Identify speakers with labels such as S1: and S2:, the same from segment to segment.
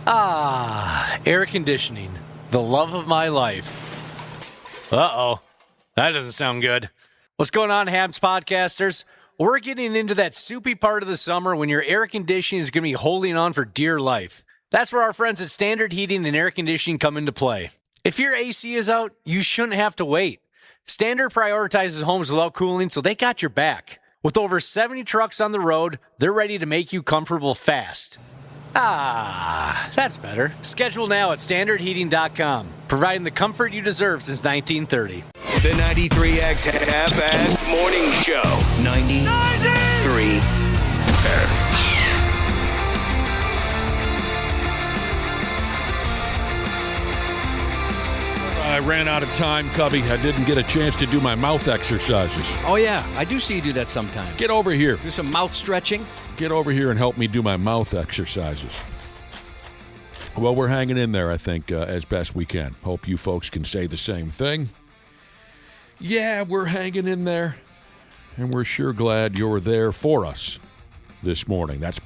S1: Air conditioning. The love of my life. Uh-oh. That doesn't sound good. What's going on, Habs podcasters? We're getting into that soupy part of the summer when your air conditioning is going to be holding on for dear life. That's where our friends at Standard Heating and Air Conditioning come into play. If your AC is out, you shouldn't have to wait. Standard prioritizes homes without cooling, so they got your back. With over 70 trucks on the road, they're ready to make you comfortable fast. That's better. Schedule now at standardheating.com, providing the comfort you deserve since 1930.
S2: The 93X Half-Assed Morning Show. 93.
S3: I ran out of time, Cubby. I didn't get a chance to do my mouth exercises.
S4: Oh, yeah. I do see you do that sometimes.
S3: Get over here.
S4: Do some mouth stretching.
S3: Get over here and help me do my mouth exercises. Well, we're hanging in there, I think, as best we can. Hope you folks can say the same thing. Yeah, we're hanging in there, and we're sure glad you're there for us this morning. I think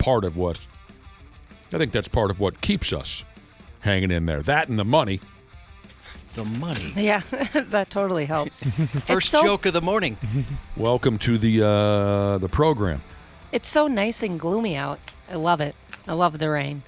S3: that's part of what keeps us hanging in there. That and the money.
S4: The money.
S5: Yeah, that totally helps.
S4: First joke of the morning.
S3: Welcome to the program.
S5: It's so nice and gloomy out. I love it. I love the rain.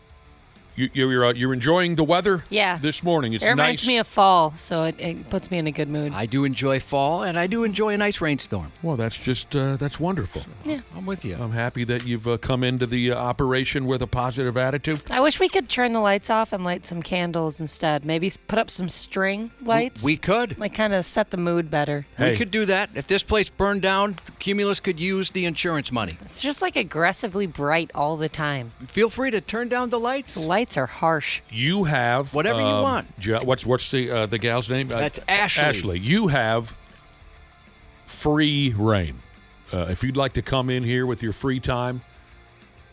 S3: You're enjoying the weather?
S5: Yeah.
S3: This morning. It's
S5: it reminds
S3: nice.
S5: me of fall, so it puts me in a good mood.
S4: I do enjoy fall, and I do enjoy a nice rainstorm.
S3: Well, that's just that's wonderful.
S5: Yeah.
S4: I'm with you.
S3: I'm happy that you've come into the operation with a positive attitude.
S5: I wish we could turn the lights off and light some candles instead. Maybe put up some string lights.
S4: We could.
S5: Like kind of set the mood better.
S3: Hey.
S4: We could do that. If this place burned down, Cumulus could use the insurance money.
S5: It's just like aggressively bright all the time.
S4: Feel free to turn down the lights.
S5: The lights are harsh.
S3: You have
S4: whatever you want.
S3: What's the gal's name?
S4: That's Ashley.
S3: Ashley, you have free reign. If you'd like to come in here with your free time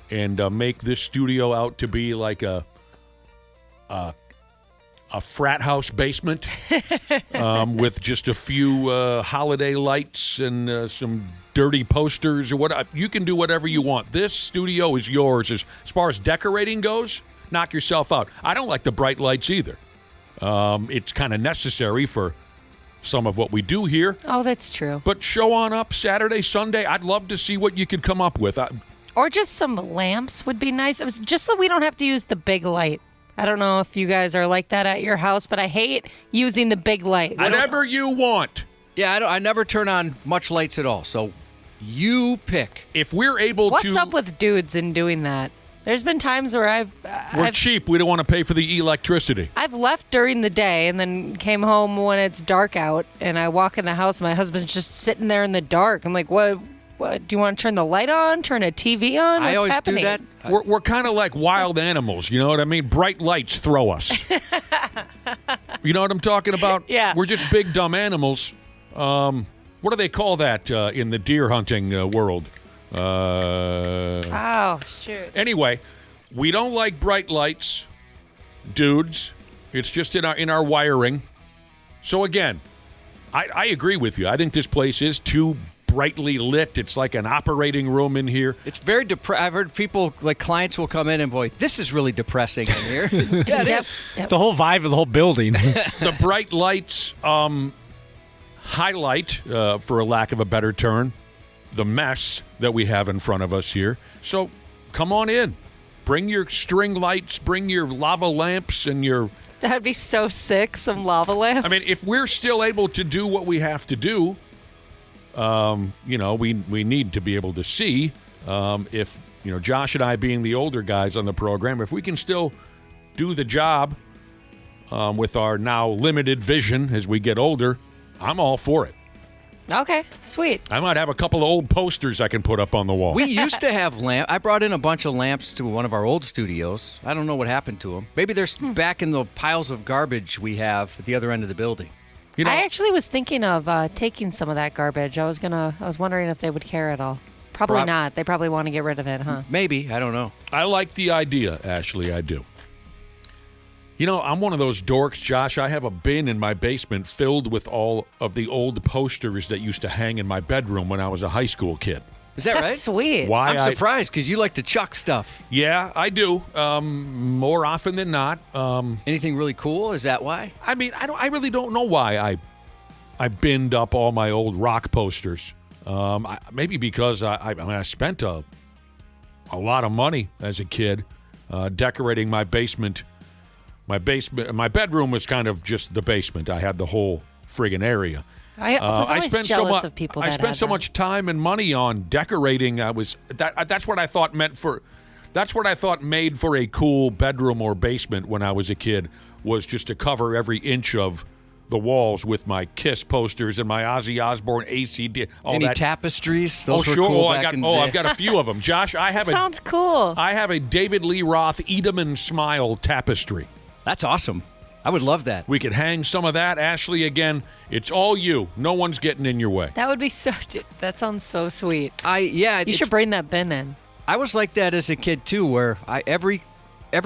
S3: and make this studio out to be like a frat house basement with just a few holiday lights and some dirty posters or what, you can do whatever you want. This studio is yours. As far as decorating goes, knock yourself out. I don't like the bright lights either. It's kind of necessary for some of what we do here.
S5: Oh, that's true.
S3: But show on up Saturday, Sunday. I'd love to see what you could come up with.
S5: Or just some lamps would be nice. It was just so we don't have to use the big light. I don't know if you guys are like that at your house, but I hate using the big light.
S3: Whatever you want.
S4: Yeah, I never turn on much lights at all, so you pick.
S3: If we're able
S5: What's up with dudes in doing that? There's been times where
S3: we're cheap. We don't want to pay for the electricity.
S5: I've left during the day and then came home when it's dark out, and I walk in the house and my husband's just sitting there in the dark. I'm like, what do you want to turn the light on? Turn a TV on? What's
S4: I always
S5: happening?
S4: do that.
S3: We're kind of like wild animals, you know what I mean? Bright lights throw us. You know what I'm talking about?
S5: Yeah.
S3: We're just big, dumb animals. What do they call that in the deer hunting world?
S5: Oh, shoot.
S3: Anyway, we don't like bright lights, dudes. It's just in our wiring. So again, I agree with you. I think this place is too brightly lit. It's like an operating room in here.
S4: It's very I've heard people, like clients will come in and, boy, this is really depressing in here. Yeah, it is.
S5: Yep.
S1: The whole vibe of the whole building.
S3: The bright lights highlight, for a lack of a better term, the mess that we have in front of us here. So come on in. Bring your string lights, bring your lava lamps and your...
S5: That'd be so sick, some lava lamps.
S3: I mean, if we're still able to do what we have to do, we need to be able to see if, Josh and I being the older guys on the program, if we can still do the job with our now limited vision as we get older, I'm all for it.
S5: Okay, sweet.
S3: I might have a couple of old posters I can put up on the wall.
S4: We used to have lamps. I brought in a bunch of lamps to one of our old studios. I don't know what happened to them. Maybe they're back in the piles of garbage we have at the other end of the building.
S5: I actually was thinking of taking some of that garbage. I was wondering if they would care at all. Probably not. They probably want to get rid of it, huh?
S4: Maybe. I don't know.
S3: I like the idea, Ashley. I do. I'm one of those dorks, Josh. I have a bin in my basement filled with all of the old posters that used to hang in my bedroom when I was a high school kid.
S4: Is that right?
S5: That's sweet.
S3: Why
S4: I'm surprised because you like to chuck stuff.
S3: Yeah, I do. More often than not.
S4: Anything really cool? Is that why?
S3: I mean, I really don't know why I binned up all my old rock posters. Maybe because I spent a lot of money as a kid decorating my basement. My bedroom was kind of just the basement. I had the whole friggin' area.
S5: I was always
S3: spent
S5: jealous
S3: so
S5: of people
S3: I
S5: that
S3: spent
S5: had
S3: so
S5: that.
S3: much time and money on decorating. That's what I thought made for a cool bedroom or basement when I was a kid, was just to cover every inch of the walls with my Kiss posters and my Ozzy Osbourne, ACD, all
S4: Any
S3: that.
S4: tapestries?
S3: Oh,
S4: Those were
S3: sure.
S4: cool back in the day.
S3: I've got a few of them. Josh, I have
S5: Sounds cool.
S3: I have a David Lee Roth Edelman Smile tapestry.
S4: That's awesome. I would love that.
S3: We could hang some of that. Ashley, again, it's all you. No one's getting in your way.
S5: That would be so. That sounds so sweet.
S4: You
S5: You should bring that bin in.
S4: I was like that as a kid too, where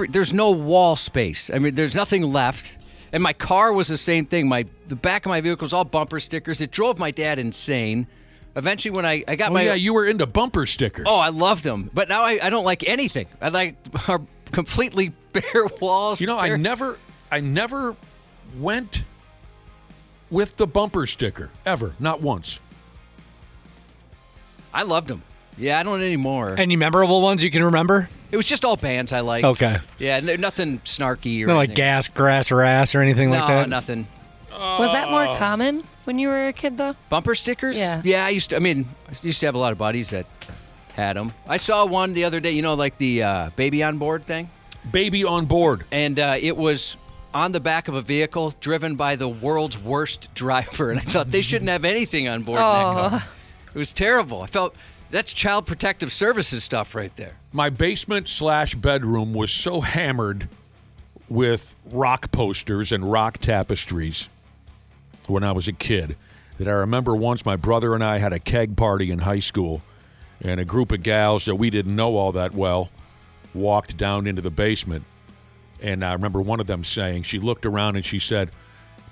S4: there's no wall space. I mean, there's nothing left. And my car was the same thing. The back of my vehicle was all bumper stickers. It drove my dad insane. Eventually, when I got my
S3: you were into bumper stickers.
S4: oh, I loved them. But now I don't like anything. I like our completely bare walls.
S3: You know, I never went with the bumper sticker ever, not once.
S4: I loved them. Yeah, I don't anymore.
S1: Any memorable ones you can remember?
S4: It was just all bands I liked.
S1: Okay.
S4: Yeah, nothing snarky or
S1: Not like
S4: anything.
S1: gas, grass, or ass or anything like that?
S4: No, nothing.
S5: Was that more common when you were a kid, though?
S4: Bumper stickers?
S5: Yeah.
S4: Yeah, I used to have a lot of buddies that had them. I saw one the other day, like the baby on board thing?
S3: Baby on board.
S4: And it was on the back of a vehicle driven by the world's worst driver. And I thought they shouldn't have anything on board in that car. It was terrible. I felt that's Child Protective Services stuff right there.
S3: My basement/bedroom was so hammered with rock posters and rock tapestries when I was a kid that I remember once my brother and I had a keg party in high school, and a group of gals that we didn't know all that well walked down into the basement. And I remember one of them saying, she looked around and she said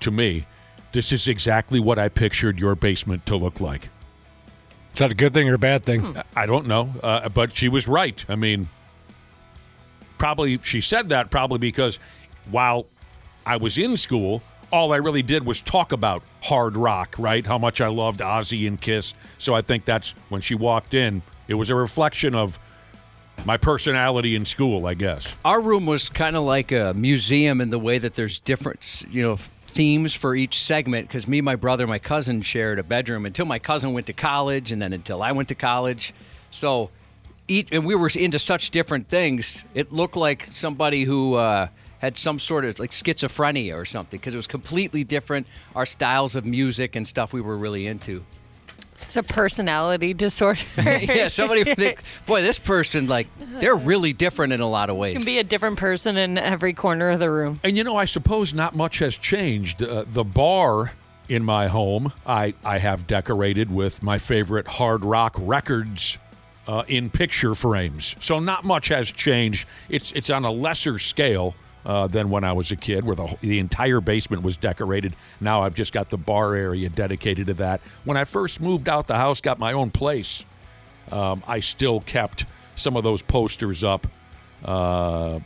S3: to me, "This is exactly what I pictured your basement to look like."
S1: Is that a good thing or a bad thing?
S3: I don't know, but she was right. I mean, probably she said that probably because while I was in school, all I really did was talk about hard rock, right? How much I loved Ozzy and Kiss. So I think that's when she walked in, it was a reflection of my personality in school, I guess.
S4: Our room was kind of like a museum in the way that there's different, themes for each segment, because me, my brother, my cousin shared a bedroom until my cousin went to college, and then until I went to college. So, and we were into such different things. It looked like somebody who had some sort of like schizophrenia or something, because it was completely different. Our styles of music and stuff we were really into.
S5: It's a personality disorder.
S4: Yeah, somebody would think, boy, this person, they're really different in a lot of ways.
S5: You can be a different person in every corner of the room.
S3: And, I suppose not much has changed. The bar in my home, I have decorated with my favorite hard rock records in picture frames. So not much has changed. It's on a lesser scale than when I was a kid, where the entire basement was decorated. Now I've just got the bar area dedicated to that. When I first moved out the house, got my own place, I still kept some of those posters up in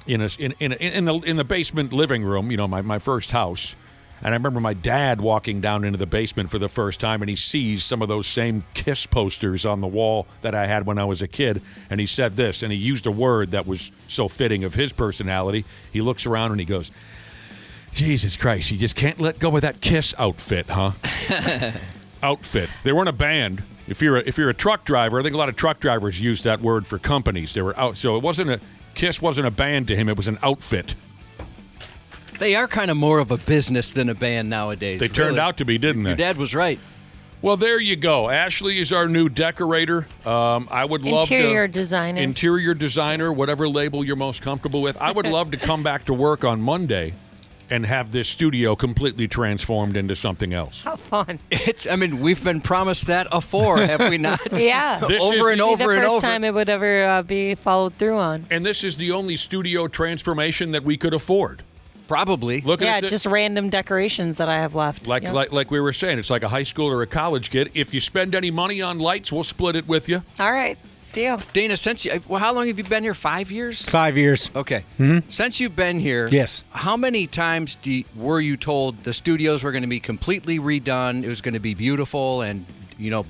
S3: the basement living room. My first house. And I remember my dad walking down into the basement for the first time, and he sees some of those same Kiss posters on the wall that I had when I was a kid. And he said this, and he used a word that was so fitting of his personality. He looks around and he goes, "Jesus Christ, you just can't let go of that Kiss outfit, huh?" Outfit. They weren't a band. If you're a truck driver, I think a lot of truck drivers use that word for companies. They were out. So Kiss wasn't a band to him. It was an outfit.
S4: They are kind of more of a business than a band nowadays.
S3: They turned out to be, didn't they?
S4: Your dad was right.
S3: Well, there you go. Ashley is our new decorator. I would love
S5: Interior designer.
S3: Interior designer, whatever label you're most comfortable with. I would love to come back to work on Monday and have this studio completely transformed into something else.
S5: How fun.
S4: We've been promised that afore, have we not?
S5: Yeah.
S3: This is
S4: over and
S3: the-
S4: over and
S5: the first
S4: over.
S5: time it would ever be followed through on.
S3: And this is the only studio transformation that we could afford.
S4: Probably.
S3: Looking at
S5: just random decorations that I have left.
S3: like we were saying, it's like a high school or a college kid. If you spend any money on lights, we'll split it with you.
S5: All right. Deal.
S4: Dana, how long have you been here? 5 years?
S1: 5 years.
S4: Okay.
S1: Mm-hmm.
S4: Since you've been here,
S1: yes.
S4: How many times were you told the studios were going to be completely redone? It was going to be beautiful, and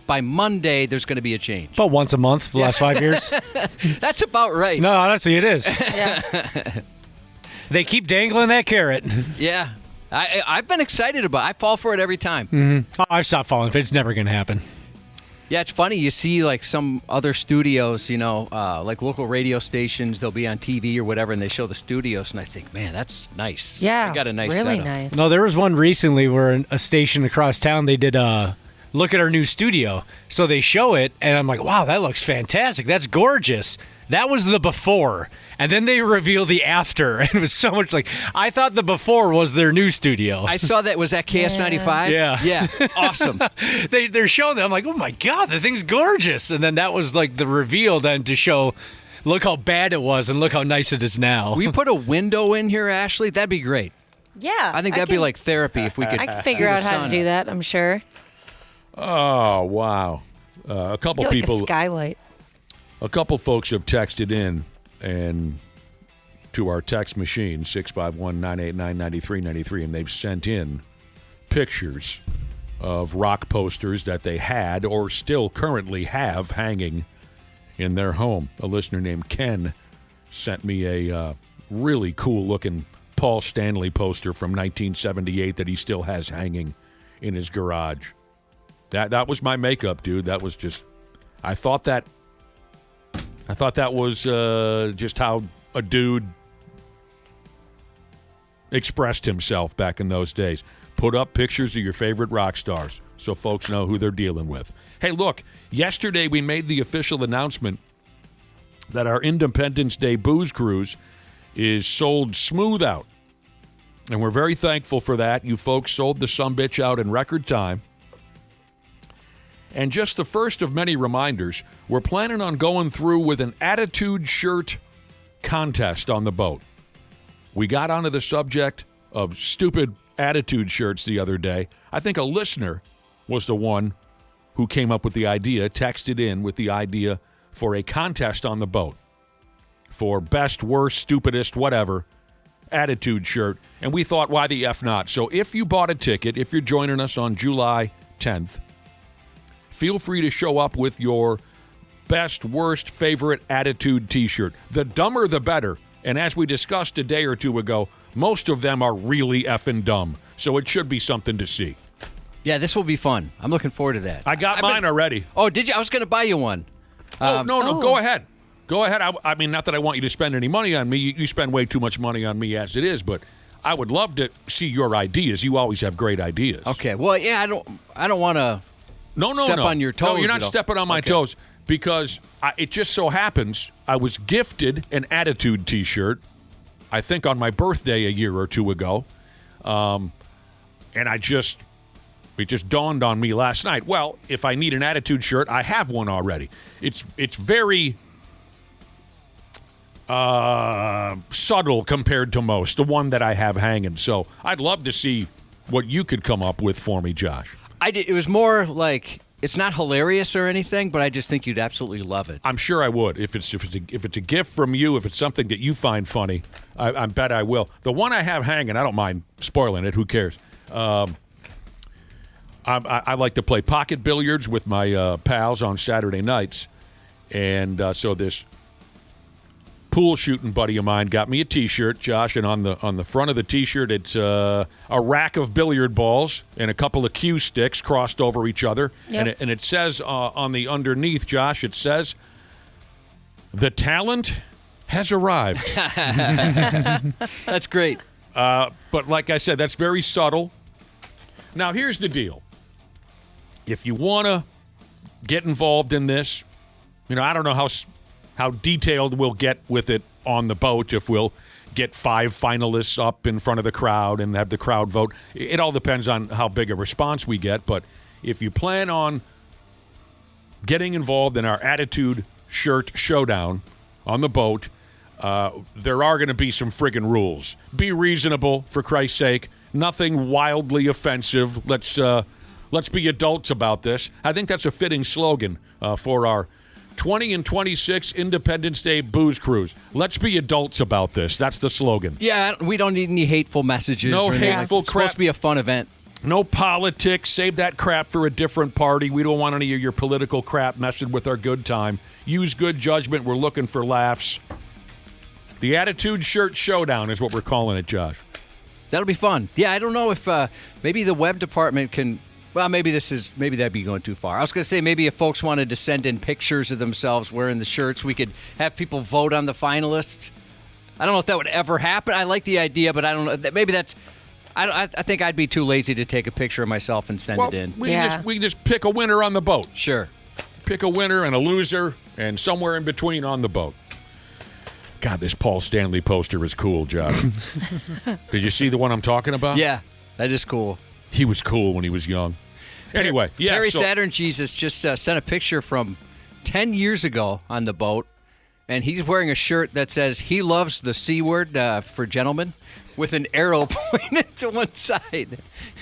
S4: by Monday there's going to be a change.
S1: About once a month for the last 5 years.
S4: That's about right.
S1: No, honestly, it is.
S5: Yeah.
S1: They keep dangling that carrot.
S4: Yeah. I've been excited about it. I fall for it every time.
S1: Mm-hmm. I've stopped falling for it. It's never going to happen.
S4: Yeah, it's funny. You see, like, some other studios, like local radio stations, they'll be on TV or whatever, and they show the studios, and I think, man, that's nice.
S5: Yeah.
S4: They got a nice
S5: really
S4: setup.
S5: nice.
S1: No, there was one recently where a station across town, they did look at our new studio. So they show it, and I'm like, wow, that looks fantastic. That's gorgeous. That was the before. And then they reveal the after. And it was so much like, I thought the before was their new studio.
S4: I saw that. Was that KS95?
S1: Yeah.
S4: Yeah. Awesome.
S1: They're showing that. I'm like, oh my God, the thing's gorgeous. And then that was like the reveal then to show, look how bad it was and look how nice it is now.
S4: Will you put a window in here, Ashley? That'd be great.
S5: Yeah.
S4: I think that'd be like therapy if we could.
S5: I can figure out how to do that, I'm sure.
S3: Oh, wow. A couple
S5: Like
S3: people.
S5: a skylight.
S3: A couple folks have texted in and to our text machine, 651-989-9393, and they've sent in pictures of rock posters that they had or still currently have hanging in their home. A listener named Ken sent me a really cool-looking Paul Stanley poster from 1978 that he still has hanging in his garage. That was my makeup, dude. That was just... I thought that was just how a dude expressed himself back in those days. Put up pictures of your favorite rock stars so folks know who they're dealing with. Hey, look, yesterday we made the official announcement that our Independence Day booze cruise is sold smooth out. And we're very thankful for that. You folks sold the sumbitch out in record time. And just the first of many reminders, we're planning on going through with an attitude shirt contest on the boat. We got onto the subject of stupid attitude shirts the other day. I think a listener was the one who came up with the idea, texted in with the idea for a contest on the boat for best, worst, stupidest, whatever attitude shirt. And we thought, why the F not? So if you bought a ticket, if you're joining us on July 10th, feel free to show up with your best, worst, favorite attitude T-shirt. The dumber, the better. And as we discussed a day or two ago, most of them are really effing dumb. So it should be something to see.
S4: Yeah, this will be fun. I'm looking forward to that.
S3: I got mine already.
S4: Oh, did you? I was going to buy you one.
S3: No, go ahead. Go ahead. I mean, not that I want you to spend any money on me. You spend way too much money on me as it is, but I would love to see your ideas. You always have great ideas.
S4: Okay. Well, yeah, I don't want to step on your toes.
S3: No, you're not stepping on my toes because it just so happens I was gifted an attitude T-shirt, I think on my birthday a year or two ago, and it just dawned on me last night. Well, if I need an attitude shirt, I have one already. It's very subtle compared to most, the one that I have hanging. So I'd love to see what you could come up with for me, Josh.
S4: It was more like, it's not hilarious or anything, but I just think you'd absolutely love it.
S3: I'm sure I would. If it's a gift from you, if it's something that you find funny, I bet I will. The one I have hanging, I don't mind spoiling it. Who cares? I like to play pocket billiards with my pals on Saturday nights, and so this pool shooting buddy of mine got me a T-shirt, Josh, and on the front of the T-shirt it's a rack of billiard balls and a couple of cue sticks crossed over each other, and it says on the underneath, Josh, it says, "The talent has arrived."
S4: That's great.
S3: But like I said, that's very subtle. Now, here's the deal. If you want to get involved in this, I don't know how detailed we'll get with it on the boat, if we'll get 5 finalists up in front of the crowd and have the crowd vote. It all depends on how big a response we get. But if you plan on getting involved in our attitude shirt showdown on the boat, there are going to be some friggin' rules. Be reasonable, for Christ's sake. Nothing wildly offensive. Let's be adults about this. I think that's a fitting slogan for our 20 and 26 Independence Day booze cruise. Let's be adults about this. That's the slogan.
S4: Yeah, we don't need any hateful messages.
S3: No
S4: or anything.
S3: hateful
S4: It's
S3: crap.
S4: supposed to be a fun event.
S3: No politics. Save that crap for a different party. We don't want any of your political crap messing with our good time. Use good judgment. We're looking for laughs. The Attitude Shirt Showdown is what we're calling it, Josh.
S4: That'll be fun. Yeah, I don't know if maybe the web department can. Well, maybe that'd be going too far. I was going to say maybe if folks wanted to send in pictures of themselves wearing the shirts, we could have people vote on the finalists. I don't know if that would ever happen. I like the idea, but I don't know. Maybe that's. I think I'd be too lazy to take a picture of myself and send it in.
S3: We can just pick a winner on the boat.
S4: Sure.
S3: Pick a winner and a loser and somewhere in between on the boat. God, this Paul Stanley poster is cool, Josh. Did you see the one I'm talking about?
S4: Yeah, that is cool.
S3: He was cool when he was young. Anyway, yeah.
S4: Harry Saturn Jesus just sent a picture from 10 years ago on the boat, and he's wearing a shirt that says he loves the C word for gentlemen with an arrow pointed to one side.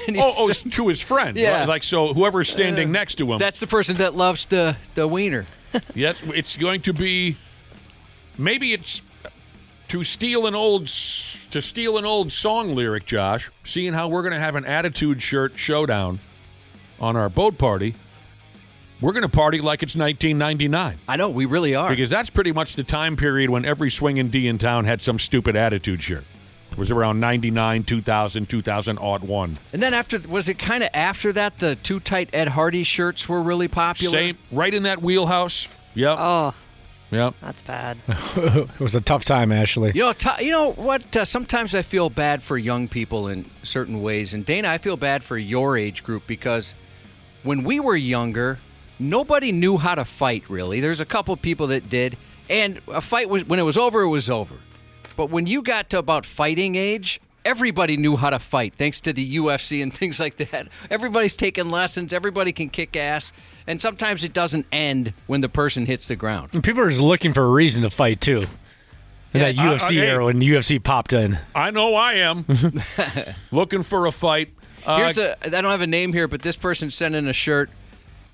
S4: And
S3: it's to his friend.
S4: Yeah.
S3: Like, so whoever's standing next to him.
S4: That's the person that loves the wiener.
S3: Yes, it's going to be, maybe it's to steal an old song lyric, Josh, seeing how we're going to have an Attitude Shirt Showdown on our boat party. We're going to party like it's 1999.
S4: I know, we really are.
S3: Because that's pretty much the time period when every swinging D in town had some stupid Attitude shirt. It was around 99, 2000, 2001.
S4: And then was it kind of after that the Too Tight Ed Hardy shirts were really popular?
S3: Same, right in that wheelhouse. Yep.
S5: Oh,
S3: Yep.
S5: that's bad.
S6: It was a tough time, Ashley.
S4: You know what? Sometimes I feel bad for young people in certain ways. And Dana, I feel bad for your age group because when we were younger, nobody knew how to fight, really. There's a couple people that did. And a fight, when it was over, it was over. But when you got to about fighting age, everybody knew how to fight, thanks to the UFC and things like that. Everybody's taking lessons. Everybody can kick ass. And sometimes it doesn't end when the person hits the ground.
S6: And people are just looking for a reason to fight, too. And that UFC era when the UFC popped in.
S3: I know I am. Looking for a fight.
S4: I don't have a name here, but this person sent in a shirt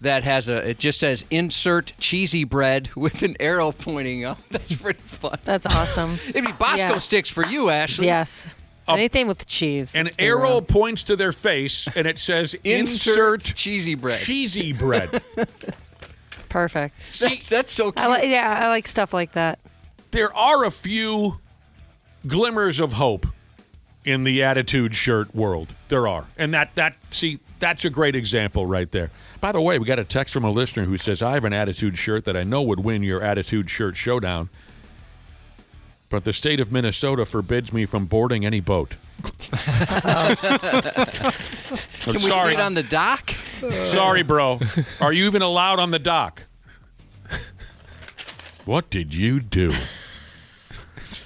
S4: that it just says insert cheesy bread with an arrow pointing up. That's pretty fun.
S5: That's awesome.
S4: It'd be Bosco sticks for you, Ashley.
S5: Yes. Anything with cheese.
S3: An arrow points to their face, and it says insert
S4: cheesy bread.
S3: Cheesy bread.
S5: Perfect.
S4: See, that's so cute.
S5: I like stuff like that.
S3: There are a few glimmers of hope in the Attitude Shirt world. There are. And that's a great example right there. By the way, we got a text from a listener who says, I have an Attitude Shirt that I know would win your Attitude Shirt Showdown, but the state of Minnesota forbids me from boarding any boat.
S4: Can we sit on the dock?
S3: Sorry, bro. Are you even allowed on the dock? What did you do?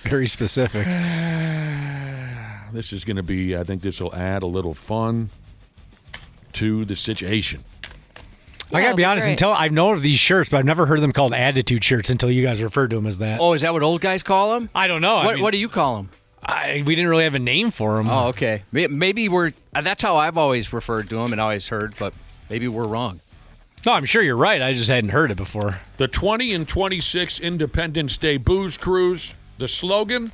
S6: Very specific.
S3: This is going to be, I think this will add a little fun to the situation.
S6: I got to be honest, I've known of these shirts, but I've never heard them called Attitude shirts until you guys referred to them as that.
S4: Oh, is that what old guys call them?
S6: I don't know.
S4: What do you call them?
S6: We didn't really have a name for them.
S4: Oh, okay. Maybe that's how I've always referred to them and always heard, but maybe we're wrong.
S6: No, I'm sure you're right. I just hadn't heard it before.
S3: The 20 and 26 Independence Day Booze Cruise, the slogan,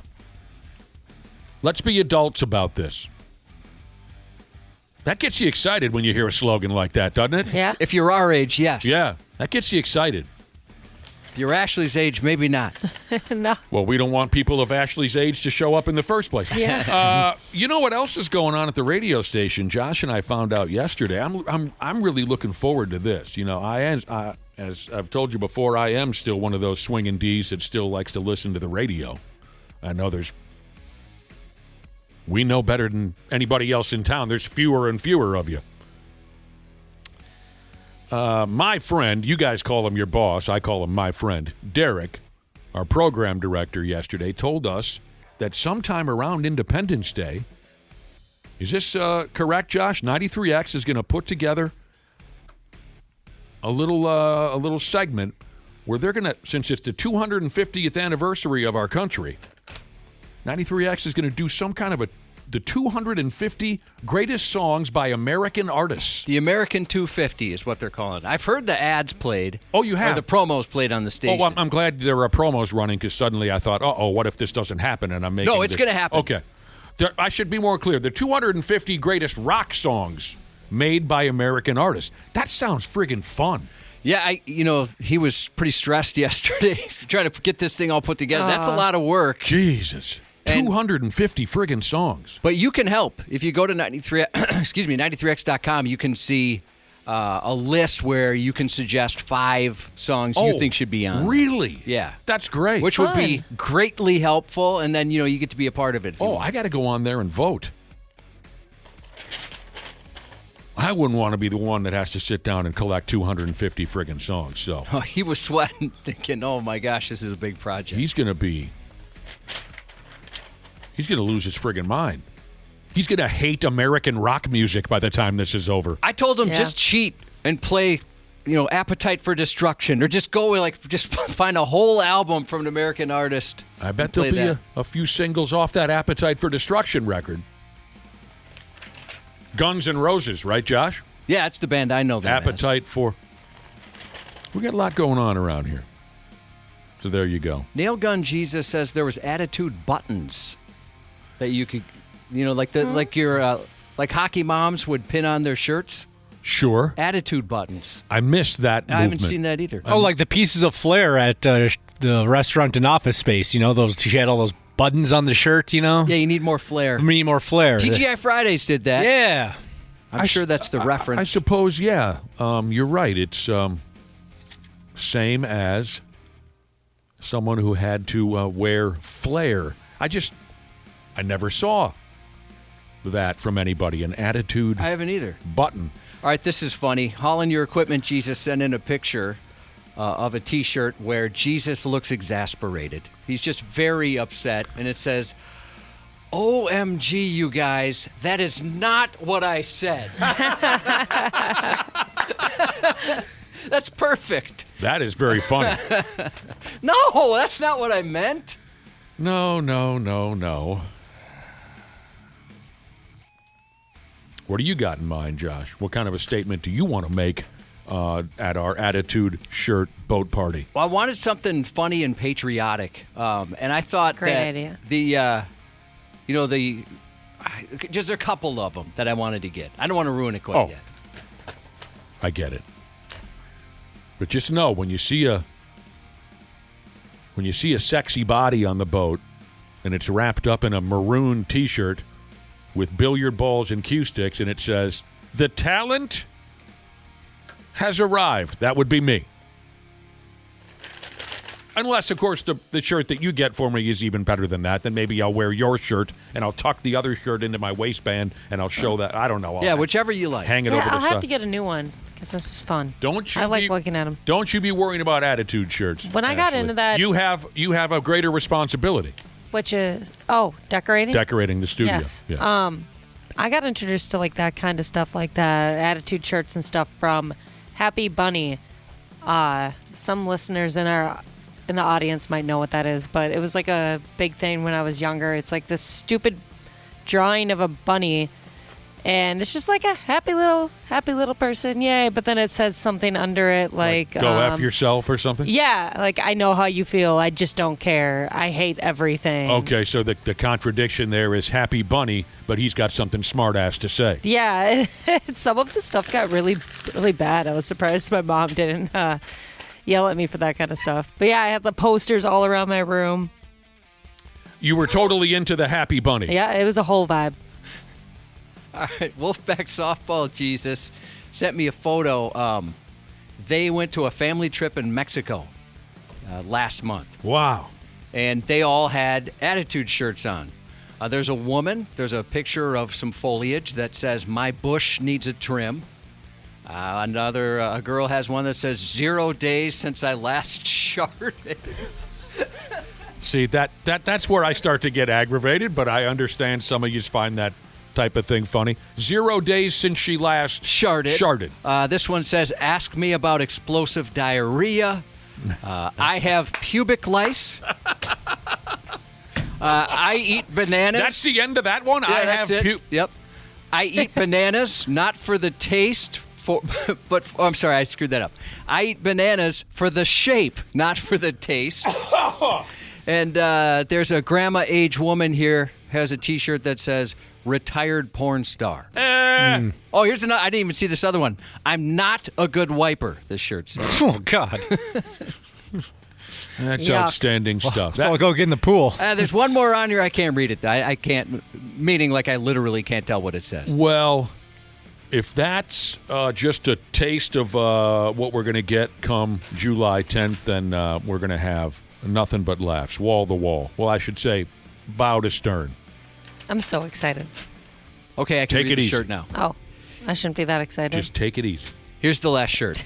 S3: let's be adults about this. That gets you excited when you hear a slogan like that, doesn't it?
S5: Yeah.
S4: If you're our age, yes.
S3: Yeah, that gets you excited.
S4: If you're Ashley's age, maybe not.
S5: No.
S3: Well, we don't want people of Ashley's age to show up in the first place.
S5: Yeah.
S3: You know what else is going on at the radio station? Josh and I found out yesterday. I'm really looking forward to this. You know, as I've told you before, I am still one of those swinging D's that still likes to listen to the radio. I know we know better than anybody else in town. There's fewer and fewer of you. My friend, you guys call him your boss, I call him my friend, Derek, our program director yesterday, told us that sometime around Independence Day, is this correct, Josh? 93X is going to put together a little segment where they're going to, since it's the 250th anniversary of our country, 93X is going to do some kind of the 250 greatest songs by American artists.
S4: The American 250 is what they're calling it. I've heard the ads played.
S3: Oh, you have?
S4: Or the promos played on the station.
S3: Oh, I'm glad there are promos running because suddenly I thought, what if this doesn't happen and I'm making
S4: No, it's going to happen.
S3: Okay. I should be more clear. The 250 greatest rock songs made by American artists. That sounds friggin' fun.
S4: Yeah, he was pretty stressed yesterday trying to get this thing all put together. That's a lot of work.
S3: Jesus. 250 friggin' songs.
S4: But you can help. If you go to 93x.com, you can see a list where you can suggest 5 songs you think should be on.
S3: Really?
S4: Yeah.
S3: That's great.
S4: Which would be greatly helpful, and then, you get to be a part of it.
S3: I got to go on there and vote. I wouldn't want to be the one that has to sit down and collect 250 friggin' songs. So
S4: he was sweating, thinking, oh, my gosh, this is a big project.
S3: He's going to lose his friggin' mind. He's going to hate American rock music by the time this is over.
S4: I told him just cheat and play, Appetite for Destruction, or just go just find a whole album from an American artist.
S3: I bet there'll be a few singles off that Appetite for Destruction record. Guns N' Roses, right, Josh?
S4: Yeah, it's the band I know.
S3: Appetite for. We got a lot going on around here. So there you go.
S4: Nail Gun Jesus says there was attitude buttons that you could, like hockey moms would pin on their shirts.
S3: Sure.
S4: Attitude buttons.
S3: I missed that movement.
S4: I haven't seen that either.
S6: Oh, like the pieces of flair at the restaurant and Office Space. She had all those buttons on the shirt,
S4: Yeah, you need more flair.
S6: We need more flair.
S4: TGI Fridays did that.
S6: Yeah.
S4: I'm sure that's the reference.
S3: I suppose, yeah. You're right. It's same as someone who had to wear flair. I never saw that from anybody, an attitude
S4: I haven't either.
S3: button.
S4: All right, this is funny. Hauling Your Equipment Jesus sent in a picture of a T-shirt where Jesus looks exasperated. He's just very upset, and it says, OMG, you guys, that is not what I said. That's perfect.
S3: That is very funny.
S4: No, that's not what I meant.
S3: No. What do you got in mind, Josh? What kind of a statement do you want to make at our Attitude shirt boat party?
S4: Well, I wanted something funny and patriotic, and I thought
S5: idea.
S4: just a couple of them that I wanted to get. I don't want to ruin it quite yet.
S3: I get it. But just know when you see a sexy body on the boat and it's wrapped up in a maroon T-shirt with billiard balls and cue sticks and it says, "The talent has arrived," that would be me. Unless, of course, the shirt that you get for me is even better than that. Then maybe I'll wear your shirt and I'll tuck the other shirt into my waistband and I'll show that. I don't know.
S4: Whichever you like.
S3: Hang it over the
S5: I'll
S3: side.
S5: have to get a new one because this is fun.
S3: I
S5: like looking at them.
S3: Don't you be worrying about Attitude shirts.
S5: When I got into that,
S3: you have a greater responsibility.
S5: which is decorating.
S3: Decorating the studio.
S5: Yes.
S3: Yeah.
S5: I got introduced to like that kind of stuff, like that Attitude shirts and stuff from Happy Bunny. Some listeners in the audience might know what that is, but it was like a big thing when I was younger. It's like this stupid drawing of a bunny, and it's just like a happy little person, yay! But then it says something under it like
S3: go F yourself or something.
S5: Yeah, like I know how you feel. I just don't care. I hate everything.
S3: Okay, so the contradiction there is Happy Bunny, but he's got something smart ass to say.
S5: Yeah, some of the stuff got really, really bad. I was surprised my mom didn't yell at me for that kind of stuff. But yeah, I had the posters all around my room.
S3: You were totally into the Happy Bunny.
S5: Yeah, it was a whole vibe.
S4: All right, Wolfpack Softball Jesus sent me a photo. They went to a family trip in Mexico last month.
S3: Wow.
S4: And they all had Attitude shirts on. There's a woman. There's a picture of some foliage that says, "My bush needs a trim." A girl has one that says, "0 days since I last sharded."
S3: See, that's where I start to get aggravated, but I understand some of you find that type of thing funny. 0 days since she last
S4: sharded.
S3: Sharded.
S4: This one says, "Ask me about explosive diarrhea." I have pubic lice. I eat bananas.
S3: That's the end of that one?
S4: Yeah,
S3: I
S4: that's
S3: have
S4: it. Yep. I eat bananas, not for the taste, but I'm sorry, I screwed that up. I eat bananas for the shape, not for the taste. And there's a grandma-age woman here, has a T-shirt that says, retired porn star. Oh, here's another. I didn't even see this other one. I'm not a good wiper, this shirt says.
S6: Oh, God.
S3: That's
S5: Yuck.
S3: outstanding stuff.
S6: So I'll go get in the pool.
S4: There's one more on here. I can't read it. I can't, meaning like I literally can't tell what it says.
S3: Well, if that's just a taste of what we're going to get come July 10th, then we're going to have nothing but laughs, wall to wall. Well, I should say bow to stern.
S5: I'm so excited.
S4: Okay, I can
S3: Take
S4: read
S3: it
S4: the
S3: easy.
S4: shirt now.
S5: Oh, I shouldn't be that excited.
S3: Just take it easy.
S4: Here's the last shirt.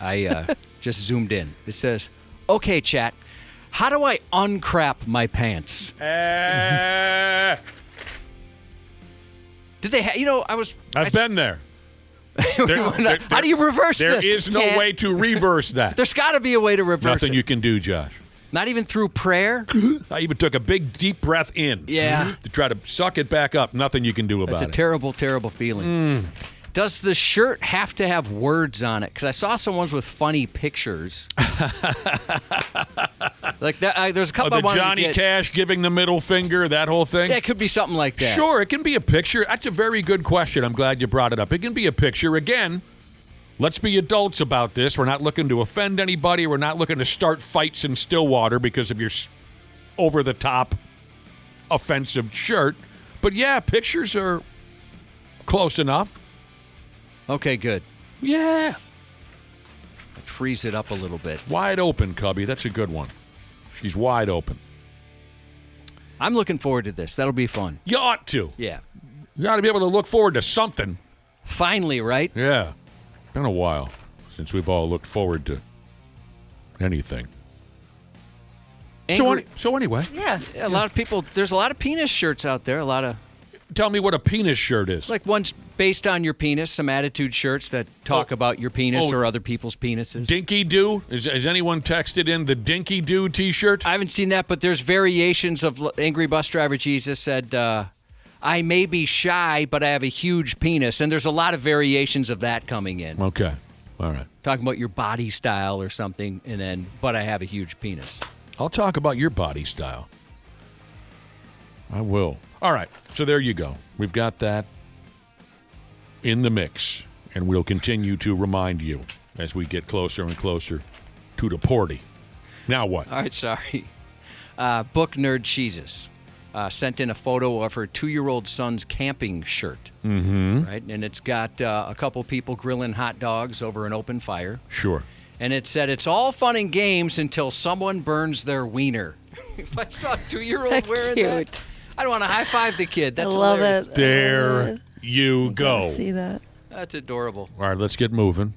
S4: I just zoomed in. It says, okay, chat, how do I uncrap my pants? Did they
S3: I've been there.
S4: How do you reverse
S3: There
S4: this?
S3: is no
S5: Can't.
S3: way to reverse that.
S4: There's got to be a way to reverse
S3: Nothing
S4: it.
S3: you can do, Josh.
S4: Not even through prayer?
S3: I even took a big, deep breath in.
S4: Yeah.
S3: To try to suck it back up. Nothing you can do about
S4: That's a
S3: it.
S4: terrible, terrible feeling. Does the shirt have to have words on it? Because I saw some ones with funny pictures. Like that. There's a couple
S3: The
S4: I wanted
S3: Johnny
S4: to get.
S3: Cash giving the middle finger, that whole thing?
S4: Yeah, it could be something like that.
S3: Sure, it can be a picture. That's a very good question. I'm glad you brought it up. It can be a picture. Again, let's be adults about this. We're not looking to offend anybody. We're not looking to start fights in Stillwater because of your over-the-top offensive shirt. But, yeah, pictures are close enough.
S4: Okay, good.
S3: Yeah.
S4: Freeze it up a little bit.
S3: Wide open, Cubby. That's a good one. She's wide open.
S4: I'm looking forward to this. That'll be fun.
S3: You ought to.
S4: Yeah.
S3: You ought to be able to look forward to something.
S4: Finally, right?
S3: Yeah. Been a while since we've all looked forward to anything.
S4: Angry-
S3: So anyway,
S5: yeah.
S4: Yeah, a lot of people. There's a lot of penis shirts out there. A lot of
S3: tell me what a penis shirt is.
S4: like ones based on your penis. Some attitude shirts that talk about your penis or other people's penises.
S3: Dinky Doo? Has anyone texted in the Dinky Doo T-shirt?
S4: I haven't seen that, but there's variations of Angry Bus Driver Jesus said, "I may be shy, but I have a huge penis," and there's a lot of variations of that coming in.
S3: Okay, all right.
S4: Talking about your body style or something, and then, but I have a huge penis.
S3: I'll talk about your body style. I will. All right, so there you go. We've got that in the mix, and we'll continue to remind you as we get closer and closer to the party. Now what?
S4: All right, sorry. Book Nerd Jesus sent in a photo of her 2-year-old son's camping shirt. Mm-hmm. Right, and it's got a couple people grilling hot dogs over an open fire.
S3: Sure.
S4: And it said, it's all fun and games until someone burns their wiener. If I saw a 2-year-old wearing that,
S5: Cute.
S4: I'd want to high-five the kid. That's
S5: I love
S4: hilarious.
S5: it.
S3: There you go.
S5: See that?
S4: That's adorable.
S3: All right, let's get moving.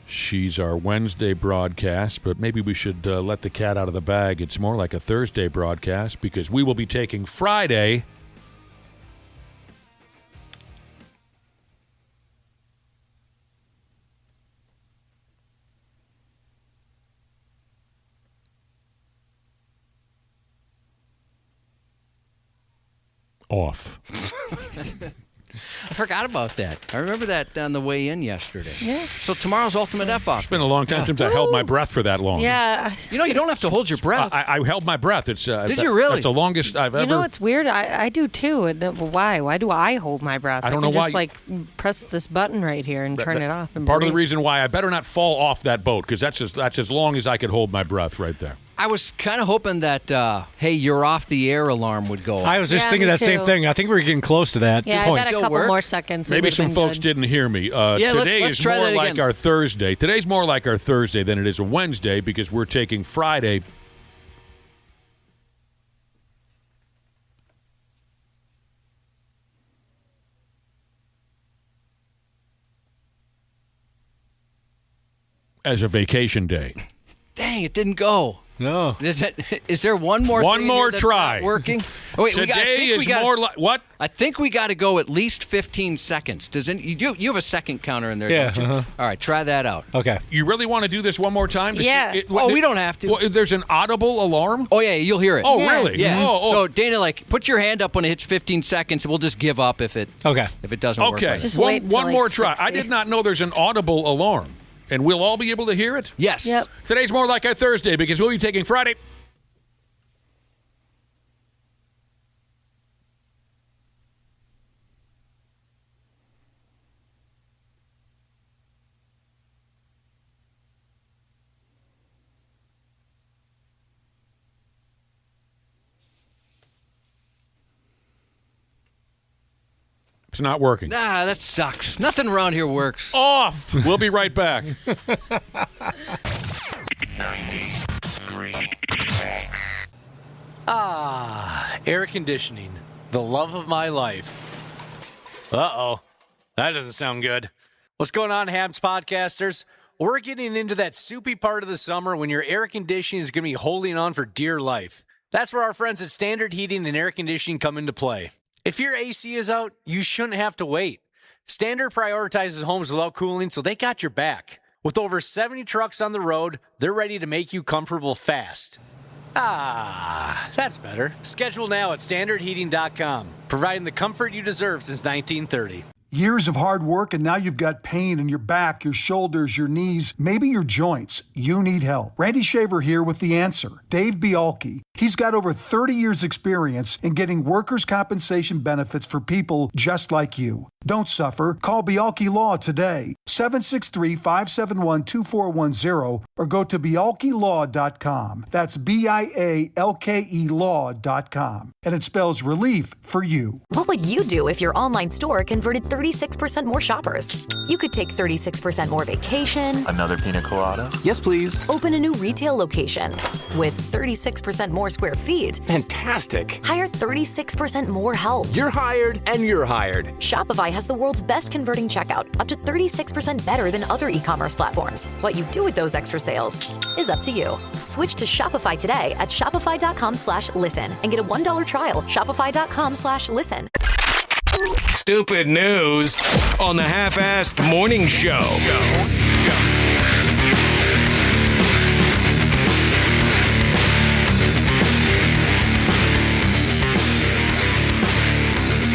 S3: She's our Wednesday broadcast, but maybe we should let the cat out of the bag. It's more like a Thursday broadcast because we will be taking Friday off.
S4: I forgot about that. I remember that on the way in yesterday.
S5: Yeah.
S4: So tomorrow's Ultimate F-Off.
S3: It's been a long time since I held my breath for that long.
S5: Yeah.
S4: You know, you don't have to hold your breath.
S3: I held my breath. It's
S4: Did you really?
S3: That's the longest I've ever.
S5: You know, it's weird. I do too. And why? Why do I hold my breath?
S3: I don't
S5: can
S3: know why
S5: just like press this button right here and turn it off. And
S3: Part of the
S5: breathe.
S3: reason why I better not fall off that boat because that's as long as I could hold my breath right there.
S4: I was kind of hoping that, hey, you're off the air alarm would go off.
S6: I was just
S5: Yeah,
S6: thinking
S5: me
S6: that same
S5: too.
S6: thing. I think we were getting close to that.
S5: Yeah,
S6: Point.
S5: I bet a
S4: Still
S5: couple
S4: work?
S5: more seconds.
S3: Maybe
S5: would've
S3: some
S5: been
S3: folks
S5: good.
S3: didn't hear me.
S4: let's
S3: Today is
S4: try
S3: more
S4: that
S3: like
S4: again.
S3: our Thursday. Today's more like our Thursday than it is a Wednesday because we're taking Friday. As a vacation day.
S4: Dang, it didn't go.
S6: No.
S4: Is there one more
S3: One
S4: thing
S3: more
S4: here that's
S3: try.
S4: not working? Oh, wait,
S3: Today is more like what?
S4: I think we got to go at least 15 seconds. You have a second counter in there,
S6: Yeah,
S4: don't you? All right, try that out.
S6: Okay.
S3: You really want to do this one more time?
S5: Yeah.
S4: We don't have to.
S3: Well, there's an audible alarm?
S4: Oh, yeah, you'll hear it.
S3: Oh, really?
S4: Yeah.
S3: Oh.
S4: So, Dana, put your hand up when it hits 15 seconds, and we'll just give up if it doesn't work.
S3: Okay.
S5: Just wait until,
S3: One more
S5: like,
S3: try.
S5: 60.
S3: I did not know there's an audible alarm. And we'll all be able to hear it?
S4: Yes.
S5: Yep.
S3: Today's more like a Thursday because we'll be taking Friday. It's not working.
S4: Nah, that sucks. Nothing around here works.
S3: Off. We'll be right back.
S2: 93.
S1: Air conditioning. The love of my life. Uh-oh. That doesn't sound good. What's going on, Habs podcasters? We're getting into that soupy part of the summer when your air conditioning is going to be holding on for dear life. That's where our friends at Standard Heating and Air Conditioning come into play. If your AC is out, you shouldn't have to wait. Standard prioritizes homes without cooling, so they got your back. With over 70 trucks on the road, they're ready to make you comfortable fast. That's better. Schedule now at standardheating.com, providing the comfort you deserve since 1930.
S7: Years of hard work, and now you've got pain in your back, your shoulders, your knees, maybe your joints. You need help. Randy Shaver here with the answer. Dave Bialke. He's got over 30 years experience in getting workers' compensation benefits for people just like you. Don't suffer. Call Bialke Law today. 763-571-2410 or go to bialkelaw.com. That's BIALKE law.com. And it spells relief for you.
S8: What would you do if your online store converted 36% more shoppers? You could take 36% more vacation.
S9: Another pina colada? Yes, please.
S8: Open a new retail location with 36% more square feet.
S9: Fantastic.
S8: Hire 36% more help.
S9: You're hired and you're hired.
S8: Shopify has the world's best converting checkout, up to 36% better than other e-commerce platforms. What you do with those extra sales is up to you. Switch to Shopify today at shopify.com/listen and get a $1 trial. Shopify.com/listen.
S2: Stupid news on the Half-Assed Morning Show.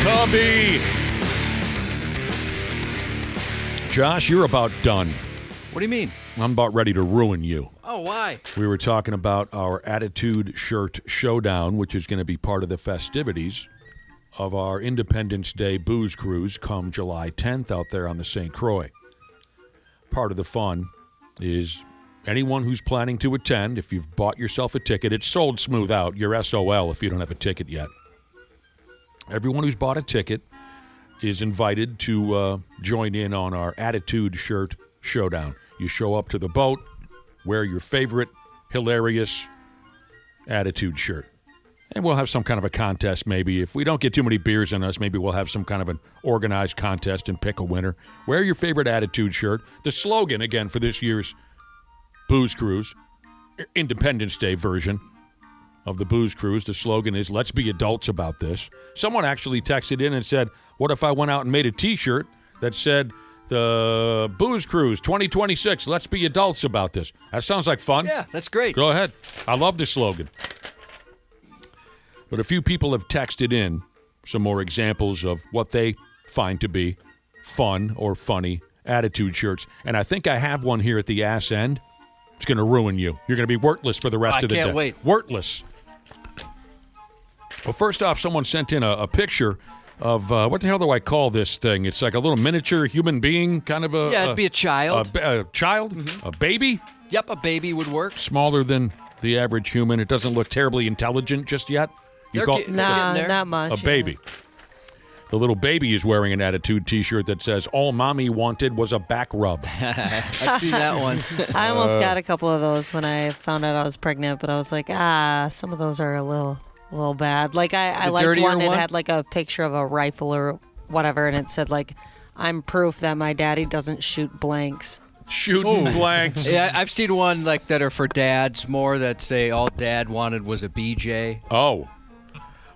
S3: Cubby. Josh, you're about done.
S4: What do you mean?
S3: I'm about ready to ruin you.
S4: Oh, why?
S3: We were talking about our Attitude Shirt Showdown, which is going to be part of the festivities of our Independence Day booze cruise come July 10th out there on the St. Croix. Part of the fun is anyone who's planning to attend, if you've bought yourself a ticket, it's sold smooth out. You're SOL if you don't have a ticket yet. Everyone who's bought a ticket is invited to join in on our Attitude Shirt Showdown. You show up to the boat, wear your favorite hilarious Attitude shirt. And we'll have some kind of a contest maybe. If we don't get too many beers in us, maybe we'll have some kind of an organized contest and pick a winner. Wear your favorite Attitude shirt. The slogan, again, for this year's Booze Cruise, Independence Day version of the Booze Cruise, the slogan is, let's be adults about this. Someone actually texted in and said, what if I went out and made a T-shirt that said, the Booze Cruise 2026, let's be adults about this. That sounds like fun.
S4: Yeah, that's great.
S3: Go ahead. I love this slogan. But a few people have texted in some more examples of what they find to be fun or funny Attitude shirts. And I think I have one here at the ass end. It's going to ruin you. You're going to be worthless for the rest of the day.
S4: I can't wait.
S3: Worthless. Well, first off, someone sent in a picture of, what the hell do I call this thing? It's like a little miniature human being, kind of a...
S4: Yeah, it'd be a child.
S3: A child? Mm-hmm. A baby?
S4: Yep, a baby would work.
S3: Smaller than the average human. It doesn't look terribly intelligent just yet.
S4: They're getting there.
S5: Not much.
S3: A baby. The little baby is wearing an Attitude T-shirt that says, all Mommy wanted was a back rub.
S4: I've seen that one.
S5: I almost got a couple of those when I found out I was pregnant, but I was like, some of those are a little bad. Like I liked one that had like a picture of a rifle or whatever, and it said like, I'm proof that my daddy doesn't shoot blanks.
S3: Shooting blanks.
S4: Yeah, I've seen one like that are for dads more that say all dad wanted was a BJ.
S3: Oh.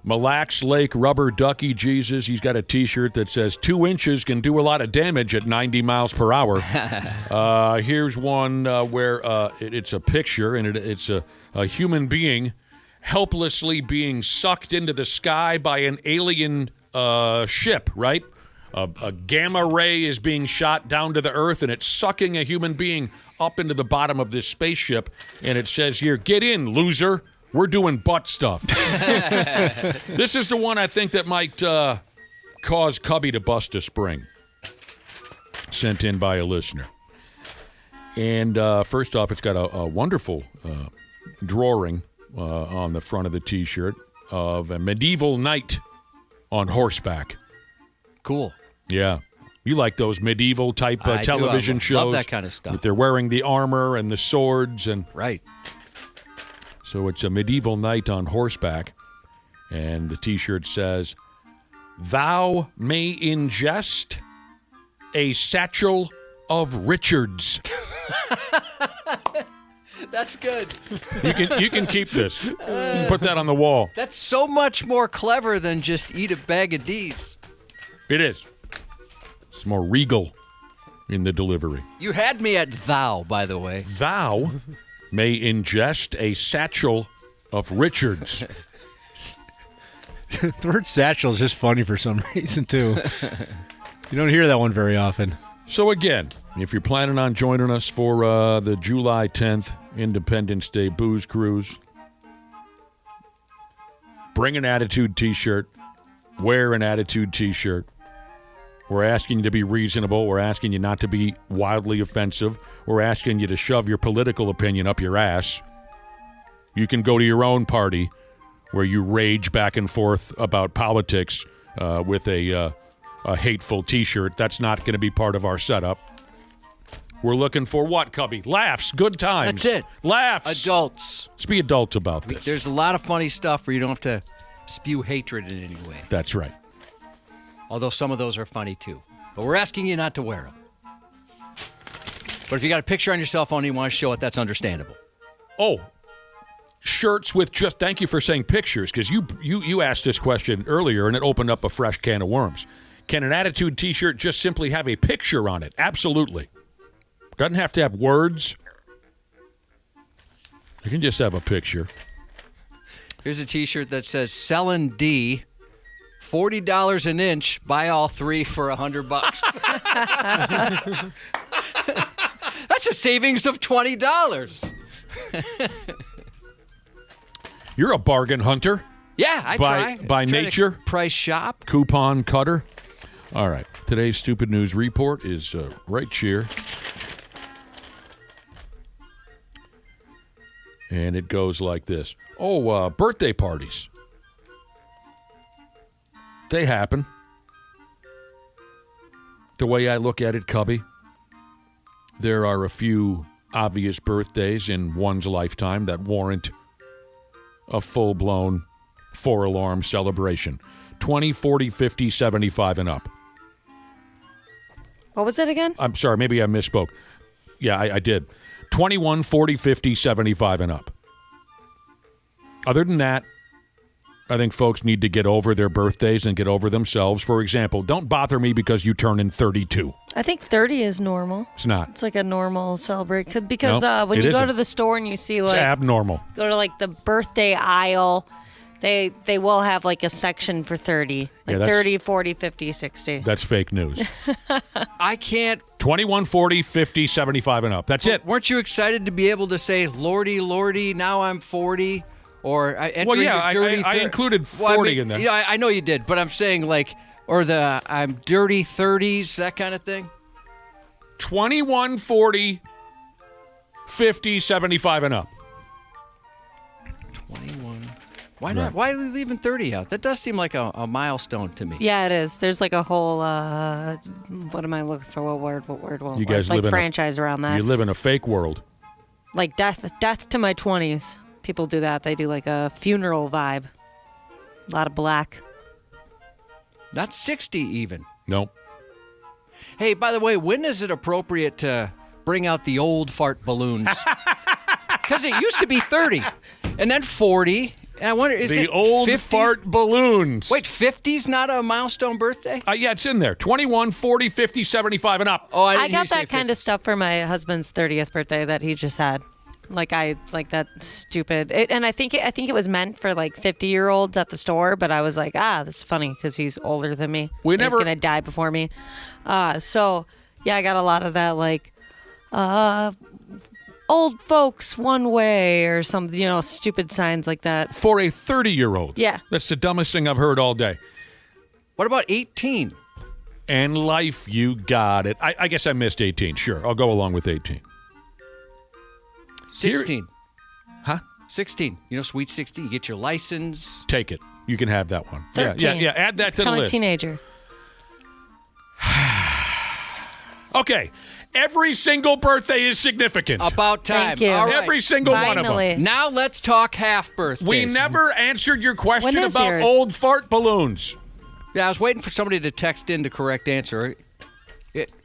S3: Mille Lacs Lake Rubber Ducky Jesus. He's got a T-shirt that says 2 inches can do a lot of damage at 90 miles per hour. Here's one where it's a picture, and it's a human being helplessly being sucked into the sky by an alien ship, right? A gamma ray is being shot down to the earth, and it's sucking a human being up into the bottom of this spaceship. And it says here, "Get in, loser. We're doing butt stuff." This is the one I think that might cause Cubby to bust a spring. Sent in by a listener. And first off, it's got a wonderful drawing on the front of the T-shirt of a medieval knight on horseback.
S4: Cool.
S3: Yeah. You like those medieval type
S4: I
S3: television shows?
S4: Love that kind of stuff.
S3: They're wearing the armor and the swords. And
S4: right.
S3: So it's a medieval knight on horseback. And the T-shirt says, "Thou may ingest a satchel of Richards."
S4: That's good.
S3: You can keep this. You can put that on the wall.
S4: That's so much more clever than just eat a bag of D's.
S3: It is. It's more regal in the delivery.
S4: You had me at thou, by the way.
S3: Thou may ingest a satchel of Richards.
S6: The word satchel is just funny for some reason, too. You don't hear that one very often.
S3: So again, if you're planning on joining us for the July 10th Independence Day Booze Cruise, bring an Attitude T-shirt, wear an Attitude T-shirt. We're asking you to be reasonable. We're asking you not to be wildly offensive. We're asking you to shove your political opinion up your ass. You can go to your own party where you rage back and forth about politics with a hateful T-shirt. That's not going to be part of our setup. We're looking for what, Cubby? Laughs, good times.
S4: That's it.
S3: Laughs.
S4: Adults.
S3: Let's be adults about this.
S4: There's a lot of funny stuff where you don't have to spew hatred in any way.
S3: That's right.
S4: Although some of those are funny, too. But we're asking you not to wear them. But if you got a picture on your cell phone and you want to show it, that's understandable.
S3: Oh, shirts with just, thank you for saying pictures, because you asked this question earlier, and it opened up a fresh can of worms. Can an Attitude T-shirt just simply have a picture on it? Absolutely. Doesn't have to have words. You can just have a picture.
S4: Here's a T-shirt that says, "Sellin' D, $40 an inch, buy all 3 for $100. That's a savings of $20.
S3: You're a bargain hunter.
S4: Yeah, I try.
S3: By nature.
S4: Price shop.
S3: Coupon cutter. All right. Today's Stupid News Report is right here. And it goes like this. Oh, birthday parties. They happen. The way I look at it, Cubby, there are a few obvious birthdays in one's lifetime that warrant a full-blown 4-alarm celebration. 20, 40, 50, 75, and up.
S5: What was it again?
S3: I'm sorry, maybe I misspoke. Yeah, I did. 21, 40, 50, 75, and up. Other than that, I think folks need to get over their birthdays and get over themselves. For example, don't bother me because you turn in 32.
S5: I think 30 is normal.
S3: It's not.
S5: It's like a normal celebration. Because
S3: Nope,
S5: when
S3: it
S5: you go
S3: isn't.
S5: to the store and you see
S3: It's
S5: like
S3: abnormal.
S5: go to like the birthday aisle, they will have like a section for 30. Like
S3: Yeah,
S5: 30, 40, 50, 60.
S3: That's fake news.
S4: I can't.
S3: 21, 40, 50, 75, and up. That's it.
S4: Weren't you excited to be able to say, "Lordy, Lordy, now I'm 40"? Or
S3: Well, yeah, I included 40 in there.
S4: Yeah, I know you did, but I'm saying like, or the I'm dirty 30s, that kind of thing.
S3: 21, 40, 50, 75, and up.
S4: 21. Why not? Why are we leaving 30 out? That does seem like a milestone to me.
S5: Yeah, it is. There's like a whole, what am I looking for? What word won't
S3: You guys
S5: work?
S3: live
S5: Like
S3: in
S5: franchise around that.
S3: You live in a fake world.
S5: Like death to my 20s. People do that. They do like a funeral vibe. A lot of black.
S4: Not 60 even.
S3: Nope.
S4: Hey, by the way, when is it appropriate to bring out the old fart balloons? Because it used to be 30, and then 40, And I wonder, is
S3: The
S4: it
S3: old
S4: 50?
S3: fart balloons.
S4: Wait, 50's not a milestone birthday?
S3: Yeah, it's in there. 21, 40, 50, 75, and up.
S4: Oh,
S5: I got that kind of stuff for my husband's 30th birthday that he just had. Like that stupid. And I think it was meant for like 50-year-olds at the store, but I was like, this is funny because he's older than me. He's gonna die before me. So yeah, I got a lot of that like old folks one way or some stupid signs like that.
S3: For a 30-year-old.
S5: Yeah.
S3: That's the dumbest thing I've heard all day.
S4: What about 18?
S3: And life, you got it. I guess I missed 18. Sure, I'll go along with 18.
S4: 16.
S3: Huh?
S4: 16. Sweet 16. You get your license.
S3: Take it. You can have that one.
S5: 13.
S3: Yeah. Add that to
S5: Become
S3: the
S5: a
S3: list.
S5: teenager.
S3: Okay. Every single birthday is significant.
S4: About time.
S5: Thank you.
S4: All right.
S3: Every single one of
S5: Finally.
S3: them.
S4: Now let's talk half birthdays.
S3: We never answered your question
S5: When is
S3: about
S5: yours?
S3: old fart balloons.
S4: Yeah, I was waiting for somebody to text in the correct answer.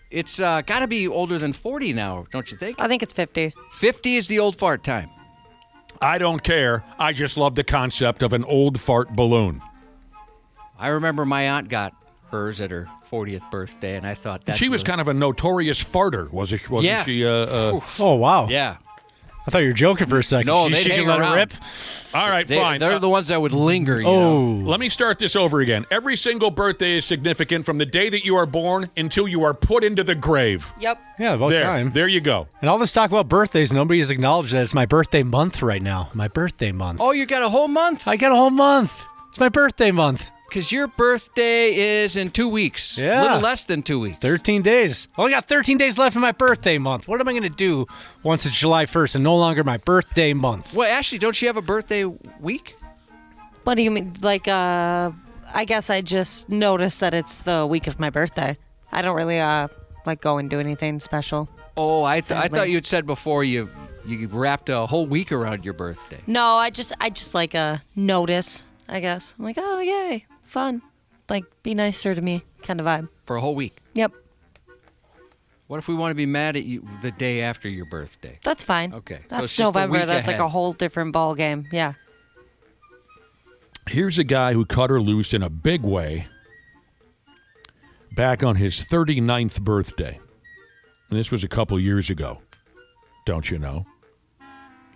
S4: It's got to be older than 40 now, don't you think?
S5: I think it's 50.
S4: 50 is the old fart time.
S3: I don't care. I just love the concept of an old fart balloon.
S4: I remember my aunt got hers at her 40th birthday, and I thought that
S3: She was kind of a notorious farter, wasn't
S4: Yeah.
S3: she?
S6: Oh, wow.
S4: Yeah.
S6: I thought you were joking for a second.
S4: No,
S6: she
S4: they'd hang
S6: could let
S4: around.
S6: it rip.
S3: All right, fine.
S4: They're the ones that would linger, you
S6: Oh.
S4: know.
S3: Let me start this over again. Every single birthday is significant from the day that you are born until you are put into the grave.
S5: Yep.
S6: Yeah, about time.
S3: There you go.
S6: And all this talk about birthdays, nobody has acknowledged that it's my birthday month right now. My birthday month.
S4: Oh, you got a whole month?
S6: I got a whole month. It's my birthday month.
S4: Because your birthday is in 2 weeks.
S6: Yeah.
S4: A little less than 2 weeks.
S6: 13 days. Only got 13 days left in my birthday month. What am I going to do once it's July 1st and no longer my birthday month?
S4: Well, Ashley, don't you have a birthday week?
S5: What do you mean? Like, I guess I just noticed that it's the week of my birthday. I don't really like go and do anything special.
S4: Oh, I
S5: Sadly.
S4: thought you had said before you wrapped a whole week around your birthday.
S5: No, I just like a notice. I guess I'm like, oh yay, fun. Like, be nicer to me, kind of vibe.
S4: For a whole week.
S5: Yep,
S4: What if we want to be mad at you the day after your birthday?
S5: that's fine.
S4: Okay, so
S5: that's
S4: it's just a
S5: November.
S4: week
S5: That's like
S4: ahead.
S5: a whole different ball game. Yeah.
S3: Here's a guy who cut her loose in a big way back on his 39th birthday. And this was a couple years ago, don't you know?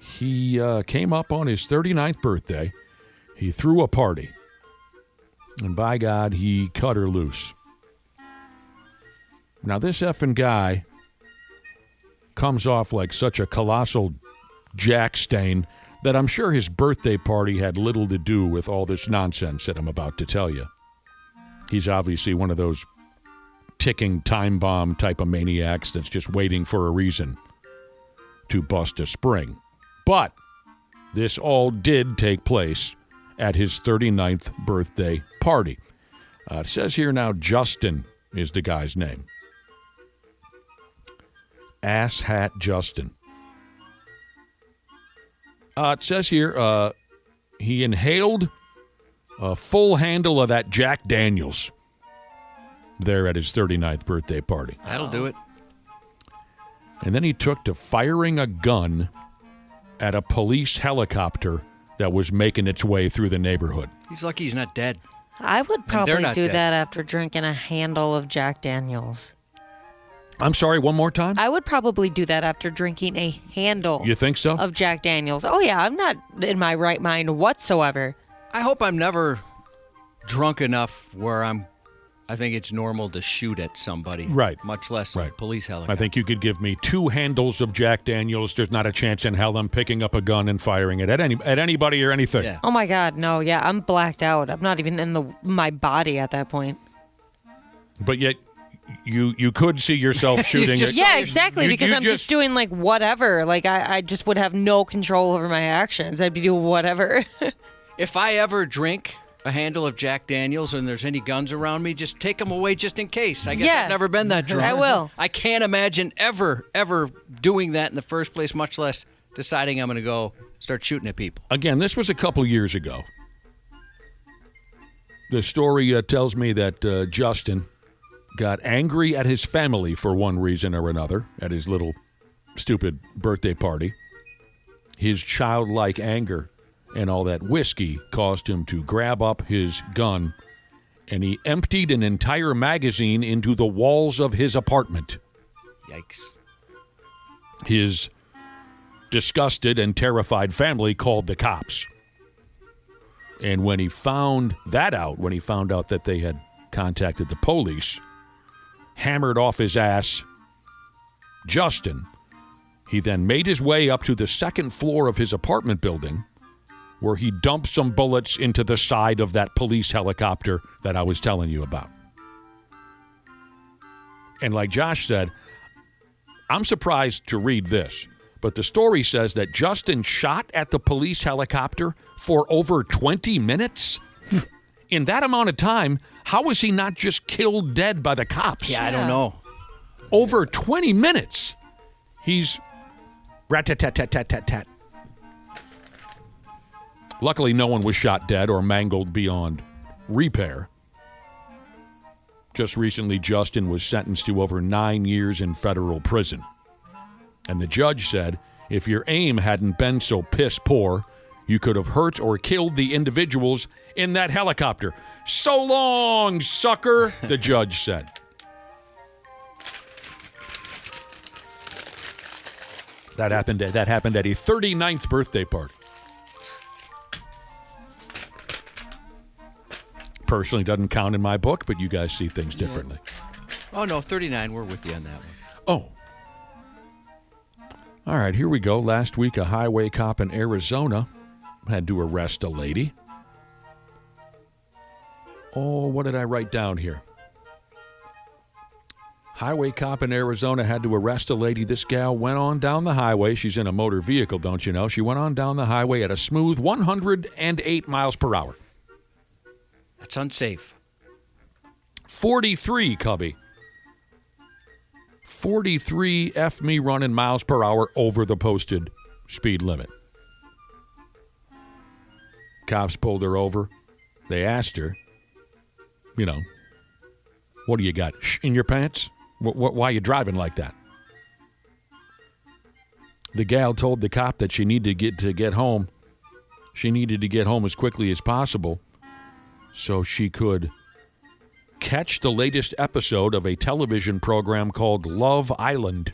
S3: He came up on his 39th birthday. He threw a party. And by God, he cut her loose. Now, this effing guy comes off like such a colossal jack stain that I'm sure his birthday party had little to do with all this nonsense that I'm about to tell you. He's obviously one of those ticking time bomb type of maniacs that's just waiting for a reason to bust a spring. But this all did take place at his 39th birthday party. It says here now Justin is the guy's name. Ass Hat Justin. It says here he inhaled a full handle of that Jack Daniels there at his 39th birthday party.
S4: That'll do it.
S3: And then he took to firing a gun at a police helicopter that was making its way through the neighborhood.
S4: He's lucky he's not dead.
S5: I would
S4: they're
S5: probably
S4: not
S5: do
S4: dead.
S5: that after drinking a handle of Jack Daniels.
S3: I'm sorry, one more time?
S5: I would probably do that after drinking a handle
S3: You think so?
S5: of Jack Daniels. Oh, yeah, I'm not in my right mind whatsoever.
S4: I hope I'm never drunk enough where I think it's normal to shoot at somebody.
S3: Right.
S4: Much less
S3: Right.
S4: a police helicopter.
S3: I think you could give me 2 handles of Jack Daniels. There's not a chance in hell I'm picking up a gun and firing it at anybody or anything.
S4: Yeah.
S5: Oh, my God, no, yeah, I'm blacked out. I'm not even in my body at that point.
S3: But yet you could see yourself shooting
S4: just-
S3: it.
S5: Yeah, exactly,
S3: You-
S5: because
S3: you
S5: I'm just doing, like, whatever. Like, I just would have no control over my actions. I'd be doing whatever.
S4: If I ever drink a handle of Jack Daniels and there's any guns around me, just take them away just in case. I guess
S5: Yeah.
S4: I've never been that drunk.
S5: I will.
S4: I can't imagine ever doing that in the first place, much less deciding I'm going to go start shooting at people.
S3: Again, this was a couple years ago. The story tells me that Justin got angry at his family for one reason or another at his little stupid birthday party. His childlike anger and all that whiskey caused him to grab up his gun, and he emptied an entire magazine into the walls of his apartment.
S4: Yikes.
S3: His disgusted and terrified family called the cops. And when he found that out, when he found out that they had contacted the police, hammered off his ass Justin, he then made his way up to the second floor of his apartment building, where he dumped some bullets into the side of that police helicopter that I was telling you about. And like Josh said, I'm surprised to read this, but the story says that Justin shot at the police helicopter for over 20 minutes? In that amount of time, how was he not just killed dead by the cops?
S4: Yeah, I don't know.
S3: Over 20 minutes. He's rat-tat-tat-tat-tat-tat. Luckily, no one was shot dead or mangled beyond repair. Just recently, Justin was sentenced to over 9 years in federal prison. And the judge said, if your aim hadn't been so piss poor, you could have hurt or killed the individuals in that helicopter. So long, sucker, the judge said. That happened at a 39th birthday party. Personally, doesn't count in my book, but you guys see things differently.
S4: Oh, no, 39. We're with you on that one.
S3: Oh. All right, here we go. Last week, a highway cop in Arizona had to arrest a lady. Oh, what did I write down here? Highway cop in Arizona had to arrest a lady. This gal went on down the highway. She's in a motor vehicle, don't you know? She went on down the highway at a smooth 108 miles per hour.
S4: That's unsafe.
S3: 43, Cubby. 43 F me running miles per hour over the posted speed limit. Cops pulled her over. They asked her, what do you got in your pants? Why are you driving like that? The gal told the cop that she needed to get home. She needed to get home as quickly as possible so she could catch the latest episode of a television program called Love Island.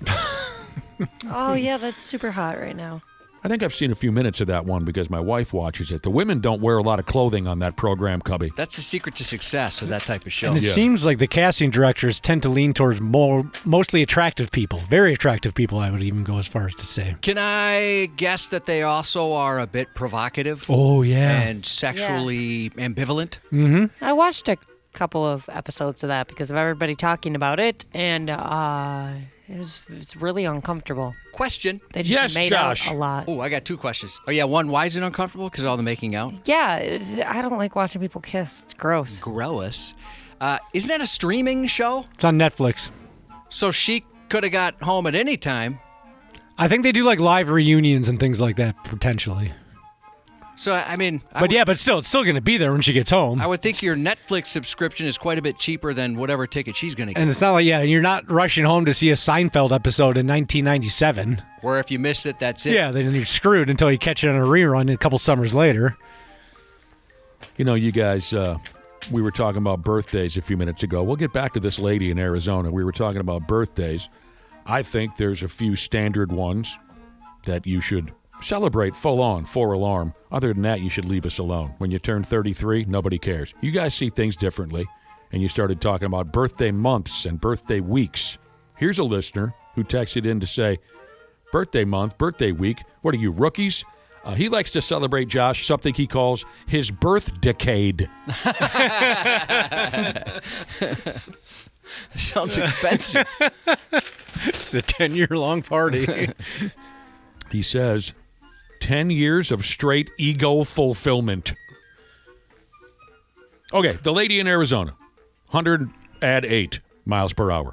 S5: Oh, yeah, that's super hot right now.
S3: I think I've seen a few minutes of that one because my wife watches it. The women don't wear a lot of clothing on that program, Cubby.
S4: That's the secret to success of that type of show.
S6: And it seems like the casting directors tend to lean towards mostly attractive people. Very attractive people, I would even go as far as to say.
S4: Can I guess that they also are a bit provocative?
S6: Oh, yeah.
S4: And sexually ambivalent?
S6: Mm-hmm.
S5: I watched a couple of episodes of that because of everybody talking about it, and it's really uncomfortable.
S4: Question.
S5: They just made
S3: Josh.
S5: out a lot.
S4: Oh, I got two questions. Oh, yeah, one, why is it uncomfortable? Because of all the making out?
S5: Yeah, I don't like watching people kiss. It's gross.
S4: Gross. Isn't that a streaming show?
S6: It's on Netflix.
S4: So she could have got home at any time.
S6: I think they do like live reunions and things like that, potentially.
S4: So, I mean...
S6: But it's still going to be there when she gets home.
S4: I would think your Netflix subscription is quite a bit cheaper than whatever ticket she's going to get.
S6: And it's not like, you're not rushing home to see a Seinfeld episode in 1997.
S4: Where if you missed it, that's it.
S6: Yeah, then you're screwed until you catch it on a rerun a couple summers later.
S3: You guys, we were talking about birthdays a few minutes ago. We'll get back to this lady in Arizona. We were talking about birthdays. I think there's a few standard ones that you should celebrate full on, 4 alarm. Other than that, you should leave us alone. When you turn 33, nobody cares. You guys see things differently, and you started talking about birthday months and birthday weeks. Here's a listener who texted in to say, birthday month, birthday week, what are you, rookies? He likes to celebrate, Josh, something he calls his birth decade.
S4: Sounds expensive.
S6: It's a 10-year-long party.
S3: He says, 10 years of straight ego fulfillment. Okay, the lady in Arizona, 108 miles per hour.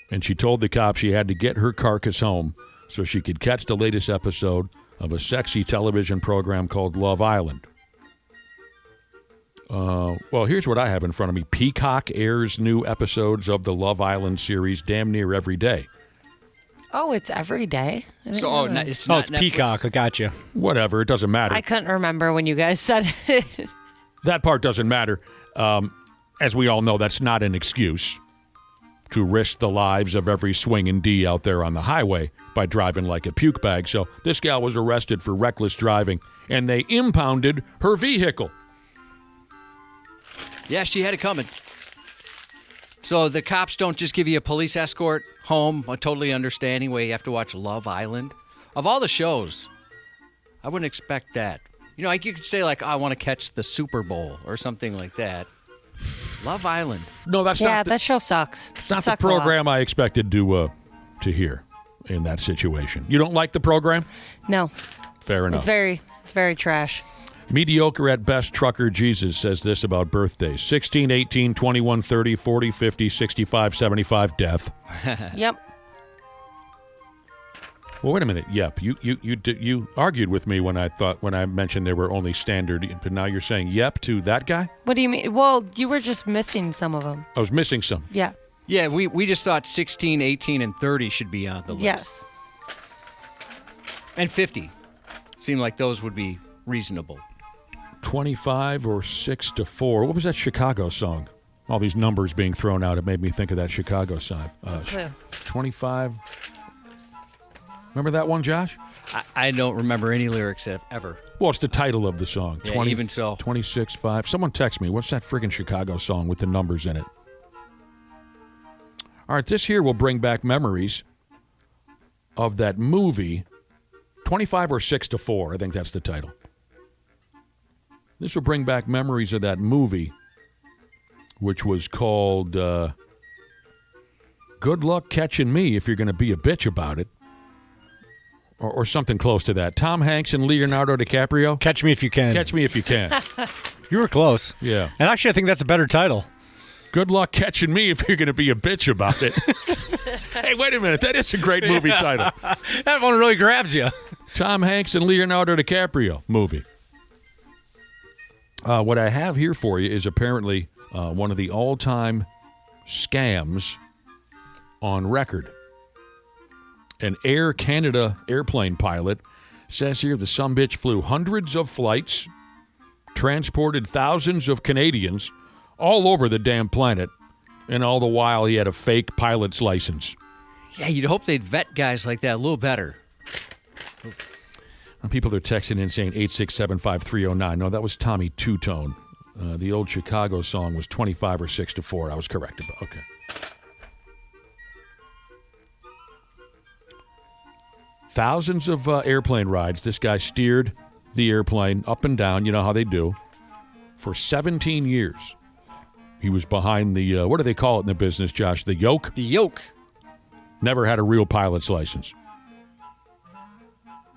S3: And she told the cop she had to get her carcass home so she could catch the latest episode of a sexy television program called Love Island. Well, here's what I have in front of me. Peacock airs new episodes of the Love Island series damn near every day.
S5: Oh, it's every day? I didn't
S4: So,
S5: realize.
S4: it's
S6: Oh,
S4: not
S6: it's
S4: Netflix.
S6: Peacock. I got you.
S3: Whatever, it doesn't matter.
S5: I couldn't remember when you guys said it.
S3: That part doesn't matter. As we all know, that's not an excuse to risk the lives of every swinging D out there on the highway by driving like a puke bag. So this gal was arrested for reckless driving, and they impounded her vehicle.
S4: Yeah, she had it coming. So the cops don't just give you a police escort home, I totally understanding where you have to watch Love Island. Of all the shows, I wouldn't expect that. You know, like you could say, like, I want to catch the Super Bowl or something like that. Love Island.
S3: No, that's
S5: Yeah,
S3: not.
S5: that show sucks.
S3: It's not
S5: It
S3: the
S5: sucks a lot.
S3: program I expected to hear in that situation. You don't like the program?
S5: No,
S3: Fair enough.
S5: it's very trash.
S3: Mediocre at best, Trucker Jesus says this about birthdays: 16, 18, 21, 30, 40, 50, 65, 75, death.
S5: Yep.
S3: Well, wait a minute. Yep, you argued with me when I mentioned there were only standard, but now you're saying yep to that guy?
S5: What do you mean? Well, you were just missing some of them.
S3: I was missing some.
S5: Yeah.
S4: Yeah, we just thought 16, 18, and 30 should be on the list.
S5: Yes.
S4: And 50. Seemed like those would be reasonable.
S3: 25 or 6 to 4. What was that Chicago song? All these numbers being thrown out, it made me think of that Chicago song. 25. Remember that one, Josh?
S4: I don't remember any lyrics ever.
S3: Well, it's the title of the song.
S4: Yeah, even so.
S3: 26, 5. Someone text me. What's that friggin' Chicago song with the numbers in it? All right, this here will bring back memories of that movie, 25 or 6 to 4. I think that's the title. This will bring back memories of that movie, which was called Good Luck Catching Me If You're Going to Be a Bitch About It. Or something close to that. Tom Hanks and Leonardo DiCaprio.
S6: Catch Me If You Can.
S3: Catch Me If You can.
S6: You were close.
S3: Yeah.
S6: And actually, I think that's a better title.
S3: Good luck catching me if you're going to be a bitch about it. Hey, wait a minute. That is a great movie title.
S6: That one really grabs you.
S3: Tom Hanks and Leonardo DiCaprio movie. What I have here for you is apparently one of the all-time scams on record. An Air Canada airplane pilot says here the sumbitch flew hundreds of flights, transported thousands of Canadians all over the damn planet, and all the while he had a fake pilot's license.
S4: Yeah, you'd hope they'd vet guys like that a little better.
S3: People are texting in saying 8675309. No, that was Tommy Two-Tone. The old Chicago song was 25 or 6 to 4. I was correct about. Okay. Thousands of airplane rides. This guy steered the airplane up and down. You know how they do. For 17 years. He was behind the, what do they call it in the business, Josh? The yoke?
S4: The yoke.
S3: Never had a real pilot's license.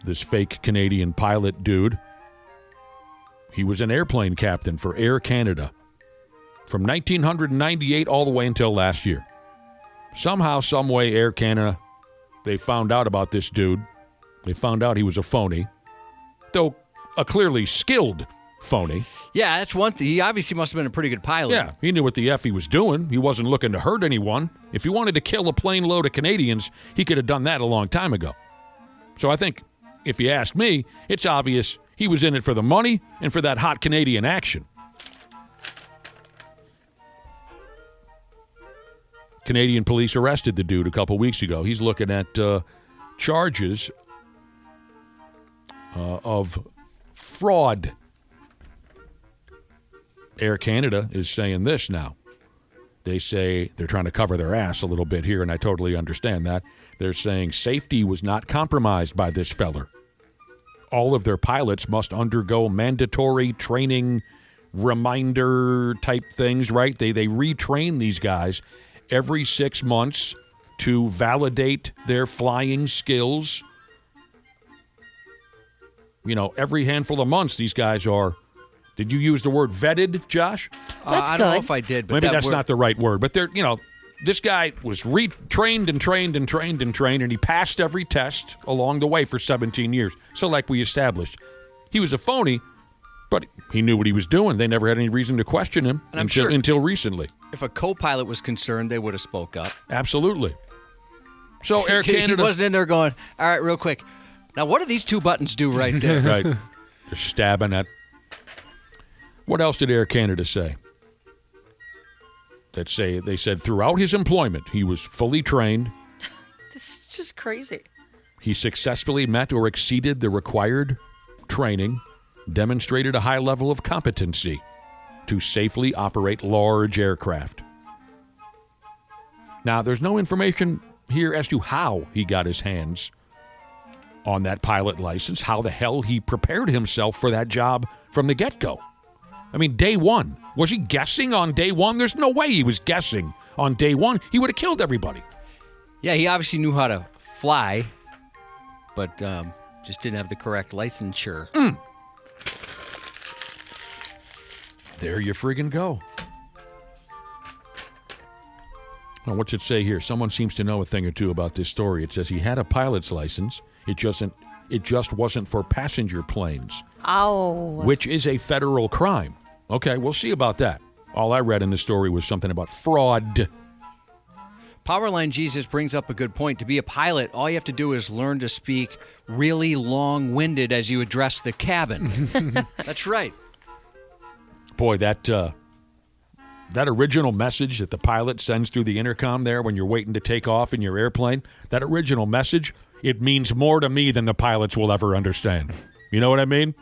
S3: This fake Canadian pilot dude. He was an airplane captain for Air Canada from 1998 all the way until last year. Somehow, some way, Air Canada, they found out about this dude. They found out he was a phony, though a clearly skilled phony.
S4: Yeah, that's one thing. He obviously must have been a pretty good pilot.
S3: Yeah, he knew what the F he was doing. He wasn't looking to hurt anyone. If he wanted to kill a plane load of Canadians, he could have done that a long time ago. So I think, if you ask me, it's obvious he was in it for the money and for that hot Canadian action. Canadian police arrested the dude a couple weeks ago. He's looking at charges of fraud. Air Canada is saying this now. They say they're trying to cover their ass a little bit here, and I totally understand that. They're saying safety was not compromised by this feller. All of their pilots must undergo mandatory training, reminder type things, right? They retrain these guys every 6 months to validate their flying skills. You know, every handful of months, these guys are. Did you use the word vetted, Josh?
S5: That's
S4: I don't know
S5: good.
S4: if I did, but
S3: Maybe that's
S4: word-
S3: not the right word, but they're, you know, this guy was retrained and trained and trained and trained, and he passed every test along the way for 17 years. So, like we established, he was a phony, but he knew what he was doing. They never had any reason to question him
S4: And I'm sure-
S3: until recently.
S4: If a co-pilot was concerned, they would have spoke up.
S3: Absolutely. So Air
S4: He
S3: Canada
S4: wasn't in there going, all right, real quick. Now, what do these two buttons do right there?
S3: right. Just stabbing at. What else did Air Canada say? They said throughout his employment, he was fully trained.
S5: This is just crazy.
S3: He successfully met or exceeded the required training, demonstrated a high level of competency to safely operate large aircraft. Now, there's no information here as to how he got his hands on that pilot license, how the hell he prepared himself for that job from the get-go. I mean, day one. Was he guessing on day one? There's no way he was guessing on day one. He would have killed everybody.
S4: Yeah, he obviously knew how to fly, but just didn't have the correct licensure.
S3: There you friggin' go. Now, what's it say here? Someone seems to know a thing or two about this story. It says he had a pilot's license. It just wasn't for passenger planes.
S5: Ow.
S3: Which is a federal crime. Okay, we'll see about that. All I read in the story was something about fraud.
S4: Powerline Jesus brings up a good point. To be a pilot, all you have to do is learn to speak really long-winded as you address the cabin. That's right.
S3: Boy, that original message that the pilot sends through the intercom there when you're waiting to take off in your airplane, that original message, it means more to me than the pilots will ever understand. You know what I mean?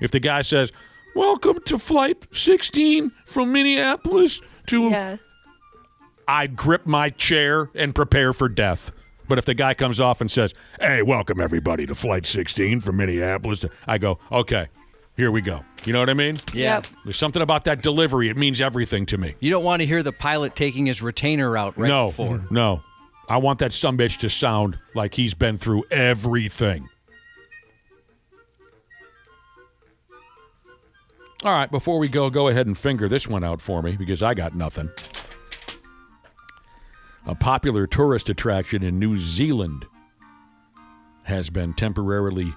S3: If the guy says, "Welcome to Flight 16 from Minneapolis to..."
S5: Yeah.
S3: I'd grip my chair and prepare for death. But if the guy comes off and says, "Hey, welcome everybody to Flight 16 from Minneapolis," I go, "Okay, here we go." You know what I mean?
S4: Yeah.
S5: Yep.
S3: There's something about that delivery. It means everything to me.
S4: You don't want to hear the pilot taking his retainer out right before.
S3: No. I want that sumbitch to sound like he's been through everything. All right, before we go ahead and finger this one out for me because I got nothing. A popular tourist attraction in New Zealand has been temporarily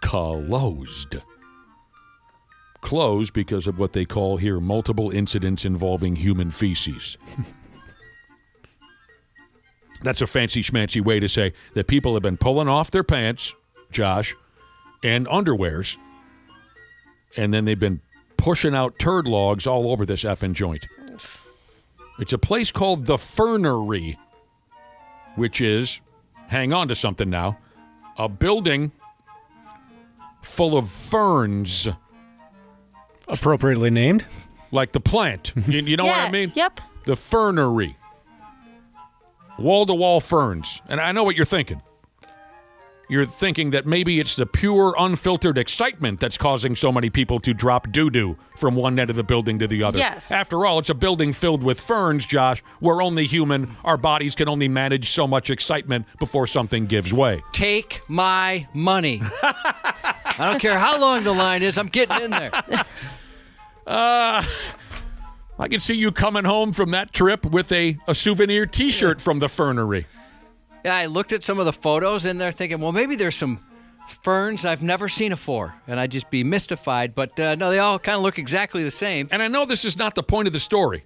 S3: closed. Closed because of what they call here multiple incidents involving human feces. That's a fancy schmancy way to say that people have been pulling off their pants, Josh, and underwears, and then they've been pushing out turd logs all over this effing joint. It's a place called the Fernery, which is, hang on to something now, a building full of ferns.
S6: Appropriately named.
S3: Like the plant. You know what I mean?
S5: Yep.
S3: The Fernery. Wall-to-wall ferns. And I know what you're thinking. You're thinking that maybe it's the pure, unfiltered excitement that's causing so many people to drop doo-doo from one end of the building to the other.
S5: Yes.
S3: After all, it's a building filled with ferns, Josh. We're only human. Our bodies can only manage so much excitement before something gives way.
S4: Take my money. I don't care how long the line is. I'm getting in there.
S3: I can see you coming home from that trip with a souvenir T-shirt from the Fernery.
S4: Yeah, I looked at some of the photos in there thinking, well, maybe there's some ferns I've never seen before, and I'd just be mystified. But no, they all kind of look exactly the same.
S3: And I know this is not the point of the story,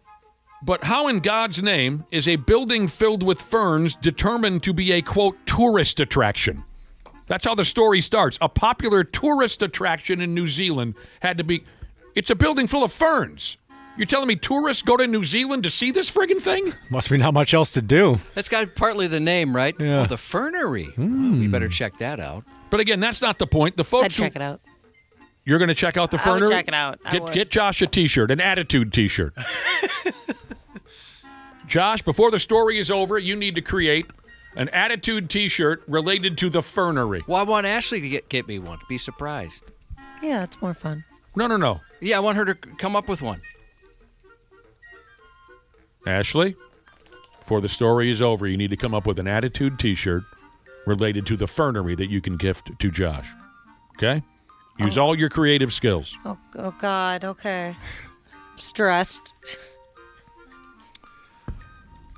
S3: but how in God's name is a building filled with ferns determined to be a, quote, tourist attraction? That's how the story starts. A popular tourist attraction in New Zealand had to be... It's a building full of ferns. You're telling me tourists go to New Zealand to see this friggin' thing?
S6: Must be not much else to do.
S4: That's got partly the name, right?
S6: Yeah.
S4: Oh, the Fernery. Well, we better check that out.
S3: But again, that's not the point. The folks
S5: I'd check it out.
S3: You're going to check out the
S5: I would
S3: Fernery?
S5: check it out. I would.
S3: Get Josh a T-shirt, an attitude T-shirt. Josh, before the story is over, you need to create an attitude T-shirt related to the Fernery.
S4: Well, I want Ashley to get me one. Be surprised.
S5: Yeah, that's more fun.
S3: No.
S4: Yeah, I want her to come up with one.
S3: Ashley, before the story is over, you need to come up with an attitude T-shirt related to the Fernery that you can gift to Josh. Okay? Use all your creative skills.
S5: Oh God. Okay. Stressed.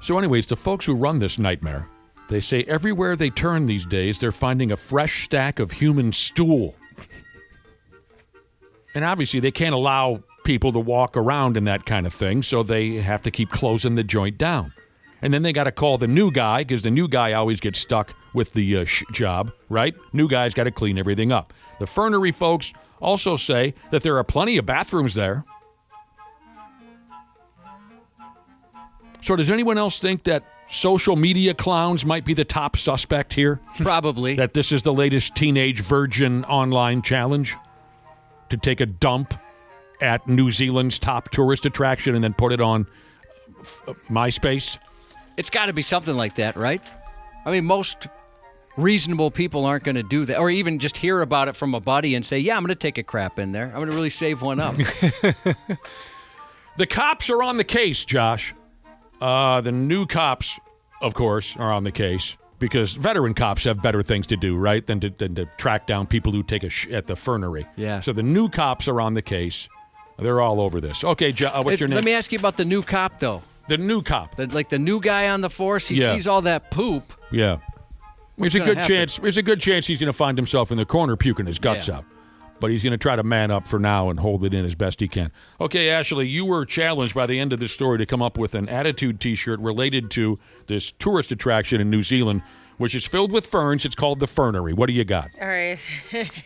S3: So anyways, the folks who run this nightmare, they say everywhere they turn these days, they're finding a fresh stack of human stool. And obviously, they can't allow people to walk around in that kind of thing, so they have to keep closing the joint down. and then they got to call the new guy because the new guy always gets stuck with the job, right? New guy's got to clean everything up. The Fernery folks also say that there are plenty of bathrooms there. So does anyone else think that social media clowns might be the top suspect here?
S4: Probably.
S3: That this is the latest teenage virgin online challenge? To take a dump at New Zealand's top tourist attraction and then put it on MySpace?
S4: It's got to be something like that, right? I mean, most reasonable people aren't going to do that, or even just hear about it from a buddy and say, yeah, I'm going to take a crap in there. I'm going to really save one up.
S3: The cops are on the case, Josh. The new cops, of course, are on the case because veteran cops have better things to do, right, than to track down people who take at the Fernery.
S4: Yeah.
S3: So the new cops are on the case. They're all over this. Okay, what's your name?
S4: Let me ask you about the new cop, though.
S3: The new cop.
S4: Like the new guy on the force, he sees all that poop.
S3: Yeah. There's a good chance he's going to find himself in the corner puking his guts out. But he's going to try to man up for now and hold it in as best he can. Okay, Ashley, you were challenged by the end of this story to come up with an attitude T-shirt related to this tourist attraction in New Zealand, which is filled with ferns. It's called the Fernery. What do you got?
S5: All right.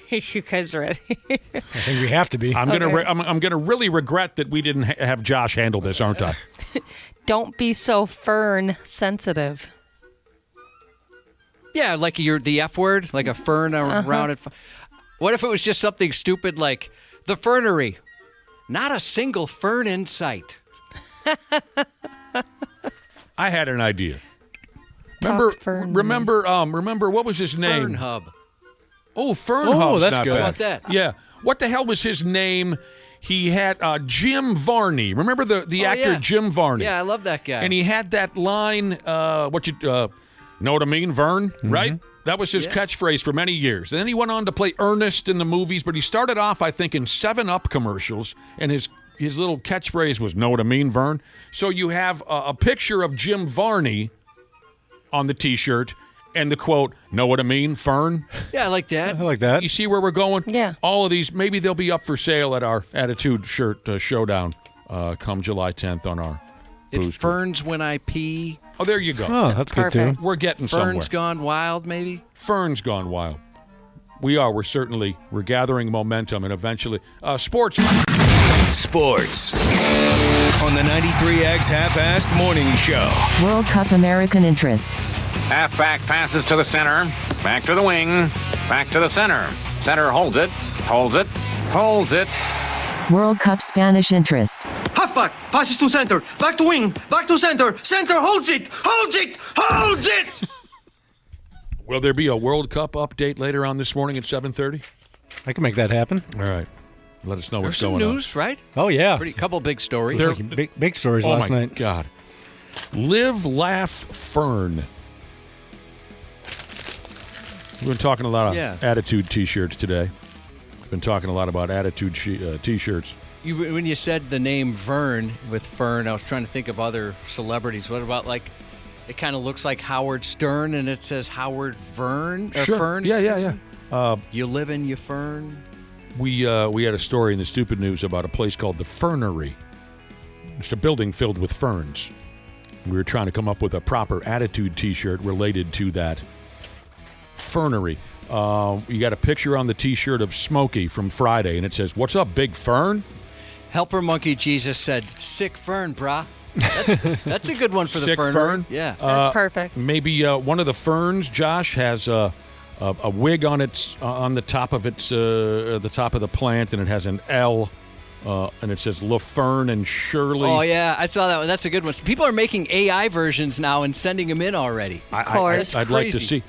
S5: You guys ready?
S6: I think we have to be.
S3: I'm gonna really regret that we didn't have Josh handle this, aren't I?
S5: Don't be so fern sensitive.
S4: Yeah, like the F word, like a fern around it. What if it was just something stupid like the Fernery? Not a single fern in sight.
S3: I had an idea. Remember what was his name?
S4: Fern Hub.
S3: Oh, Fern Hub's
S6: that's
S3: not
S6: good.
S3: bad.
S4: How about that?
S3: Yeah. What the hell was his name? He had Jim Varney. Remember the actor
S4: yeah.
S3: Jim Varney?
S4: Yeah, I love that guy.
S3: And he had that line, know what I mean, Vern? Mm-hmm. Right? That was his catchphrase for many years. And then he went on to play Ernest in the movies, but he started off, I think, in 7-Up commercials, and his little catchphrase was, know what I mean, Vern? So you have a picture of Jim Varney on the T-shirt, and the quote, know what I mean, Fern?
S4: Yeah, I like that.
S6: I like that.
S3: You see where we're going?
S5: Yeah.
S3: All of these, maybe they'll be up for sale at our Attitude Shirt Showdown come July 10th on our
S4: It's
S3: booth.
S4: Ferns When I Pee.
S3: Oh, there you go.
S6: Oh, that's good too.
S3: We're getting somewhere.
S4: Fern's Gone Wild, maybe?
S3: Fern's Gone Wild. We're gathering momentum, and eventually, sports.
S2: Sports on the 93X Half-Assed Morning Show.
S10: World Cup American interest.
S11: Halfback passes to the center. Back to the wing. Back to the center. Center holds it. Holds it. Holds it.
S10: World Cup Spanish interest.
S12: Halfback passes to center. Back to wing. Back to center. Center holds it. Holds it. Holds it.
S3: Will there be a World Cup update later on this morning at 7:30?
S6: I can make that happen.
S3: All right. Let us know
S4: There's
S3: what's
S4: some
S3: going
S4: news, right?
S6: Oh, yeah.
S4: Couple big stories.
S6: Big stories
S3: on.
S6: last
S3: Oh, my
S6: night.
S3: God. Live, laugh, Fern. We've been talking a lot of Attitude T-shirts today. We've been talking a lot about Attitude T-shirts.
S4: When you said the name Vern with Fern, I was trying to think of other celebrities. What about, like, it kind of looks like Howard Stern, and it says Howard Vern? Or
S3: Sure.
S4: Fern?
S3: Yeah.
S4: You live in your Fern?
S3: We had a story in the Stupid News about a place called the Fernery. It's a building filled with ferns. We were trying to come up with a proper Attitude T-shirt related to that Fernery. You got a picture on the T-shirt of Smokey from Friday, and it says, "What's up, Big Fern?"
S4: Helper Monkey Jesus said, "Sick Fern, brah." That's a good one for the
S3: Sick
S4: Fernery.
S3: Fern?
S5: Yeah. That's perfect.
S3: Maybe one of the ferns, Josh, has a wig on its on the top of its the top of the plant, and it has an L, and it says LaFern and Shirley.
S4: Oh yeah, I saw that one. That's a good one. People are making AI versions now and sending them in already.
S5: Of course.
S3: I'd like to see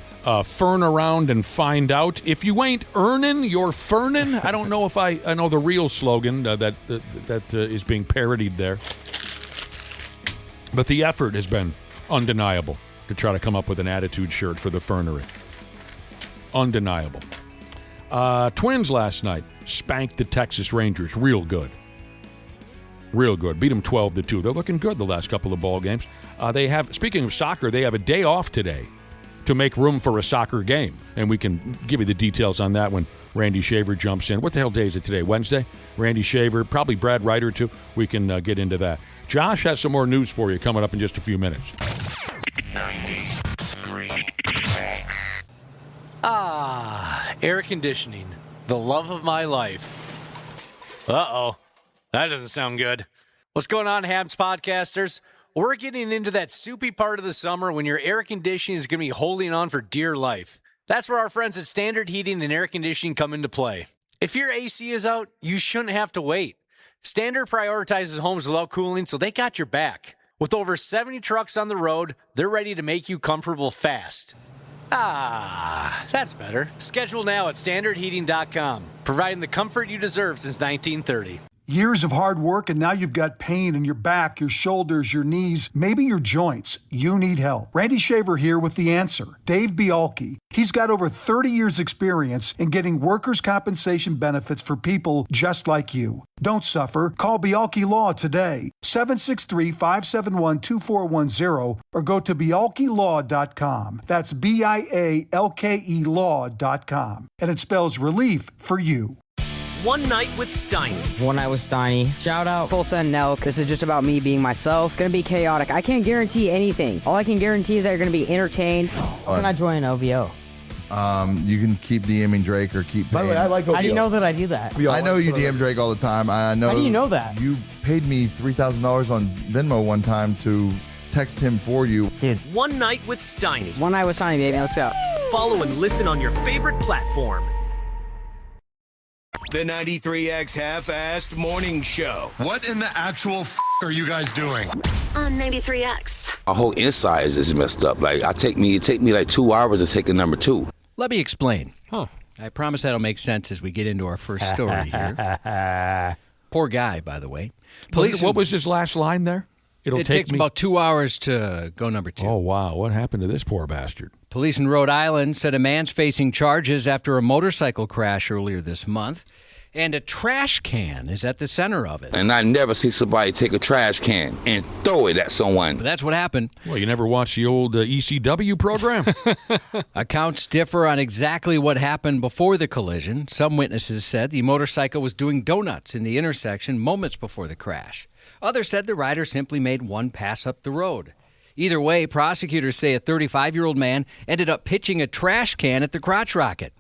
S3: Fern around and find out. If you ain't earning, you're fernin'. I don't know if I know the real slogan that is being parodied there. But the effort has been undeniable to try to come up with an Attitude shirt for the Fernery. Undeniable. Twins last night spanked the Texas Rangers real good. Real good. Beat them 12-2. They're looking good the last couple of ball games. Speaking of soccer, they have a day off today to make room for a soccer game. And we can give you the details on that when Randy Shaver jumps in. What the hell day is it today? Wednesday? Randy Shaver, probably Brad Ryder too. We can get into that. Josh has some more news for you coming up in just a few minutes.
S1: Air conditioning, the love of my life. Uh-oh, that doesn't sound good. What's going on, Habs podcasters? We're getting into that soupy part of the summer when your air conditioning is going to be holding on for dear life. That's where our friends at Standard Heating and Air Conditioning come into play. If your AC is out, you shouldn't have to wait. Standard prioritizes homes without cooling, so they got your back. With over 70 trucks on the road, they're ready to make you comfortable fast. That's better. Schedule now at standardheating.com, providing the comfort you deserve since 1930.
S7: Years of hard work, and now you've got pain in your back, your shoulders, your knees, maybe your joints. You need help. Randy Shaver here with the answer. Dave Bialke. He's got over 30 years experience in getting workers' compensation benefits for people just like you. Don't suffer. Call Bialke Law today, 763-571-2410, or go to bialkelaw.com. That's BIALKE law.com. And it spells relief for you.
S13: One Night with Steiny.
S14: One Night with Steiny. Shout out Full Send Nelk. This is just about me being myself. Gonna be chaotic. I can't guarantee anything. All I can guarantee is that you're gonna be entertained. How can I join an OVO?
S15: You can keep DMing Drake or keep paying.
S14: By the way, I like OVO. How do you know that I do that?
S15: I know you DM Drake all the time. I know.
S14: How do you know that?
S15: You paid me $3,000 on Venmo one time to text him for you.
S14: Dude.
S13: One Night with Steiny.
S14: One Night with Steiny, baby. Let's go.
S13: Follow and listen on your favorite platform.
S2: The 93X Half-Assed Morning Show.
S16: What in the actual are you guys doing?
S17: On 93X.
S18: My whole inside is messed up. Like it take me like 2 hours to take a number 2.
S4: Let me explain. I promise that'll make sense as we get into our first story here. Poor guy, by the way.
S3: What was his last line there?
S4: It takes about 2 hours to go number 2.
S3: Oh, wow. What happened to this poor bastard?
S4: Police in Rhode Island said a man's facing charges after a motorcycle crash earlier this month, and a trash can is at the center of it.
S18: And I never see somebody take a trash can and throw it at someone.
S4: But that's what happened.
S3: Well, you never watched the old ECW program?
S4: Accounts differ on exactly what happened before the collision. Some witnesses said the motorcycle was doing donuts in the intersection moments before the crash. Others said the rider simply made one pass up the road. Either way, prosecutors say a 35-year-old man ended up pitching a trash can at the crotch rocket.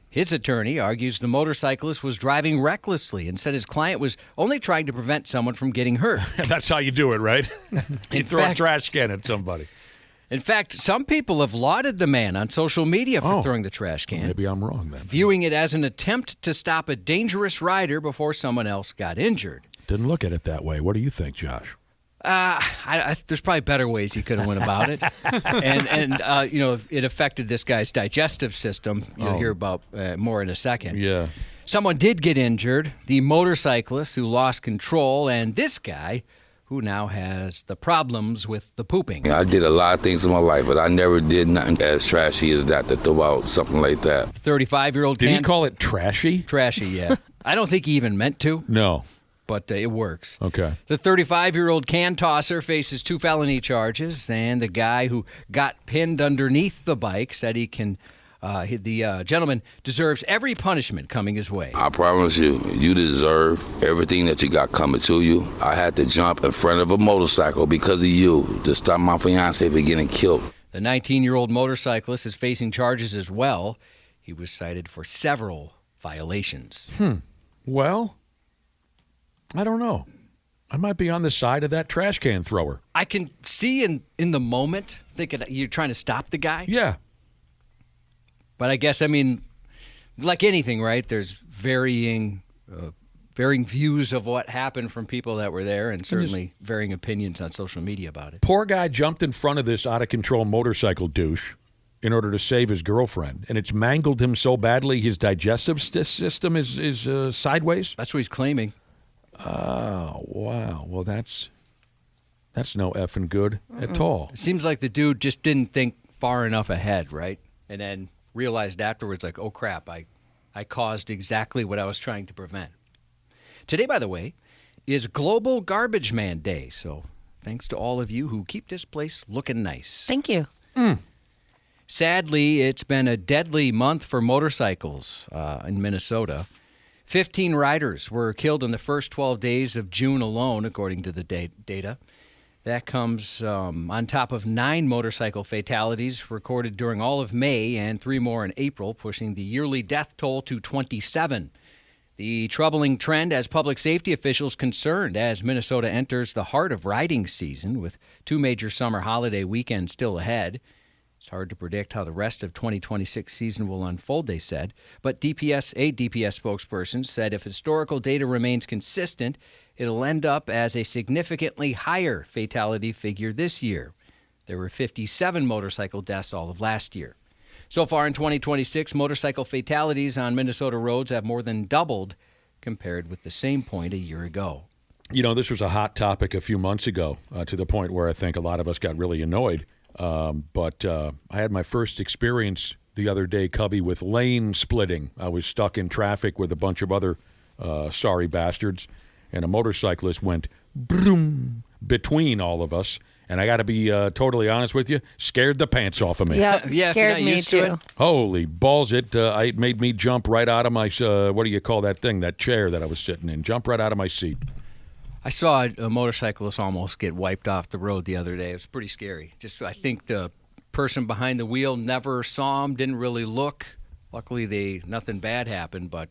S4: His attorney argues the motorcyclist was driving recklessly and said his client was only trying to prevent someone from getting hurt.
S3: That's how you do it, right? You throw a trash can at somebody.
S4: In fact, some people have lauded the man on social media for throwing the trash can.
S3: Maybe I'm wrong then.
S4: Viewing it as an attempt to stop a dangerous rider before someone else got injured.
S3: Didn't look at it that way. What do you think, Josh?
S4: There's probably better ways he could have went about it, and it affected this guy's digestive system. You'll hear about more in a second.
S3: Yeah.
S4: Someone did get injured. The motorcyclist who lost control, and this guy who now has the problems with the pooping.
S18: I did a lot of things in my life, but I never did nothing as trashy as that to throw out something like that.
S4: 35-year-old.
S3: Did he call it trashy?
S4: Trashy, yeah. I don't think he even meant to.
S3: No.
S4: But it works.
S3: Okay.
S4: The 35-year-old can tosser faces 2 felony charges, and the guy who got pinned underneath the bike said he can. The gentleman deserves every punishment coming his way.
S18: I promise you, you deserve everything that you got coming to you. I had to jump in front of a motorcycle because of you to stop my fiance from getting killed.
S4: The 19-year-old motorcyclist is facing charges as well. He was cited for several violations.
S3: Well, I don't know. I might be on the side of that trash can thrower.
S4: I can see in the moment thinking you're trying to stop the guy.
S3: Yeah.
S4: But I guess, like anything, right, there's varying views of what happened from people that were there, and certainly varying opinions on social media about it.
S3: Poor guy jumped in front of this out-of-control motorcycle douche in order to save his girlfriend, and it's mangled him so badly his digestive system is sideways.
S4: That's what he's claiming.
S3: Oh, wow. Well, that's no effing good at all.
S4: It seems like the dude just didn't think far enough ahead, right? And then realized afterwards, like, oh, crap, I caused exactly what I was trying to prevent. Today, by the way, is Global Garbage Man Day, so thanks to all of you who keep this place looking nice.
S5: Thank you.
S4: Sadly, it's been a deadly month for motorcycles in Minnesota. 15 riders were killed in the first 12 days of June alone, according to the data. That comes on top of 9 motorcycle fatalities recorded during all of May and 3 more in April, pushing the yearly death toll to 27. The troubling trend has public safety officials concerned as Minnesota enters the heart of riding season with 2 major summer holiday weekends still ahead. It's hard to predict how the rest of 2026 season will unfold, they said. But a DPS spokesperson said if historical data remains consistent, it'll end up as a significantly higher fatality figure this year. There were 57 motorcycle deaths all of last year. So far in 2026, motorcycle fatalities on Minnesota roads have more than doubled compared with the same point a year ago.
S3: You know, this was a hot topic a few months ago to the point where I think a lot of us got really annoyed. But I had my first experience the other day, Cubby, with lane splitting. I was stuck in traffic with a bunch of other sorry bastards, and a motorcyclist went broom between all of us. And I got to be totally honest with you, scared the pants off of me.
S5: Yeah, scared me too.
S3: Holy balls, it made me jump right out of my, what do you call that thing, that chair that I was sitting in, jump right out of my seat.
S4: I saw a motorcyclist almost get wiped off the road the other day. It was pretty scary. I think the person behind the wheel never saw him, didn't really look. Luckily, nothing bad happened. But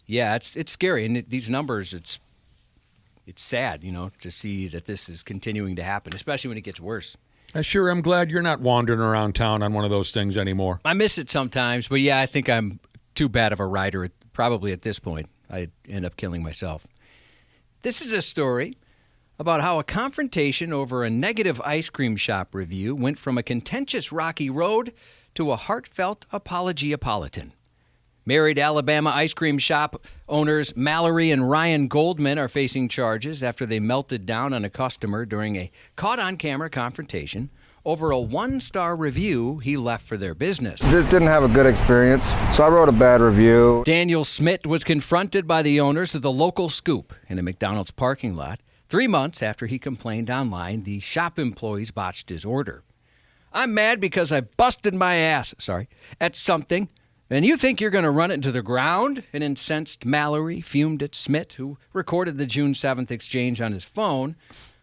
S4: yeah, it's scary. And these numbers, it's sad, to see that this is continuing to happen, especially when it gets worse.
S3: I sure am glad you're not wandering around town on one of those things anymore.
S4: I miss it sometimes, but yeah, I think I'm too bad of a rider. Probably at this point, I'd end up killing myself. This is a story about how a confrontation over a negative ice cream shop review went from a contentious rocky road to a heartfelt apology-apolitan. Married Alabama ice cream shop owners Mallory and Ryan Goldman are facing charges after they melted down on a customer during a caught-on-camera confrontation over a 1-star review he left for their business.
S19: Just didn't have a good experience, so I wrote a bad review.
S4: Daniel Smith was confronted by the owners of the local Scoop in a McDonald's parking lot 3 months after he complained online the shop employees botched his order. I'm mad because I busted my ass, at something, and you think you're going to run it into the ground? An incensed Mallory fumed at Smith, who recorded the June 7th exchange on his phone,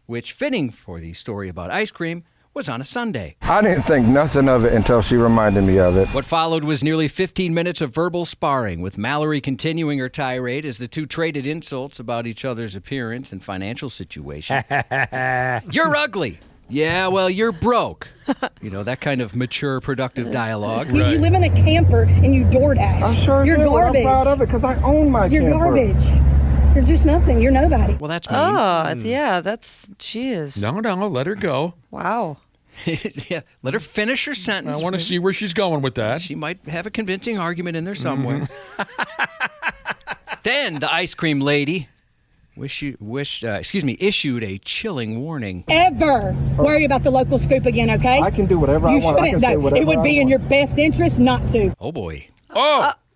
S4: which, fitting for the story about ice cream, was on a Sunday.
S19: I didn't think nothing of it until she reminded me of it.
S4: What followed was nearly 15 minutes of verbal sparring, with Mallory continuing her tirade as the two traded insults about each other's appearance and financial situation. You're ugly. Yeah, well, you're broke. That kind of mature, productive dialogue.
S20: You live in a camper and you DoorDash.
S19: I sure
S20: You're
S19: do.
S20: garbage.
S19: I'm proud of it because I own my
S20: You're
S19: camper.
S20: garbage. You're just nothing. You're nobody.
S4: Well, that's mean.
S5: Oh, yeah, she is.
S3: No, let her go.
S5: Wow.
S4: Yeah, let her finish her sentence.
S3: I want to see where she's going with that.
S4: She might have a convincing argument in there somewhere. Then the ice cream lady issued a chilling warning.
S20: Ever worry about the local Scoop again, okay?
S19: I can do whatever I want.
S20: You shouldn't, though. It would be in your best interest not to.
S4: Oh, boy.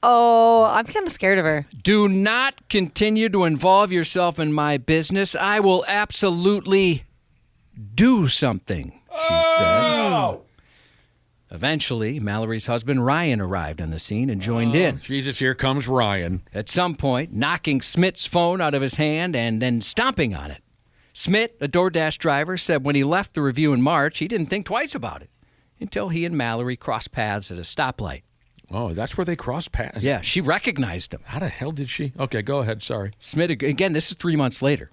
S5: Oh, I'm kind of scared of her.
S4: Do not continue to involve yourself in my business. I will absolutely do something, she said. Eventually, Mallory's husband, Ryan, arrived on the scene and joined in.
S3: Jesus, here comes Ryan.
S4: At some point, knocking Smith's phone out of his hand and then stomping on it. Smith, a DoorDash driver, said when he left the review in March, he didn't think twice about it until he and Mallory crossed paths at a stoplight.
S3: Oh, that's where they crossed paths?
S4: Yeah, she recognized him.
S3: How the hell did she? Okay, go ahead, sorry.
S4: Smith, again, this is 3 months later.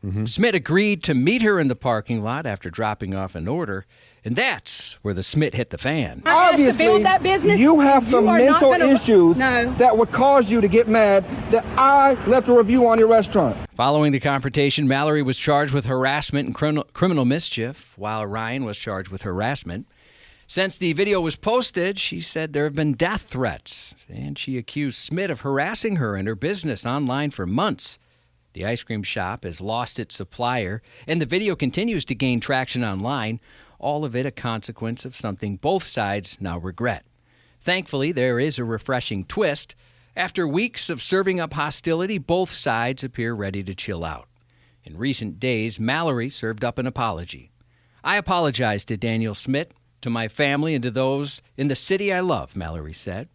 S3: Mm-hmm.
S4: Smith agreed to meet her in the parking lot after dropping off an order, and that's where the Smith hit the fan.
S20: Obviously, to build that business,
S19: you have some mental issues
S20: No.
S19: that would cause you to get mad that I left a review on your restaurant.
S4: Following the confrontation, Mallory was charged with harassment and criminal mischief, while Ryan was charged with harassment. Since the video was posted, she said there have been death threats, and she accused Smith of harassing her and her business online for months. The ice cream shop has lost its supplier, and the video continues to gain traction online, all of it a consequence of something both sides now regret. Thankfully, there is a refreshing twist. After weeks of serving up hostility, both sides appear ready to chill out. In recent days, Mallory served up an apology. I apologize to Daniel Smith, to my family, and to those in the city I love, Mallory said.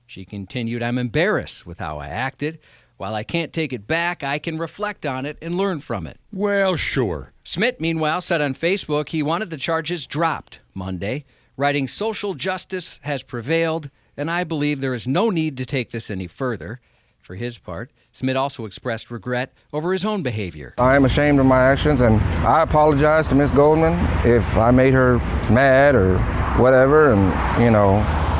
S4: She continued, I'm embarrassed with how I acted. While I can't take it back, I can reflect on it and learn from it.
S3: Well, sure.
S4: Smith, meanwhile, said on Facebook he wanted the charges dropped Monday, writing, "Social justice has prevailed, and I believe there is no need to take this any further." For his part, Smith also expressed regret over his own behavior.
S21: I am ashamed of my actions, and I apologize to Miss Goldman if I made her mad or whatever, and,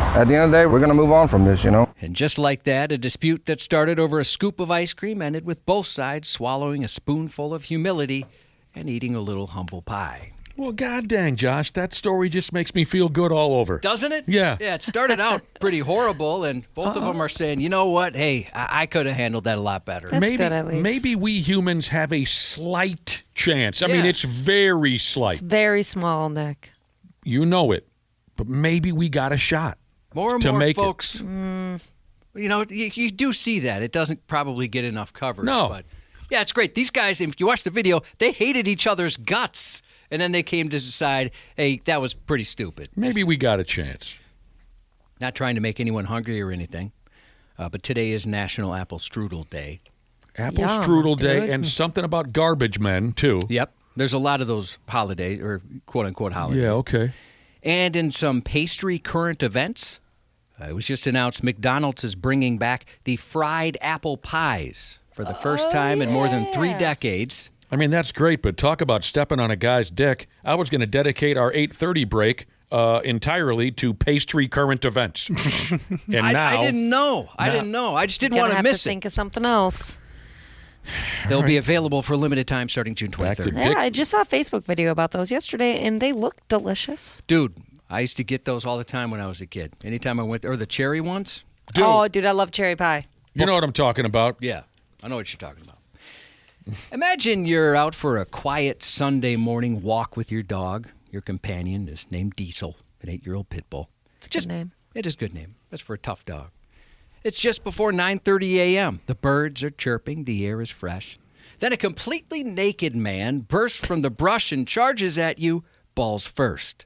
S21: at the end of the day, we're going to move on from this,
S4: And just like that, a dispute that started over a scoop of ice cream ended with both sides swallowing a spoonful of humility and eating a little humble pie.
S3: Well, god dang, Josh, that story just makes me feel good all over.
S4: Doesn't it?
S3: Yeah.
S4: Yeah, it started out pretty horrible, and both of them are saying, you know what? Hey, I could have handled that a lot better.
S5: That's good, at least.
S3: Maybe we humans have a slight chance. I mean, it's very slight.
S5: It's very small, Nick.
S3: You know it. But maybe we got a shot.
S4: More and
S3: to
S4: more
S3: make
S4: folks, you do see that. It doesn't probably get enough coverage.
S3: No.
S4: But, yeah, it's great. These guys, if you watch the video, they hated each other's guts. And then they came to decide, hey, that was pretty stupid.
S3: Maybe we got a chance.
S4: Not trying to make anyone hungry or anything, but today is National Apple Strudel Day.
S3: Apple Strudel Day and something about garbage men, too.
S4: Yep. There's a lot of those holidays, or quote-unquote holidays.
S3: Yeah, okay.
S4: And in some pastry current events, it was just announced McDonald's is bringing back the fried apple pies for the first time in more than 3 decades.
S3: I mean, that's great, but talk about stepping on a guy's dick. I was going to dedicate our 8:30 break entirely to pastry current events. And
S4: I didn't know. I didn't know. I just didn't want to miss it.
S5: Think of something else.
S4: They'll be available for a limited time starting June 23rd.
S5: Yeah, I just saw a Facebook video about those yesterday, and they look delicious.
S4: Dude, I used to get those all the time when I was a kid. Anytime I went, or the cherry ones.
S3: Dude.
S5: Oh, dude, I love cherry pie.
S3: You know what I'm talking about.
S4: Yeah, I know what you're talking about. Imagine you're out for a quiet Sunday morning walk with your dog. Your companion is named Diesel, an 8-year-old pit bull.
S5: It's a good name.
S4: It is a good name. That's for a tough dog. It's just before 9:30 a.m. The birds are chirping. The air is fresh. Then a completely naked man bursts from the brush and charges at you, balls first.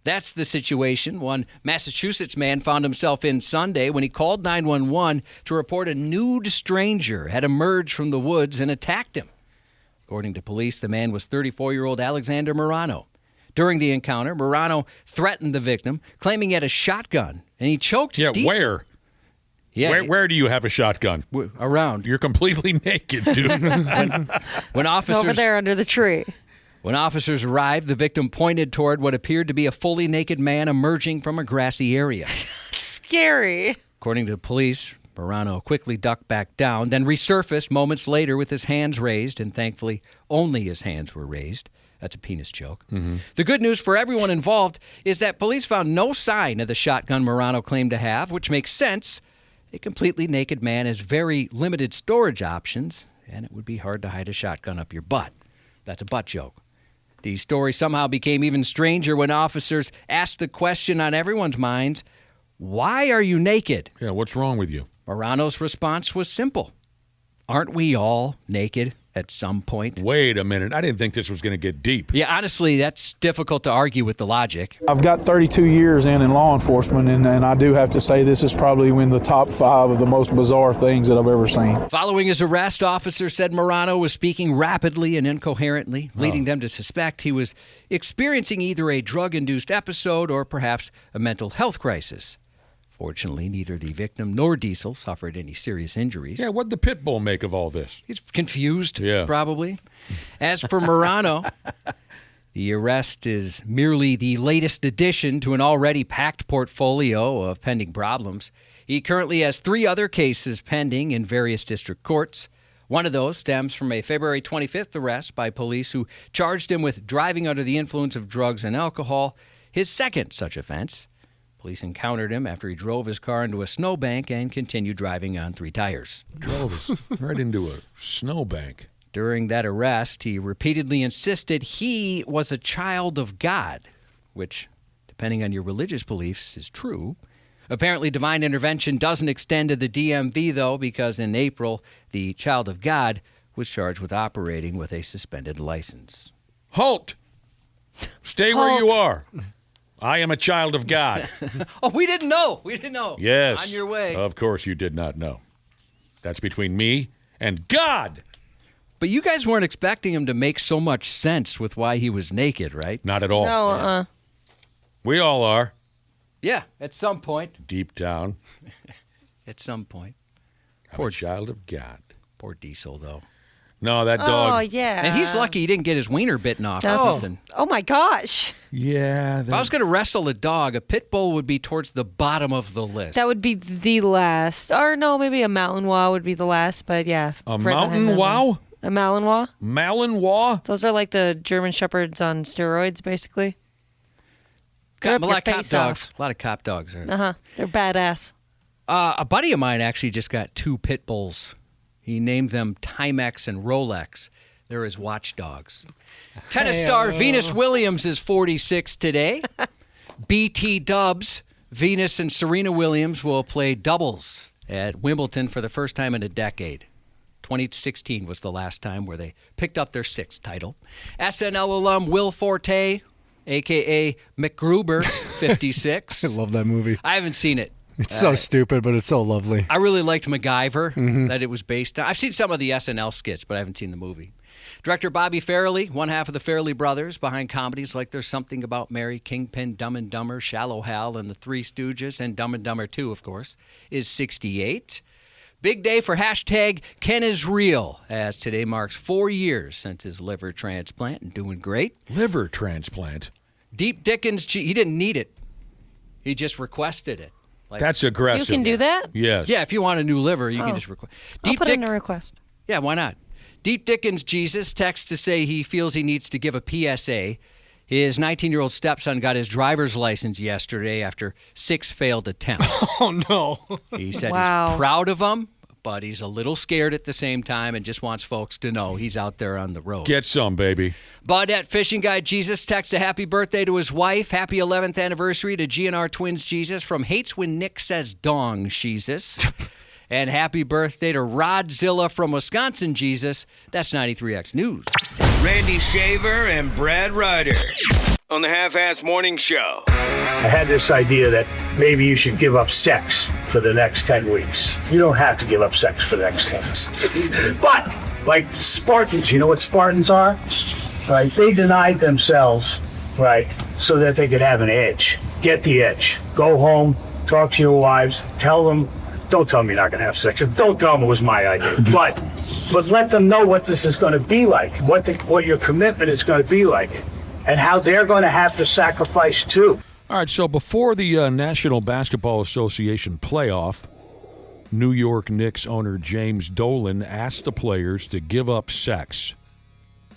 S4: That's the situation one Massachusetts man found himself in Sunday when he called 911 to report a nude stranger had emerged from the woods and attacked him. According to police, the man was 34-year-old Alexander Morano. During the encounter, Morano threatened the victim, claiming he had a shotgun, and he choked Diesel.
S3: Where?
S4: Yeah,
S3: where do you have a shotgun?
S4: Around.
S3: You're completely naked, dude.
S4: when officers
S5: It's over there under the tree.
S4: When officers arrived, the victim pointed toward what appeared to be a fully naked man emerging from a grassy area.
S5: Scary.
S4: According to the police, Morano quickly ducked back down, then resurfaced moments later with his hands raised, and thankfully only his hands were raised. That's a penis joke.
S3: Mm-hmm.
S4: The good news for everyone involved is that police found no sign of the shotgun Morano claimed to have, which makes sense. A completely naked man has very limited storage options, and it would be hard to hide a shotgun up your butt. That's a butt joke. The story somehow became even stranger when officers asked the question on everyone's minds, why are you naked?
S3: Yeah, what's wrong with you?
S4: Morano's response was simple. Aren't we all naked at some point?
S3: Wait a minute. I didn't think this was going to get deep.
S4: Yeah, honestly, that's difficult to argue with the logic.
S7: I've got 32 years in law enforcement, and I do have to say this is probably in the top 5 of the most bizarre things that I've ever seen.
S4: Following his arrest, officers said Morano was speaking rapidly and incoherently, leading them to suspect he was experiencing either a drug-induced episode or perhaps a mental health crisis. Fortunately, neither the victim nor Diesel suffered any serious injuries.
S3: Yeah, what'd the pit bull make of all this?
S4: He's confused, probably. As for Morano, the arrest is merely the latest addition to an already packed portfolio of pending problems. He currently has 3 other cases pending in various district courts. One of those stems from a February 25th arrest by police who charged him with driving under the influence of drugs and alcohol. His second such offense. Police encountered him after he drove his car into a snowbank and continued driving on 3 tires.
S3: Drove right into a snowbank.
S4: During that arrest, he repeatedly insisted he was a child of God, which, depending on your religious beliefs, is true. Apparently, divine intervention doesn't extend to the DMV, though, because in April, the child of God was charged with operating with a suspended license.
S3: Halt! Stay where you are. I am a child of God.
S4: Oh, we didn't know. We didn't know.
S3: Yes.
S4: On your way.
S3: Of course you did not know. That's between me and God.
S4: But you guys weren't expecting him to make so much sense with why he was naked, right?
S3: Not at all.
S5: No,
S3: We all are.
S4: Yeah, at some point.
S3: Deep down.
S4: At some point.
S3: Poor child of God.
S4: Poor Diesel, though.
S3: No, that dog.
S5: Oh, yeah.
S4: And he's lucky he didn't get his wiener bitten off or something.
S5: Oh, my gosh.
S3: Yeah.
S4: If I was going to wrestle a dog, a pit bull would be towards the bottom of the list.
S5: That would be the last. Or no, maybe a Malinois would be the last, but yeah.
S3: A
S5: right
S3: mountain
S5: behind them.
S3: wow?
S5: A Malinois?
S3: Malinois?
S5: Those are like the German Shepherds on steroids, basically.
S4: Got a
S5: Rip
S4: lot of
S5: your
S4: cop
S5: face
S4: dogs.
S5: off.
S4: A lot of cop dogs.
S5: Uh-huh. They're badass.
S4: A buddy of mine actually just got 2 pit bulls. He named them Timex and Rolex. They're his watchdogs. Tennis star Venus Williams is 46 today. BT Dubs, Venus and Serena Williams will play doubles at Wimbledon for the first time in a decade. 2016 was the last time where they picked up their 6th title. SNL alum Will Forte, a.k.a. McGruber, 56.
S6: I love that movie.
S4: I haven't seen it.
S6: It's so stupid, but it's so lovely.
S4: I really liked MacGyver that it was based on. I've seen some of the SNL skits, but I haven't seen the movie. Director Bobby Farrelly, one half of the Farrelly brothers, behind comedies like There's Something About Mary, Kingpin, Dumb and Dumber, Shallow Hal, and The Three Stooges, and Dumb and Dumber 2, of course, is 68. Big day for hashtag Ken is real, as today marks 4 years since his liver transplant and doing great.
S3: Liver transplant?
S4: Deep Dickens, he didn't need it. He just requested it.
S3: That's aggressive.
S5: You can do that?
S3: Yes.
S4: Yeah, if you want a new liver, you can just request.
S5: I'll put in a request.
S4: Yeah, why not? Deep Dickens Jesus texts to say he feels he needs to give a PSA. His 19-year-old stepson got his driver's license yesterday after 6 failed attempts.
S6: Oh, no.
S4: He said
S5: Wow.
S4: he's proud of him, but he's a little scared at the same time and just wants folks to know he's out there on the road.
S3: Get some, baby.
S4: Baudette Fishing Guy Jesus texts a happy birthday to his wife. Happy 11th anniversary to GNR Twins Jesus from Hates When Nick Says Dong Jesus. And happy birthday to Rodzilla from Wisconsin Jesus. That's 93X News.
S2: Randy Shaver and Brad Ryder on the Half-Ass Morning Show.
S9: I had this idea that maybe you should give up sex for the next 10 weeks. You don't have to give up sex for the next 10 weeks. But, like Spartans, you know what Spartans are? Right? They denied themselves, right, so that they could have an edge. Get the edge. Go home, talk to your wives, tell them, don't tell me you're not going to have sex. Don't tell them it was my idea. But let them know what this is going to be like, what your commitment is going to be like, and how they're going to have to sacrifice too.
S3: All right, so before the National Basketball Association playoff, New York Knicks owner James Dolan asked the players to give up sex.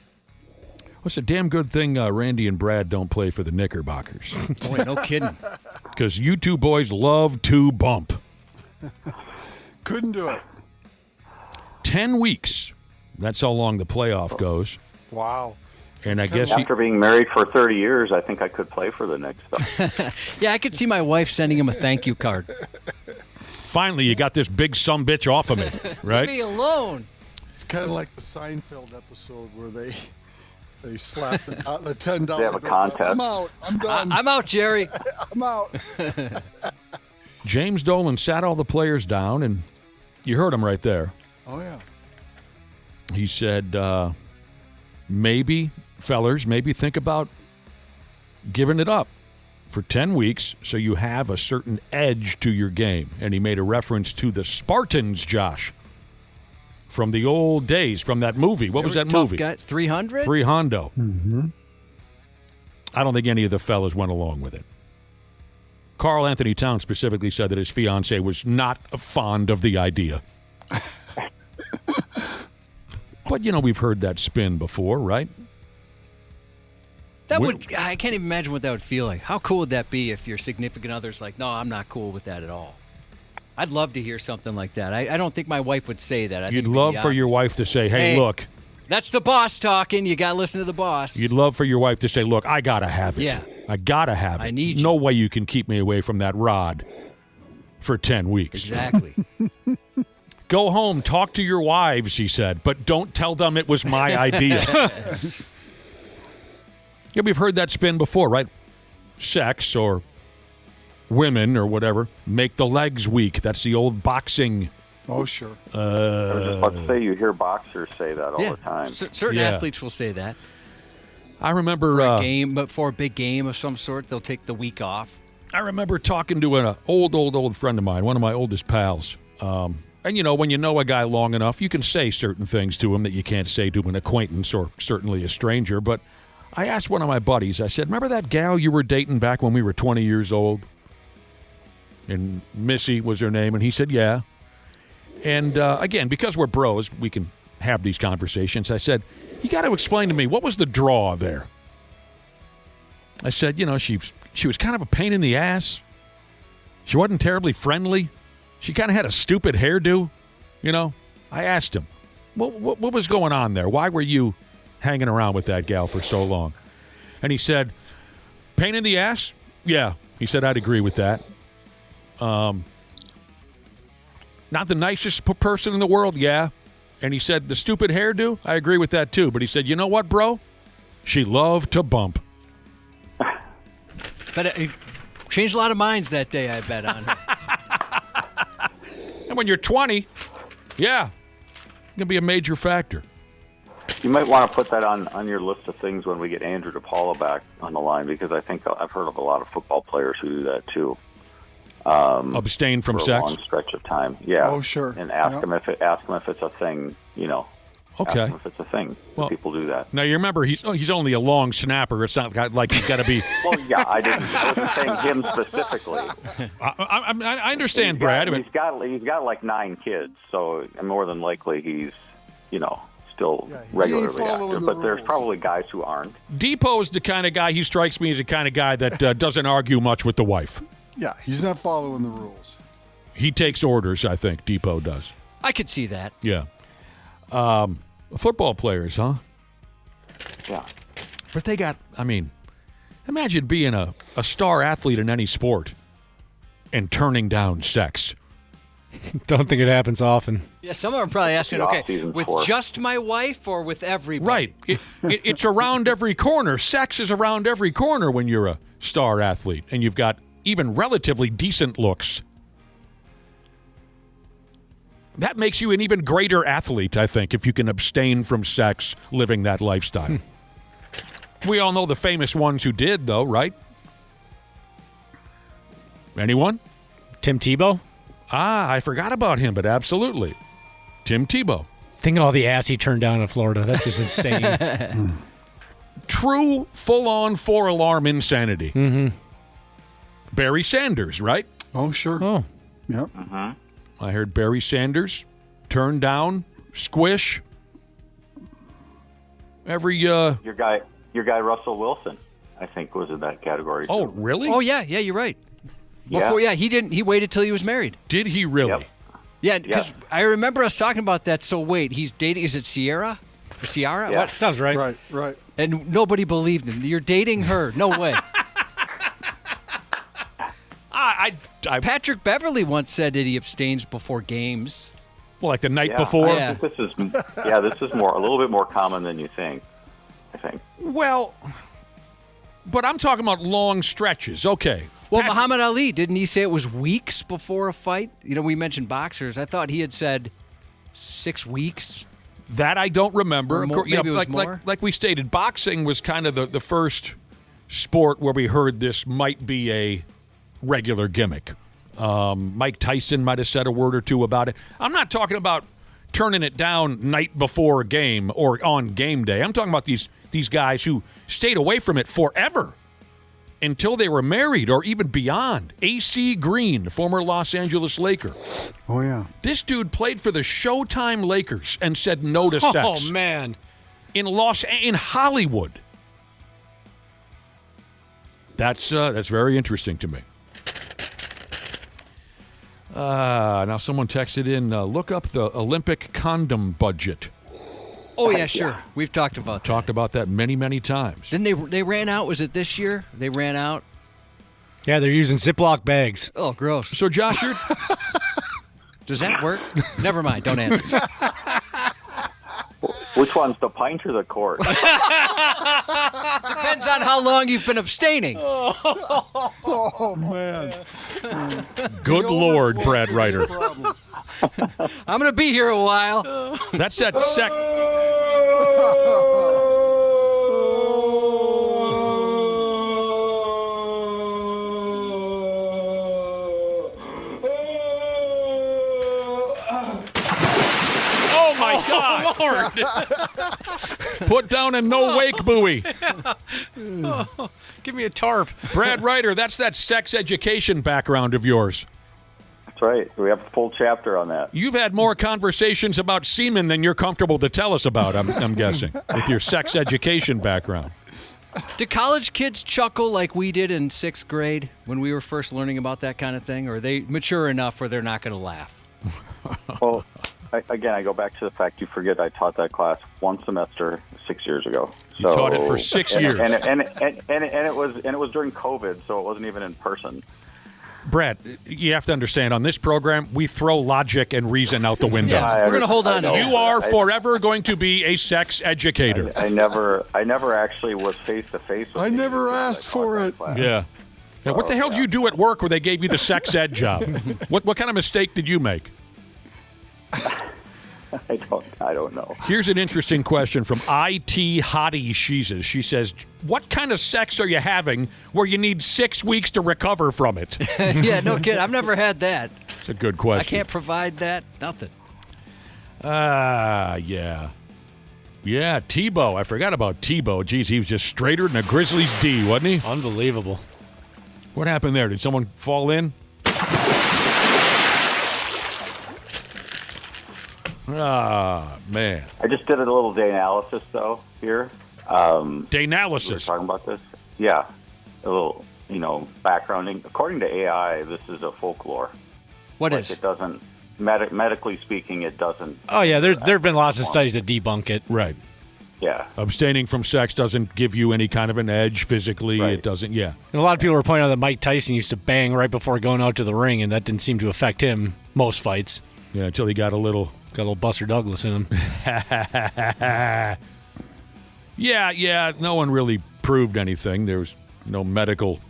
S3: Well, it's a damn good thing Randy and Brad don't play for the Knickerbockers.
S4: Boy, no kidding.
S3: Because you two boys love to bump.
S16: Couldn't do it.
S3: 10 weeks. That's how long the playoff goes.
S16: Wow.
S3: And I guess
S22: after being married for 30 years, I think I could play for the Knicks.
S4: Yeah, I could see my wife sending him a thank you card.
S3: Finally, you got this big sumbitch off of me, right?
S4: Leave me alone.
S16: It's kind of like the Seinfeld episode where they slap the $10.
S22: They have a contest.
S16: I'm out. I'm done.
S4: I'm out, Jerry.
S16: I'm out.
S3: James Dolan sat all the players down, and you heard him right there.
S16: Oh, yeah.
S3: He said, maybe, fellers, maybe think about giving it up for 10 weeks so you have a certain edge to your game. And he made a reference to the Spartans, Josh, from the old days, from that movie. What was that movie?
S4: 300?
S3: 300.
S16: Mm-hmm.
S3: I don't think any of the fellas went along with it. Carl Anthony Towns specifically said that his fiancée was not fond of the idea. But, we've heard that spin before, right?
S4: I can't even imagine what that would feel like. How cool would that be if your significant other's like, no, I'm not cool with that at all? I'd love to hear something like that. I don't think my wife would say that.
S3: You'd love for your wife to say, hey, look.
S4: That's the boss talking. You got to listen to the boss.
S3: You'd love for your wife to say, look, I got to have it.
S4: Yeah.
S3: I got to have it.
S4: I need you.
S3: No way you can keep me away from that rod for 10 weeks.
S4: Exactly.
S3: Go home, talk to your wives, he said, but don't tell them it was my idea. Yeah, we've heard that spin before, right? Sex or women or whatever make the legs weak. That's the old boxing
S16: Oh, sure.
S22: I was just about to say, you hear boxers say that all the time.
S4: Certain athletes will say that.
S3: I remember
S4: before a big game of some sort, they'll take the week off.
S3: I remember talking to an old friend of mine, one of my oldest pals. And, when you know a guy long enough, you can say certain things to him that you can't say to an acquaintance or certainly a stranger. But I asked one of my buddies, I said, remember that gal you were dating back when we were 20 years old? And Missy was her name. And he said, yeah. And, again, because we're bros, we can have these conversations. I said, you got to explain to me, what was the draw there? I said, she was kind of a pain in the ass. She wasn't terribly friendly. She kind of had a stupid hairdo. I asked him, what was going on there? Why were you hanging around with that gal for so long? And he said, pain in the ass? Yeah. He said, I'd agree with that. Not the nicest person in the world? Yeah. And he said, the stupid hairdo? I agree with that too. But he said, you know what, bro? She loved to bump.
S4: But it changed a lot of minds that day, I bet, on her.
S3: And when you're 20, yeah, it can be a major factor.
S22: You might want to put that on your list of things when we get Andrew DePaula back on the line, because I think I've heard of a lot of football players who do that too.
S3: Abstain from
S22: for
S3: sex?
S22: a long stretch of time. Yeah.
S16: Oh, sure.
S22: And ask them if it's a thing,
S3: Okay.
S22: Ask them if it's a thing.
S3: Well,
S22: people do that.
S3: Now, you remember, he's only a long snapper. It's not like he's got to be...
S22: Well, yeah, I wasn't saying him specifically.
S3: I understand, Brad.
S22: He's got like 9 kids, so more than likely he's, still regularly active. But there's probably guys who aren't.
S3: Depot's the kind of guy, he strikes me as the kind of guy that doesn't argue much with the wife.
S16: Yeah, he's not following the rules.
S3: He takes orders, I think, Depot does.
S4: I could see that.
S3: Yeah. Football players, huh?
S22: Yeah.
S3: But they got, imagine being a star athlete in any sport and turning down sex.
S6: Don't think it happens often.
S4: Yeah, some of them are probably asking, okay, with just my wife or with everybody?
S3: Right. It's around every corner. Sex is around every corner when you're a star athlete and you've got even relatively decent looks. That makes you an even greater athlete, I think, if you can abstain from sex living that lifestyle. We all know the famous ones who did, though, right? Anyone?
S6: Tim Tebow?
S3: I forgot about him, but absolutely. Tim Tebow.
S6: Think of all the ass he turned down in Florida. That's just insane.
S3: True, full-on, 4-alarm insanity.
S6: Mm-hmm.
S3: Barry Sanders, right?
S16: Oh, sure.
S6: Oh.
S16: Yep.
S22: Mm-hmm.
S3: I heard Barry Sanders turned down, squish. Every
S22: your guy Russell Wilson, I think, was in that category.
S3: Oh, really?
S4: Oh, yeah, you're right. Before, he waited till he was married.
S3: Did he really?
S22: Yep.
S4: Yeah, because I remember us talking about that. So wait, he's dating, is it Ciara? Ciara?
S22: Yeah.
S4: What?
S6: Sounds right.
S16: Right.
S4: And nobody believed him. You're dating her. No way. Patrick Beverly once said that he abstains before games.
S3: Well, like the night before?
S22: I think this is a little bit more common than you think, I think.
S3: Well, but I'm talking about long stretches. Okay.
S4: Well, Muhammad Ali, didn't he say it was weeks before a fight? We mentioned boxers. I thought he had said 6 weeks.
S3: That I don't remember.
S4: Maybe it was more.
S3: Like we stated, boxing was kind of the first sport where we heard this might be a regular gimmick. Mike Tyson might have said a word or two about it. I'm not talking about turning it down night before a game or on game day. I'm talking about these guys who stayed away from it forever until they were married or even beyond. A.C. Green, former Los Angeles Laker.
S16: Oh, yeah.
S3: This dude played for the Showtime Lakers and said no to sex.
S6: Oh, man.
S3: In Hollywood. That's very interesting to me. Now someone texted in, look up the Olympic condom budget.
S4: Oh, yeah, sure. We've talked about that.
S3: Talked about that many, many times.
S4: Didn't they ran out? Was it this year? They ran out?
S6: Yeah, they're using Ziploc bags.
S4: Oh, gross.
S3: So, Josh,
S4: does that work? Never mind. Don't answer.
S22: Which one's the pint or the quart?
S4: Depends on how long you've been abstaining.
S16: Oh man.
S3: Good Lord, Brad Ryder.
S4: I'm going to be here a while.
S3: That's that sec. Oh my God!
S6: Lord.
S3: Put down a no-wake buoy.
S6: Oh, give me a tarp.
S3: Brad Ryder, that's that sex education background of yours.
S22: That's right. We have a full chapter on that.
S3: You've had more conversations about semen than you're comfortable to tell us about, I'm guessing, with your sex education background.
S4: Do college kids chuckle like we did in 6th grade when we were first learning about that kind of thing? Or are they mature enough where they're not going to laugh?
S22: Well, I go back to the fact you forget I taught that class one semester 6 years ago.
S3: You taught it for 6 years.
S22: And it was during COVID, so it wasn't even in person.
S3: Brad, you have to understand, on this program, we throw logic and reason out the window.
S4: Yeah, we're going to hold on to that.
S3: You are forever going to be a sex educator.
S22: I never actually was face-to-face with
S16: I never asked for it.
S3: Yeah. Now, what the hell did you do at work where they gave you the sex ed job? What kind of mistake did you make?
S22: I don't know.
S3: Here's an interesting question from IT Hottie Sheezes. She says, what kind of sex are you having where you need 6 weeks to recover from it?
S4: Yeah, no kidding. I've never had that.
S3: It's a good question.
S4: I can't provide that. Nothing.
S3: Yeah. Yeah, Tebow. I forgot about Tebow. Geez, he was just straighter than a Grizzlies D, wasn't he?
S6: Unbelievable.
S3: What happened there? Did someone fall in? Ah, man.
S22: I just did a little day analysis, though, here.
S3: Day analysis?
S22: We were talking about this? Yeah. A little, backgrounding. According to AI, this is a folklore.
S4: What is?
S22: It doesn't, medically speaking, it doesn't.
S6: Oh, yeah, there have been lots of studies that debunk it.
S3: Right.
S22: Yeah.
S3: Abstaining from sex doesn't give you any kind of an edge physically. Right. It doesn't, yeah.
S6: And a lot of people were pointing out that Mike Tyson used to bang right before going out to the ring, and that didn't seem to affect him most fights.
S3: Yeah, until he got a little
S6: Buster Douglas in him.
S3: Yeah, no one really proved anything. There was no medical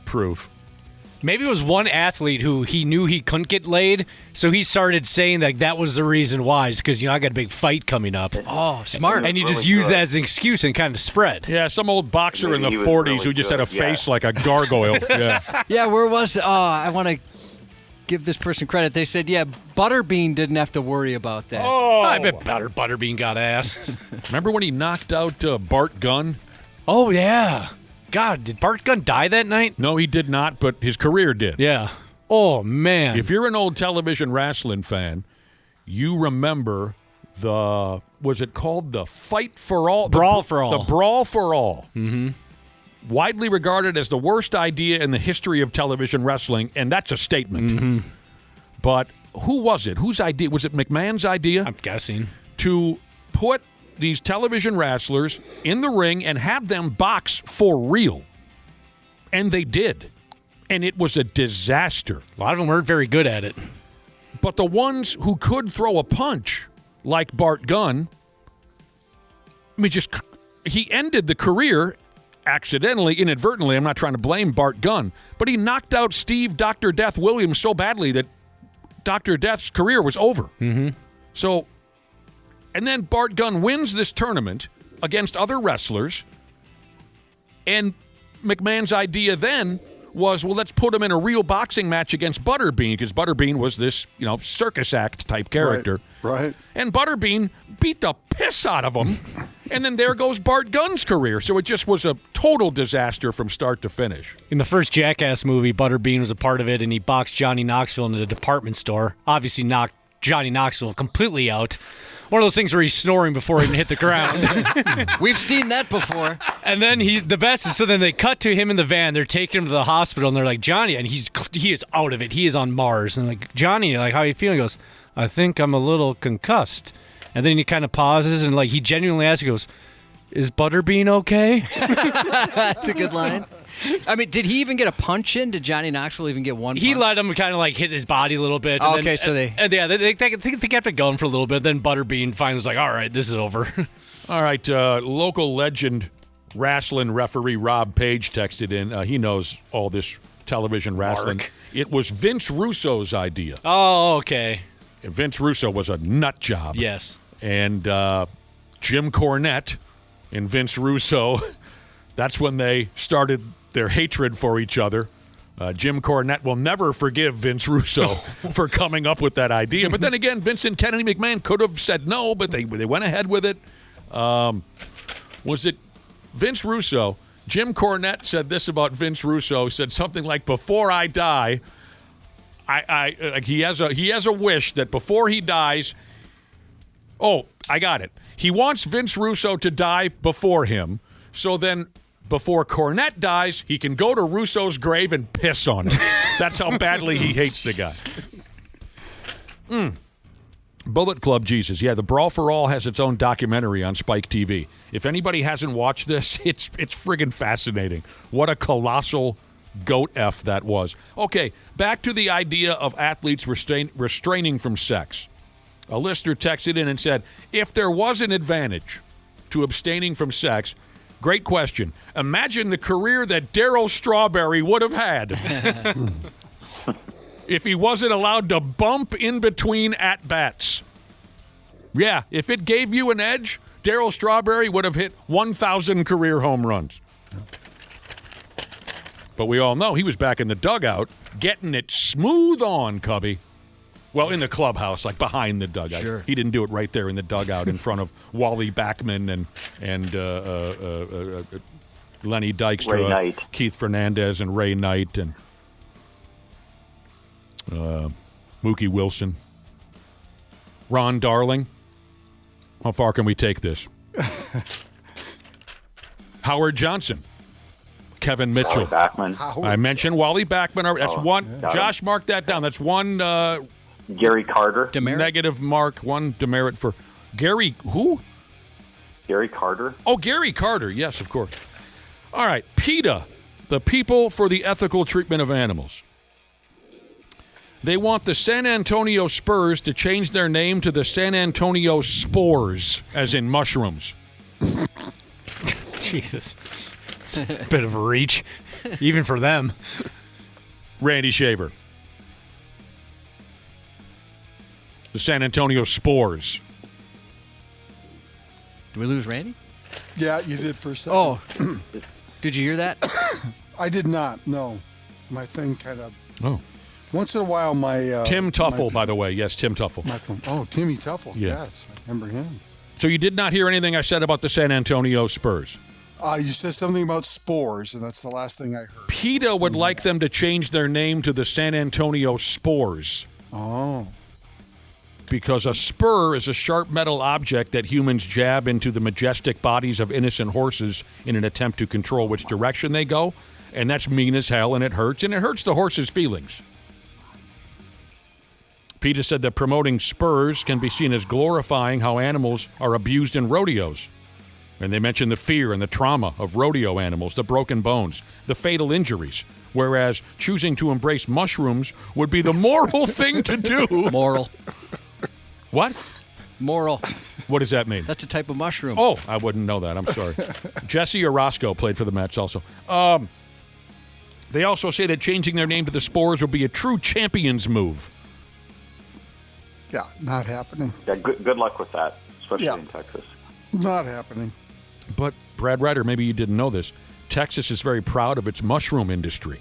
S3: proof.
S6: Maybe it was one athlete who he knew he couldn't get laid, so he started saying that was the reason why, because, I got a big fight coming up.
S4: Oh, smart.
S6: And you just use that as an excuse and kind of spread.
S3: Yeah, some old boxer in the 40s who just had a face like a gargoyle. Yeah.
S4: Yeah, where was... I want to give this person credit. They said, yeah, Butterbean didn't have to worry about that.
S6: Oh, I bet Butterbean got ass.
S3: Remember when he knocked out Bart Gunn?
S6: Oh, yeah. God, did Bart Gunn die that night?
S3: No, he did not, but his career did.
S6: Yeah. Oh, man.
S3: If you're an old television wrestling fan, you remember was it called the Fight for All?
S6: Brawl for All.
S3: The Brawl for All.
S6: Mm-hmm.
S3: Widely regarded as the worst idea in the history of television wrestling, and that's a statement.
S6: Mm-hmm.
S3: But who was it? Whose idea? Was it McMahon's idea?
S6: I'm guessing.
S3: To put these television wrestlers in the ring and have them box for real. And they did. And it was a disaster.
S6: A lot of them weren't very good at it.
S3: But the ones who could throw a punch, like Bart Gunn, he ended the career accidentally, inadvertently. I'm not trying to blame Bart Gunn, but he knocked out Steve Dr. Death Williams so badly that Dr. Death's career was over.
S6: Mm-hmm.
S3: So, and then Bart Gunn wins this tournament against other wrestlers, and McMahon's idea then was, well, let's put him in a real boxing match against Butterbean, because Butterbean was this, circus act type character.
S16: Right.
S3: And Butterbean beat the piss out of him, and then there goes Bart Gunn's career. So it just was a total disaster from start to finish.
S6: In the first Jackass movie, Butterbean was a part of it, and he boxed Johnny Knoxville in a department store. Obviously knocked Johnny Knoxville completely out. One of those things where he's snoring before he even hit the ground.
S4: We've seen that before.
S6: And then the best is, so then they cut to him in the van. They're taking him to the hospital, and they're like, Johnny, and he is out of it. He is on Mars. And like, Johnny, like, how are you feeling? He goes, I think I'm a little concussed. And then he kind of pauses, and like he genuinely asks, he goes, is Butterbean okay?
S4: That's a good line. I mean, did he even get a punch in? Did Johnny Knoxville even get one punch?
S6: He let him kind of like hit his body a little bit.
S4: Oh, okay, so they
S6: kept it going for a little bit. Then Butterbean finally was like, all right, this is over.
S3: All right, local legend wrestling referee Rob Page texted in. He knows all this television wrestling.
S6: Mark.
S3: It was Vince Russo's idea.
S6: Oh, okay.
S3: Vince Russo was a nut job.
S6: Yes.
S3: And Jim Cornette and Vince Russo, that's when they started their hatred for each other. Jim Cornette will never forgive Vince Russo for coming up with that idea. But then again, Vincent Kennedy McMahon could have said no, but they went ahead with it. Was it Vince Russo? Jim Cornette said this about Vince Russo. He said something like, "Before I die, he has a wish that before he dies." Oh, I got it. He wants Vince Russo to die before him, so then before Cornette dies, he can go to Russo's grave and piss on it. That's how badly he hates the guy. Bullet Club Jesus. Yeah, the Brawl for All has its own documentary on Spike TV. If anybody hasn't watched this, it's friggin' fascinating. What a colossal goat F that was. Okay, back to the idea of athletes restraining from sex. A listener texted in and said, if there was an advantage to abstaining from sex, great question. Imagine the career that Darryl Strawberry would have had if he wasn't allowed to bump in between at-bats. Yeah, if it gave you an edge, Darryl Strawberry would have hit 1,000 career home runs. But we all know he was back in the dugout getting it smooth on, Cubby. Well, in the clubhouse, like behind the dugout.
S4: Sure.
S3: He didn't do it right there in the dugout in front of Wally Backman and Lenny Dykstra,
S22: Ray Knight.
S3: Keith Fernandez, and Ray Knight, and Mookie Wilson. Ron Darling. How far can we take this? Howard Johnson. Kevin Mitchell.
S22: Backman.
S3: I mentioned Wally Backman. That's one.
S22: got
S3: Josh, mark that down. That's one
S22: Gary Carter.
S3: negative mark, one demerit for Gary. Who?
S22: Gary Carter.
S3: Oh, Gary Carter. Yes, of course. All right. PETA, the People for the Ethical Treatment of Animals. They want the San Antonio Spurs to change their name to the San Antonio Spores, as in mushrooms.
S6: Jesus. It's a bit of a reach, even for them.
S3: Randy Shaver. The San Antonio Spores.
S4: Did we lose Randy?
S16: Yeah, you did for a second.
S4: Oh, did you hear that?
S16: I did not. No, my thing kind of.
S3: Oh.
S16: Once in a while, my
S3: Tim Tuffle, by the way. Yes, Tim Tuffle.
S16: My phone. Oh, Timmy Tuffle.
S3: Yeah.
S16: Yes, I remember him.
S3: So you did not hear anything I said about the San Antonio Spurs?
S16: You said something about spores, and that's the last thing I heard.
S3: PETA would like them to change their name to the San Antonio Spores.
S16: Oh.
S3: Because a spur is a sharp metal object that humans jab into the majestic bodies of innocent horses in an attempt to control which direction they go. And that's mean as hell, and it hurts the horse's feelings. PETA said that promoting spurs can be seen as glorifying how animals are abused in rodeos. And they mentioned the fear and the trauma of rodeo animals, the broken bones, the fatal injuries, whereas choosing to embrace mushrooms would be the moral thing to do.
S4: Moral.
S3: What?
S4: Moral.
S3: What does that mean?
S4: That's a type of mushroom.
S3: Oh, I wouldn't know that. I'm sorry. Jesse Orozco played for the Mets also. They also say that changing their name to the Spores would be a true champion's move.
S16: Yeah, not happening.
S22: Yeah, good luck with that, especially
S16: Yeah.
S22: in Texas.
S16: Not happening.
S3: But, Brad Ryder, maybe you didn't know this. Texas is very proud of its mushroom industry.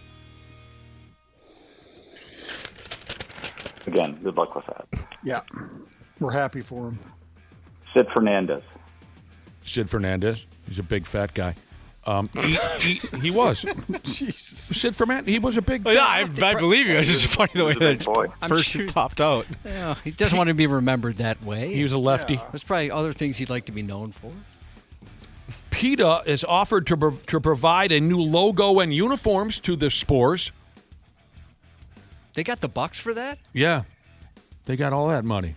S22: Again, good luck with that.
S16: Yeah, we're happy for him.
S22: Sid Fernandez.
S3: Sid Fernandez. He's a big fat guy. He was.
S16: Jesus.
S3: Sid Fernandez, he was a big
S6: Yeah, I believe you. It's just funny the way that
S4: I'm
S6: first
S4: sure-
S6: popped out.
S4: Yeah, he doesn't want to be remembered that way.
S3: He was a lefty.
S4: There's probably other things he'd like to be known for.
S3: PETA is offered to provide a new logo and uniforms to the Spores.
S4: They got the bucks for that?
S3: Yeah. They got all that money.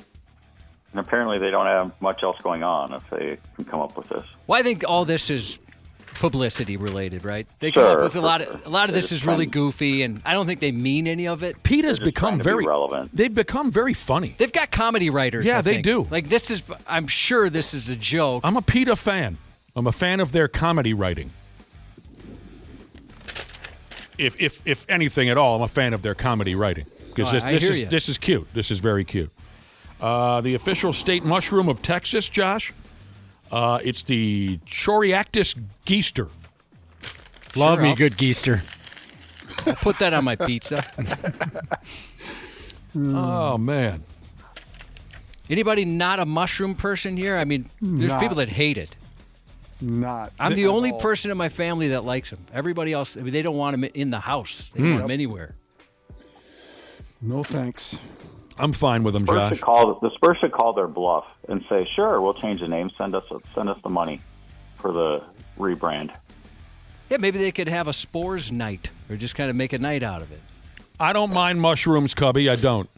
S22: And apparently they don't have much else going on if they can come up with this.
S4: Well, I think all this is publicity related, right? They come up with a lot of this is really goofy, and I don't think they mean any of it.
S3: PETA's become very
S22: relevant.
S3: They've become very funny.
S4: They've got comedy writers.
S3: Yeah,
S4: I
S3: they
S4: think.
S3: do.
S4: Like this is, I'm sure this is a joke.
S3: I'm a PETA fan. I'm a fan of their comedy writing. If anything at all, I'm a fan of their comedy writing because
S4: I hear ya.
S3: this is cute. This is very cute. The official state mushroom of Texas, Josh. It's the Choriactis geister.
S6: Love me good geister.
S4: I'll put that on my pizza.
S3: Oh, man.
S4: Anybody not a mushroom person here? I mean, there's people that hate it. I'm the only person in my family that likes them. Everybody else, they don't want them in the house. They want them anywhere.
S16: No thanks.
S3: I'm fine with them, Josh.
S22: The Spurs should call their bluff and say, "Sure, we'll change the name. Send us the money for the rebrand."
S4: Yeah, maybe they could have a spores night or just kind of make a night out of it.
S3: I don't mind mushrooms, Cubby. I don't.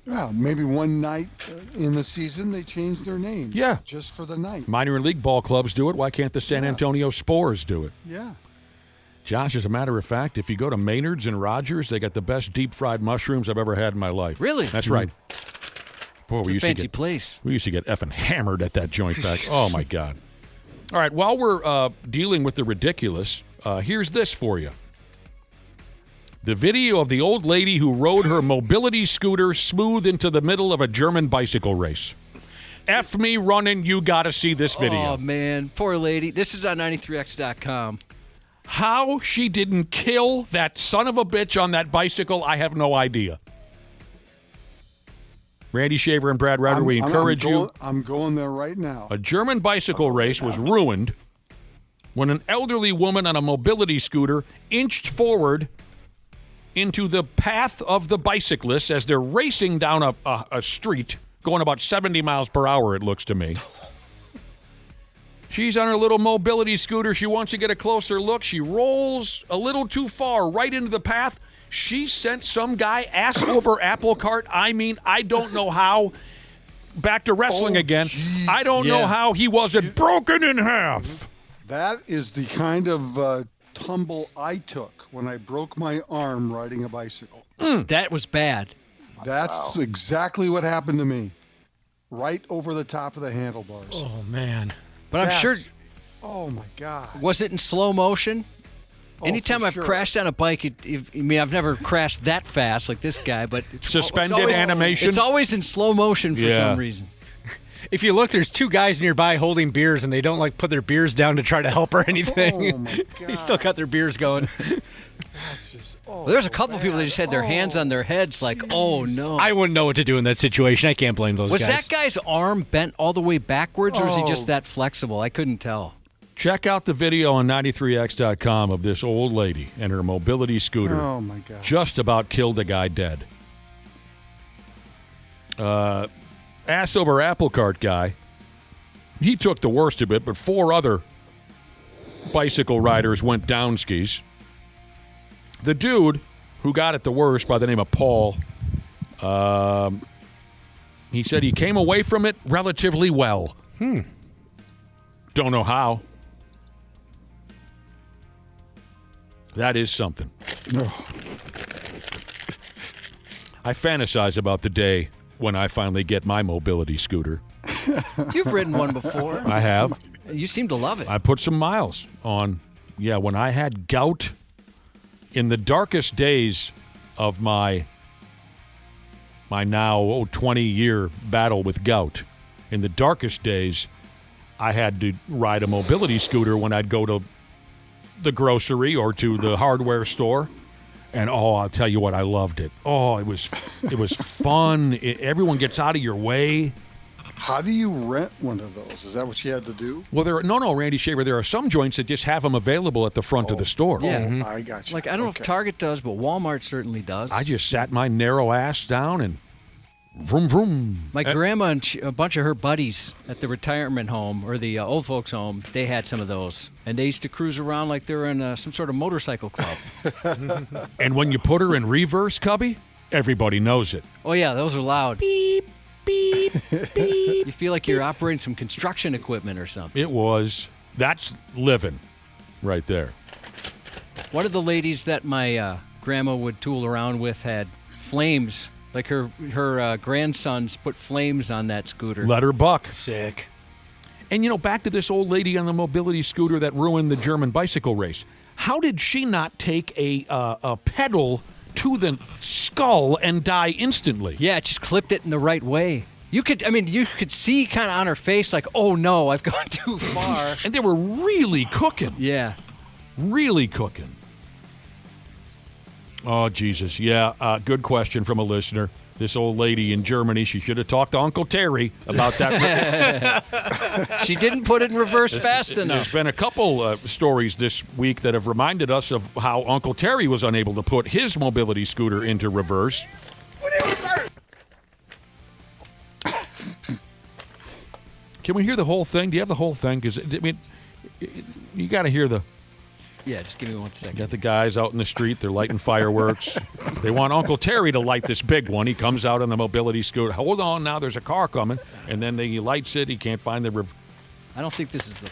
S16: Yeah, maybe one night in the season they change their name.
S3: Yeah.
S16: Just for the night.
S3: Minor league ball clubs do it. Why can't the San Antonio Spores do it?
S16: Yeah.
S3: Josh, as a matter of fact, if you go to Maynard's and Rogers, they got the best deep-fried mushrooms I've ever had in my life.
S4: Really?
S3: That's right. Boy,
S4: It's a fancy place.
S3: We used to get effing hammered at that joint back. Oh, my God. All right, while we're dealing with the ridiculous, here's this for you. The video of the old lady who rode her mobility scooter smooth into the middle of a German bicycle race. F me running, you got to see this video.
S4: Oh, man. Poor lady. This is on 93x.com.
S3: How she didn't kill that son of a bitch on that bicycle, I have no idea. Randy Shaver and Brad Ryder, we encourage you.
S16: I'm going there right now.
S3: A German bicycle race was ruined when an elderly woman on a mobility scooter inched forward into the path of the bicyclists as they're racing down a street, going about 70 miles per hour, it looks to me. She's on her little mobility scooter. She wants to get a closer look. She rolls a little too far right into the path. She sent some guy ass over apple cart. I mean, I don't know how. Back to wrestling again.
S16: Geez.
S3: I don't know how he wasn't broken in half.
S16: That is the kind of tumble I took when I broke my arm riding a bicycle.
S4: That was bad.
S16: That's exactly what happened to me. Right over the top of the handlebars.
S6: Oh, man.
S4: But I'm sure.
S16: Oh, my God.
S4: Was it in slow motion?
S16: Oh,
S4: Anytime
S16: for
S4: I've
S16: sure.
S4: crashed on a bike, I've never crashed that fast like this guy, but
S3: Suspended animation?
S4: It's always in slow motion for some reason.
S6: If you look, there's two guys nearby holding beers, and they don't put their beers down to try to help or anything.
S16: Oh, my God.
S6: They still got their beers going.
S16: That's just,
S4: Well, there's a couple of people that just had their hands on their heads like, oh, no.
S6: I wouldn't know what to do in that situation. I can't blame those
S4: Was
S6: guys.
S4: that guy's arm bent all the way backwards, or was he just that flexible? I couldn't tell.
S3: Check out the video on 93x.com of this old lady and her mobility scooter.
S16: Oh, my God.
S3: Just about killed a guy dead. Ass over apple cart guy. He took the worst of it, but 4 other bicycle riders went down skis. The dude who got it the worst, by the name of Paul, he said he came away from it relatively well. Don't know how. That is something. I fantasize about the day when I finally get my mobility scooter.
S4: You've ridden one before.
S3: I have.
S4: You seem to love it.
S3: I put some miles on. Yeah, when I had gout in the darkest days of my now 20-year battle with gout, in the darkest days, I had to ride a mobility scooter when I'd go to the grocery or to the hardware store. And, I'll tell you what, I loved it. Oh, it was fun. Everyone gets out of your way.
S16: How do you rent one of those? Is that what you had to do?
S3: Well, no, Randy Shaver, there are some joints that just have them available at the front of the store.
S4: Yeah.
S16: I got you.
S4: Like, I don't know if Target does, but Walmart certainly does.
S3: I just sat my narrow ass down and vroom, vroom.
S4: My grandma and a bunch of her buddies at the retirement home or the old folks home, they had some of those. And they used to cruise around like they were in some sort of motorcycle club.
S3: And when you put her in reverse, Cubby, everybody knows it.
S4: Oh, yeah, those are loud. Beep, beep, beep. You feel like you're operating some construction equipment or something.
S3: That's living right there.
S4: One of the ladies that my grandma would tool around with had flames. Like her grandsons put flames on that scooter.
S3: Let her buck.
S6: Sick.
S3: And, back to this old lady on the mobility scooter that ruined the German bicycle race. How did she not take a pedal to the skull and die instantly?
S4: Yeah, it just clipped it in the right way. You could see kind of on her face, like, oh no, I've gone too far.
S3: And they were really cooking.
S4: Yeah.
S3: Really cooking. Oh, Jesus. Yeah, good question from a listener. This old lady in Germany, she should have talked to Uncle Terry about that.
S4: She didn't put it in reverse fast enough.
S3: There's been a couple stories this week that have reminded us of how Uncle Terry was unable to put his mobility scooter into reverse. Can we hear the whole thing? Do you have the whole thing? Because, you got to hear the...
S4: Yeah, just give me 1 second.
S3: Got the guys out in the street. They're lighting fireworks. They want Uncle Terry to light this big one. He comes out on the mobility scooter. Hold on now. There's a car coming. And then he lights it. He can't find the...
S4: I don't think this is the...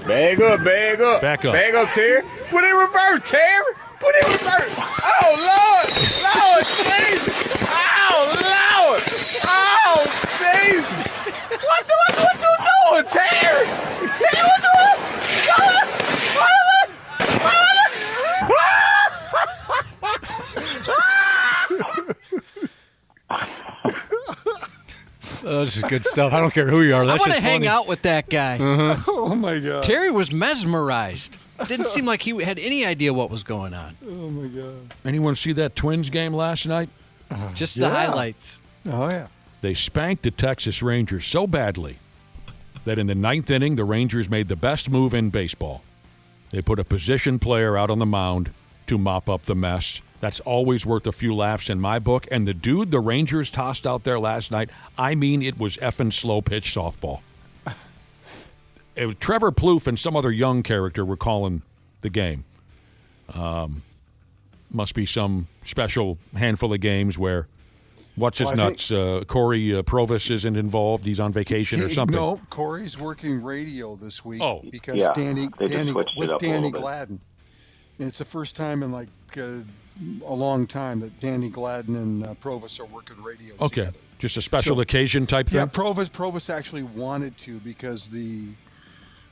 S8: Bag up.
S3: Back up.
S8: Bag up, Terry. Put it in reverse, Terry. Put it in reverse. Oh, Lord. Lord, Jesus. Oh, Lord. Oh, Jesus. What you doing, Terry? Terry, what's wrong?
S6: Oh, this is good stuff. I don't care who you are.
S4: I
S6: That's
S4: want to
S6: just
S4: hang
S6: funny.
S4: out with that guy.
S16: Oh, my God.
S4: Terry was mesmerized. Didn't seem like he had any idea what was going on.
S16: Oh, my God.
S3: Anyone see that Twins game last night?
S4: Just the highlights.
S16: Oh, yeah.
S3: They spanked the Texas Rangers so badly that in the 9th inning, the Rangers made the best move in baseball. They put a position player out on the mound to mop up the mess. That's always worth a few laughs in my book. And the dude the Rangers tossed out there last night, it was effing slow-pitch softball. It was Trevor Plouffe and some other young character were calling the game. Must be some special handful of games where what's-his-nuts, Corey Provis isn't involved. He's on vacation or something.
S16: No, Corey's working radio this week because
S22: Yeah,
S16: Danny
S22: they just switched it up a
S16: Danny
S22: little bit.
S16: Gladden. And it's the first time in a long time that Danny Gladden and Provis are working radio together.
S3: Just a special occasion type thing?
S16: Yeah, Provis actually wanted to because the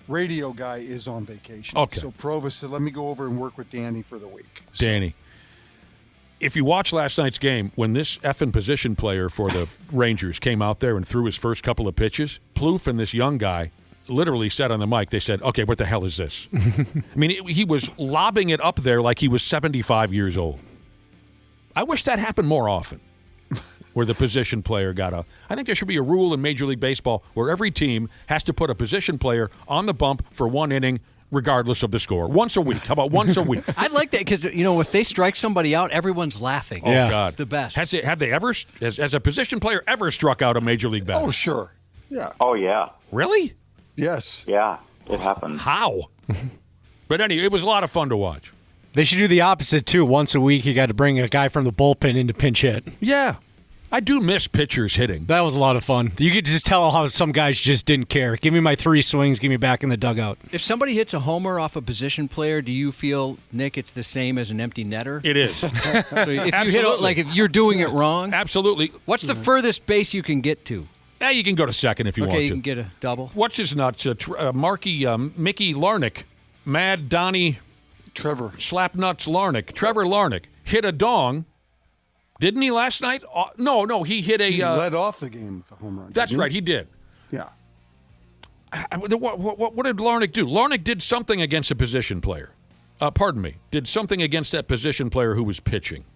S16: radio guy is on vacation.
S3: Okay.
S16: So Provis said, let me go over and work with Danny for the week.
S3: Danny. If you watch last night's game, when this effing position player for the Rangers came out there and threw his first couple of pitches, Plouffe and this young guy literally said on the mic, they said, okay, what the hell is this? He was lobbing it up there like he was 75 years old. I wish that happened more often, where the position player I think there should be a rule in Major League Baseball where every team has to put a position player on the bump for 1 inning, regardless of the score. Once a week. How about once a week?
S4: I'd like that because, if they strike somebody out, everyone's laughing.
S3: Oh, God.
S4: It's the best.
S3: Has a position player ever struck out a Major League batter?
S16: Oh, sure. Yeah.
S22: Oh, yeah.
S3: Really?
S16: Yes.
S22: Yeah, it happened.
S3: How? But anyway, it was a lot of fun to watch.
S6: They should do the opposite, too. Once a week, you got to bring a guy from the bullpen in to pinch hit.
S3: Yeah. I do miss pitchers hitting.
S6: That was a lot of fun. You could just tell how some guys just didn't care. Give me my 3 swings, give me back in the dugout.
S4: If somebody hits a homer off a position player, do you feel, Nick, it's the same as an empty netter?
S3: It is.
S4: So if you hit if you're doing it wrong,
S3: absolutely.
S4: What's the furthest base you can get to?
S3: Yeah, you can go to second if you want to.
S4: Okay, you can get a double.
S3: What's his nuts? Mickey Larnick, Mad Donnie,
S16: Trevor
S3: Slapnuts Larnick, Trevor Larnick hit a dong. Didn't he last night? No, he hit a...
S16: He led off the game with a home run.
S3: That's right, he did.
S16: Yeah.
S3: What did Larnick do? Larnick did something against a position player. Did something against that position player who was pitching.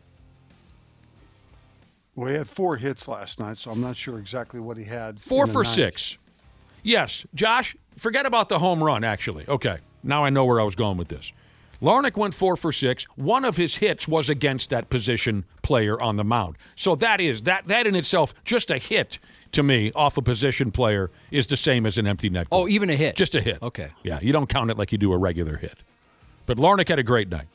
S16: Well, he had 4 hits last night, so I'm not sure exactly what he had.
S3: 4 for 6. Yes. Josh, forget about the home run, actually. Okay, now I know where I was going with this. Larnick went 4 for 6. One of his hits was against that position player on the mound. So that in itself, just a hit to me off a position player is the same as an empty net goal.
S4: Oh, even a hit?
S3: Just a hit.
S4: Okay.
S3: Yeah, you don't count it like you do a regular hit. But Larnick had a great night.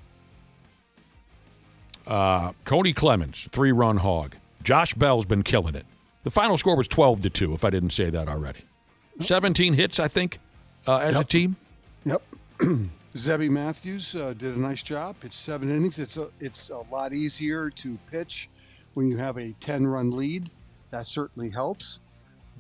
S3: Cody Clemens, 3-run hog. Josh Bell's been killing it. The final score was 12-2, if I didn't say that already. 17 hits, I think, as a team.
S16: Yep. Zebby Matthews did a nice job. Pitched 7 innings. It's a lot easier to pitch when you have a 10-run lead. That certainly helps.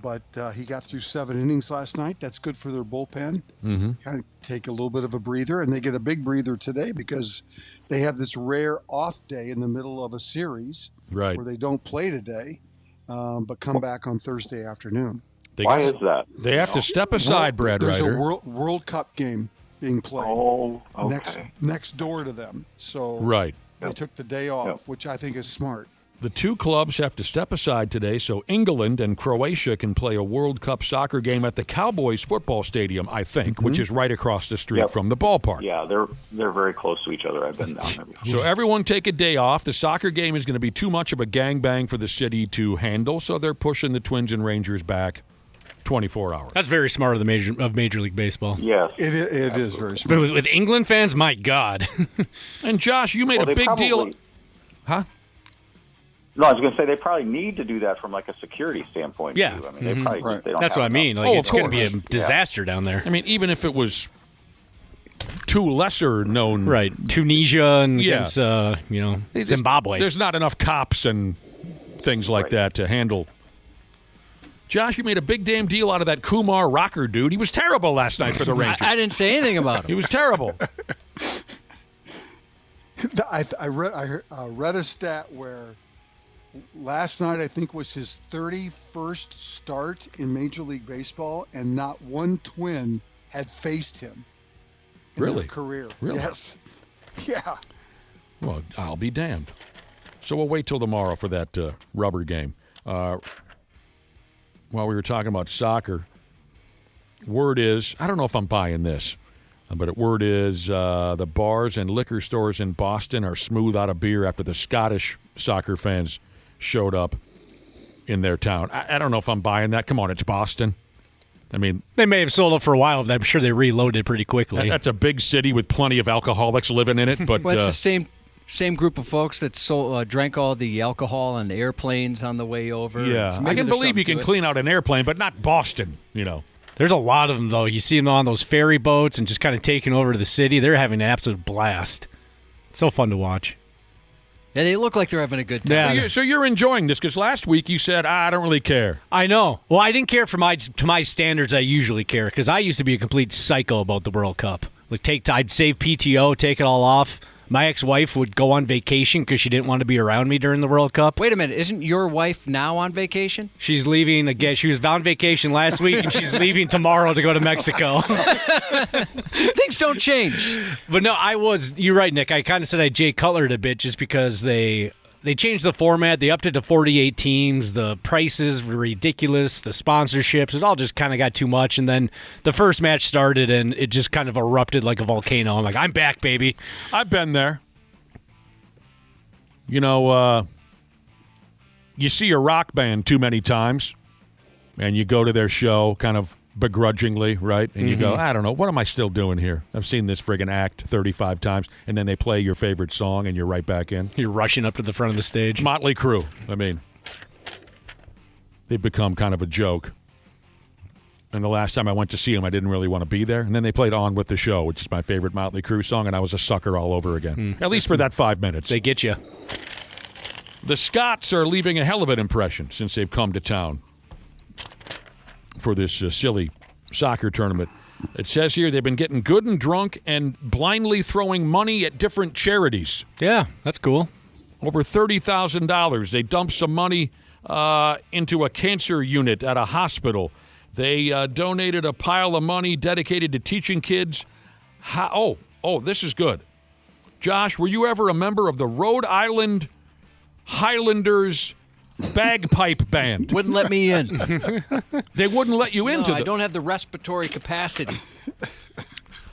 S16: But he got through 7 innings last night. That's good for their bullpen.
S3: Mm-hmm.
S16: Kind of take a little bit of a breather, and they get a big breather today because they have this rare off day in the middle of a series
S3: right,
S16: where they don't play today. but come back on Thursday afternoon.
S22: Why is that?
S3: They have to step aside, Brad
S16: There's
S3: Ryder.
S16: a World Cup game being played next door to them. So
S3: Right.
S16: they took the day off, which I think is smart.
S3: The two clubs have to step aside today so England and Croatia can play a World Cup soccer game at the Cowboys football stadium, I think, which is right across the street from the ballpark.
S22: Yeah, they're very close to each other. I've been down there before.
S3: So everyone take a day off. The soccer game is going to be too much of a gangbang for the city to handle, so they're pushing the Twins and Rangers back 24 hours.
S6: That's very smart of the Major League Baseball.
S22: Yes.
S16: It is very smart.
S6: But with England fans, my God.
S3: And Josh, you made a big deal. Huh?
S22: No, I was going to say they probably need to do that from like a security standpoint.
S6: Yeah.
S22: Too. I mean, they probably they don't
S6: That's
S22: have
S6: what I mean.
S22: enough.
S6: Like, it's going to be a disaster down there.
S3: I mean, even if it was two lesser known.
S6: Right. Tunisia and against, Zimbabwe.
S3: There's not enough cops and things like that to handle. Josh, you made a big damn deal out of that Kumar Rocker dude. He was terrible last night for the Rangers.
S4: I didn't say anything about him.
S3: He was terrible.
S16: I read a stat where last night I think was his 31st start in Major League Baseball, and not one Twin had faced him in their career.
S3: Really?
S16: Yes. Yeah.
S3: Well, I'll be damned. So we'll wait till tomorrow for that rubber game. While we were talking about soccer, word is, I don't know if I'm buying this, but word is the bars and liquor stores in Boston are smooth out of beer after the Scottish soccer fans showed up in their town. I don't know if I'm buying that. Come on, it's Boston. I mean,
S6: they may have sold it for a while, but I'm sure they reloaded pretty quickly.
S3: That's a big city with plenty of alcoholics living in it. But
S4: well, it's the same group of folks that drank all the alcohol on the airplanes on the way over.
S3: Yeah,
S4: So
S3: I can believe you can clean out an airplane, but not Boston,
S6: There's a lot of them, though. You see them on those ferry boats and just kind of taking over to the city. They're having an absolute blast. It's so fun to watch.
S4: Yeah, they look like they're having a good time.
S3: Yeah. So you're enjoying this because last week you said, I don't really care.
S6: I know. Well, I didn't care to my standards I usually care because I used to be a complete psycho about the World Cup. I'd save PTO, take it all off. My ex-wife would go on vacation because she didn't want to be around me during the World Cup.
S4: Wait a minute. Isn't your wife now on vacation?
S6: She's leaving again. She was on vacation last week, and she's leaving tomorrow to go to Mexico.
S4: Things don't change.
S6: But no, you're right, Nick. I kind of said I Jay Cutlered a bit just because they changed the format. They upped it to 48 teams. The prices were ridiculous. The sponsorships, it all just kind of got too much. And then the first match started, and it just kind of erupted like a volcano. I'm like, I'm back, baby.
S3: I've been there. You see a rock band too many times, and you go to their show kind of begrudgingly, right? And you go, I don't know, what am I still doing here? I've seen this friggin' act 35 times, and then they play your favorite song, and you're right back in.
S6: You're rushing up to the front of the stage.
S3: Motley Crue. I mean, they've become kind of a joke. And the last time I went to see them, I didn't really want to be there. And then they played On With the Show, which is my favorite Motley Crue song, and I was a sucker all over again. At least for that 5 minutes.
S6: They get you.
S3: The Scots are leaving a hell of an impression since they've come to town for this silly soccer tournament. It says here they've been getting good and drunk and blindly throwing money at different charities.
S6: Yeah, that's cool.
S3: Over $30,000. They dumped some money into a cancer unit at a hospital. They donated a pile of money dedicated to teaching kids how... Oh, this is good. Josh, were you ever a member of the Rhode Island Highlanders bagpipe band?
S4: Wouldn't let me in.
S3: They wouldn't let you into
S4: I don't have the respiratory capacity.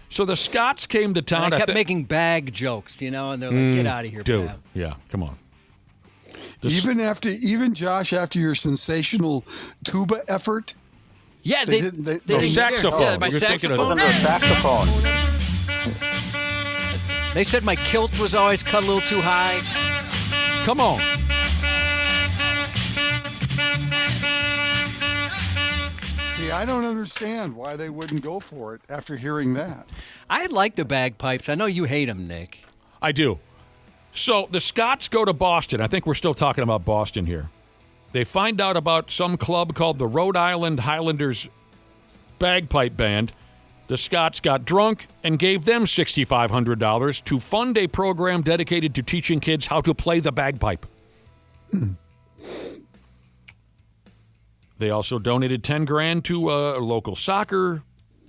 S3: So the Scots came to town.
S4: And I kept making bag jokes, and they're like, get out of here,
S3: dude.
S4: Pab.
S3: Yeah, come on.
S16: Even Josh, after your sensational tuba effort.
S4: Yeah, they
S3: saxophone.
S4: Yeah, my saxophone.
S22: Saxophone.
S4: They said my kilt was always cut a little too high.
S3: Come on.
S16: See, I don't understand why they wouldn't go for it after hearing that.
S4: I like the bagpipes. I know you hate them, Nick.
S3: I do. So the Scots go to Boston. I think we're still talking about Boston here. They find out about some club called the Rhode Island Highlanders Bagpipe Band. The Scots got drunk and gave them $6,500 to fund a program dedicated to teaching kids how to play the bagpipe. They also donated $10,000 to a local soccer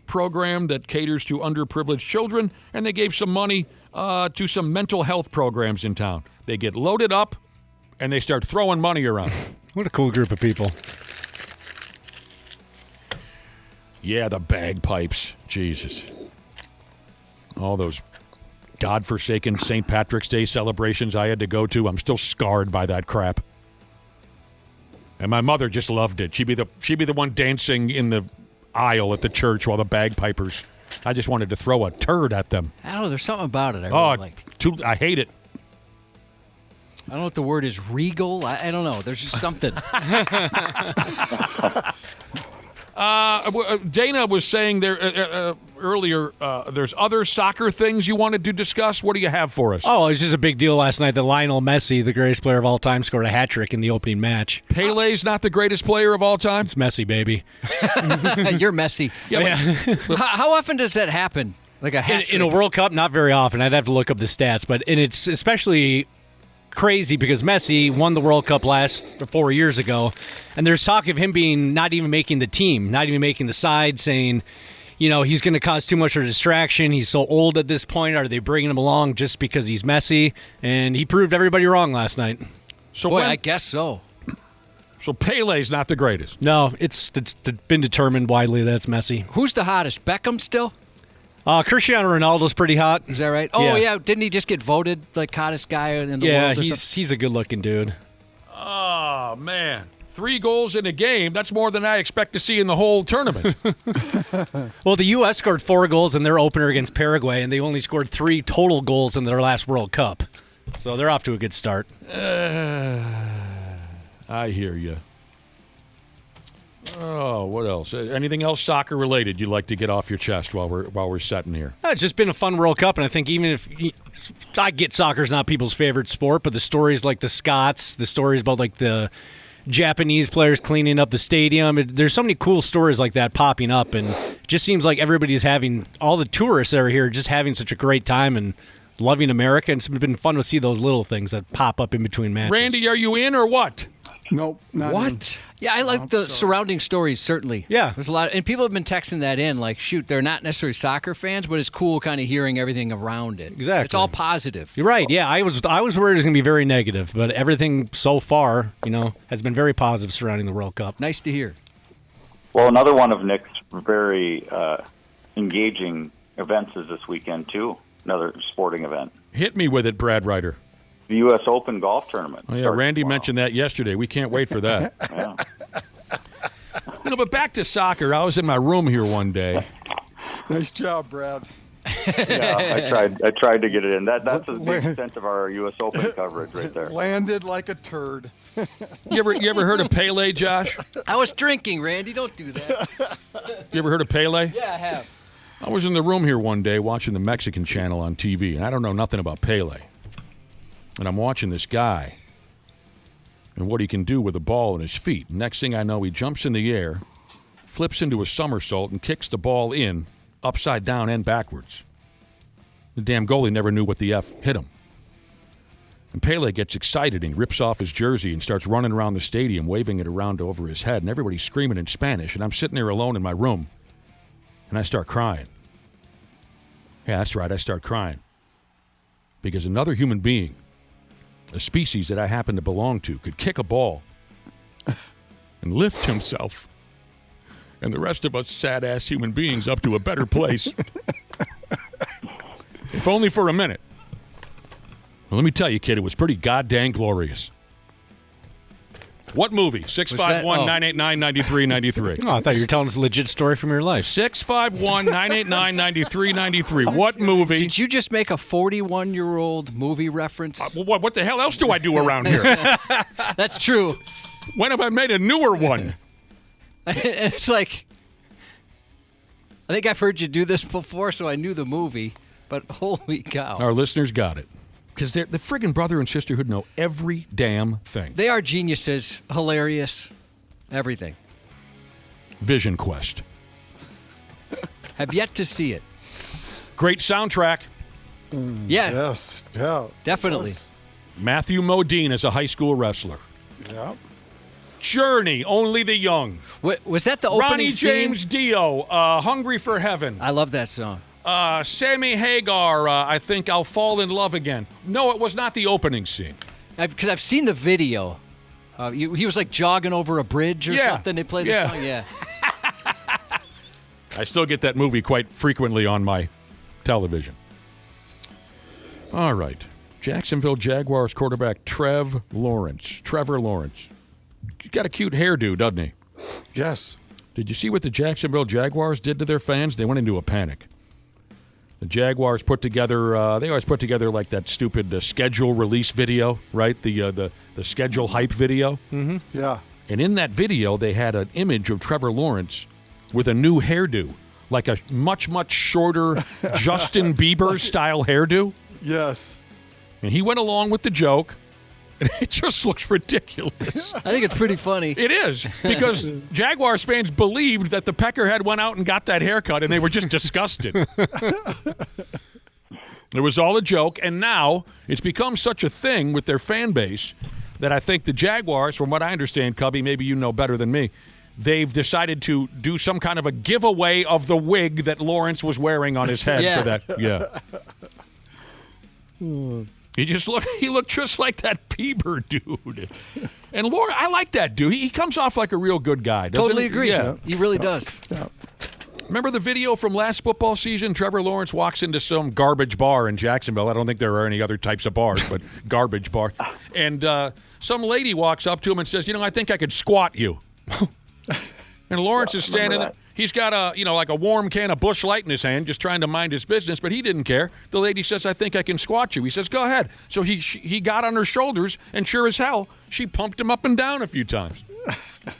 S3: program that caters to underprivileged children, and they gave some money to some mental health programs in town. They get loaded up, and they start throwing money around.
S6: What a cool group of people.
S3: Yeah, the bagpipes. Jesus. All those godforsaken St. Patrick's Day celebrations I had to go to. I'm still scarred by that crap. And my mother just loved it. She'd be the one dancing in the aisle at the church while the bagpipers. I just wanted to throw a turd at them.
S4: I don't know. There's something about it I really like.
S3: I hate it.
S4: I don't know what the word is. Regal? I don't know. There's just something.
S3: Dana was saying there earlier there's other soccer things you wanted to discuss. What do you have for us?
S6: Oh, it was just a big deal last night that Lionel Messi, the greatest player of all time, scored a hat trick in the opening match.
S3: Pele's not the greatest player of all time?
S6: It's Messi, baby.
S4: You're Messi.
S6: Yeah.
S4: How often does that happen? Like a hat trick?
S6: In a World Cup, not very often. I'd have to look up the stats, but it's especially crazy because Messi won the World Cup 4 years ago, and there's talk of him not even making the team, not even making the side, saying, he's going to cause too much of a distraction. He's so old at this point. Are they bringing him along just because he's Messi? And he proved everybody wrong last night.
S3: So
S4: I guess so.
S3: So Pele's not the greatest.
S6: No, it's been determined widely that it's Messi.
S4: Who's the hottest? Beckham still?
S6: Cristiano Ronaldo's pretty hot.
S4: Is that right? Oh, yeah. Didn't he just get voted like hottest guy in the world?
S6: Yeah, he's a good-looking dude.
S3: Oh, man. 3 goals in a game, that's more than I expect to see in the whole tournament.
S6: Well, the U.S. scored 4 goals in their opener against Paraguay, and they only scored 3 total goals in their last World Cup. So they're off to a good start.
S3: I hear you. Oh, what else? Anything else soccer-related you'd like to get off your chest while we're sitting here?
S6: It's just been a fun World Cup, and I think even if I get soccer's not people's favorite sport, but the stories like the Scots, the stories about like the Japanese players cleaning up the stadium, there's so many cool stories like that popping up, and it just seems like everybody's all the tourists that are here just having such a great time and loving America, and it's been fun to see those little things that pop up in between matches.
S3: Randy, are you in or what?
S16: Nope, not
S3: what?
S16: in.
S4: Yeah, I like the surrounding stories, certainly.
S6: Yeah.
S4: There's a lot, and people have been texting that in, like, shoot, they're not necessarily soccer fans, but it's cool kind of hearing everything around it.
S6: Exactly.
S4: It's all positive.
S6: You're right, yeah. I was worried it was going to be very negative, but everything so far, has been very positive surrounding the World Cup.
S4: Nice to hear.
S22: Well, another one of Nick's very engaging events is this weekend, too. Another sporting event.
S3: Hit me with it, Brad Ryder.
S22: The U.S. Open golf tournament.
S3: Oh, yeah, Randy mentioned that yesterday. We can't wait for that.
S22: Yeah.
S3: But back to soccer. I was in my room here one day.
S16: Nice job, Brad.
S22: Yeah, I tried to get it in. That's the extent of our U.S. Open coverage right there.
S16: Landed like a turd.
S3: You ever heard of Pele, Josh?
S4: I was drinking, Randy. Don't do that.
S3: You ever heard of Pele?
S4: Yeah, I have.
S3: I was in the room here one day watching the Mexican channel on TV, and I don't know nothing about Pele. And I'm watching this guy and what he can do with a ball in his feet. Next thing I know, he jumps in the air, flips into a somersault, and kicks the ball in upside down and backwards. The damn goalie never knew what the F hit him. And Pele gets excited and rips off his jersey and starts running around the stadium, waving it around over his head, and everybody's screaming in Spanish. And I'm sitting there alone in my room, and I start crying. Yeah, that's right, I start crying. Because another human being, a species that I happen to belong to, could kick a ball and lift himself and the rest of us sad-ass human beings up to a better place. If only for a minute. Well, let me tell you, kid, it was pretty goddamn glorious. What movie? 651-989-9393.
S6: Oh, I thought you were telling us a legit story from your life.
S3: 651-989-9393. What movie?
S4: Did you just make a 41-year-old movie reference?
S3: What the hell else do I do around here?
S4: That's true.
S3: When have I made a newer one?
S4: It's like, I think I've heard you do this before, so I knew the movie, but holy cow.
S3: Our listeners got it. Because the friggin' brother and sisterhood know every damn thing.
S4: They are geniuses. Hilarious. Everything.
S3: Vision Quest.
S4: Have yet to see it.
S3: Great soundtrack.
S4: Yeah.
S16: Yes. Yeah.
S4: Definitely.
S16: Yes.
S3: Matthew Modine as a high school wrestler.
S16: Yeah.
S3: Journey, Only the Young.
S4: Was that the opening
S3: Ronnie
S4: scene?
S3: James Dio, Hungry for Heaven.
S4: I love that song.
S3: Sammy Hagar, I think I'll Fall in Love Again. No, it was not the opening scene.
S4: Because I've seen the video. He was like jogging over a bridge or something. They played the song. Yeah.
S3: I still get that movie quite frequently on my television. All right. Jacksonville Jaguars quarterback Trevor Lawrence. He's got a cute hairdo, doesn't he?
S16: Yes.
S3: Did you see what the Jacksonville Jaguars did to their fans? They went into a panic. The Jaguars put together, they always put together like that stupid schedule release video, right? The schedule hype video.
S16: Mm-hmm. Yeah.
S3: And in that video, they had an image of Trevor Lawrence with a new hairdo, like a much, much shorter Justin Bieber-style hairdo.
S16: Yes.
S3: And he went along with the joke, and it just looks ridiculous.
S4: I think it's pretty funny.
S3: It is, because Jaguars fans believed that the Peckerhead went out and got that haircut, and they were just disgusted. It was all a joke, and now it's become such a thing with their fan base that I think the Jaguars, from what I understand, Cubby, maybe you know better than me, they've decided to do some kind of a giveaway of the wig that Lawrence was wearing on his head for that. Yeah. He looked just like that Bieber dude. And Lawrence, I like that dude. He comes off like a real good guy.
S4: Totally
S3: he?
S4: agree.
S3: Yeah.
S4: He really does.
S16: Yeah.
S3: Remember the video from last football season? Trevor Lawrence walks into some garbage bar in Jacksonville. I don't think there are any other types of bars, but garbage bar. And some lady walks up to him and says, I think I could squat you. And Lawrence is standing there. He's got like a warm can of Busch Light in his hand, just trying to mind his business, but he didn't care. The lady says, I think I can squat you. He says, go ahead. So he got on her shoulders, and sure as hell, she pumped him up and down a few times.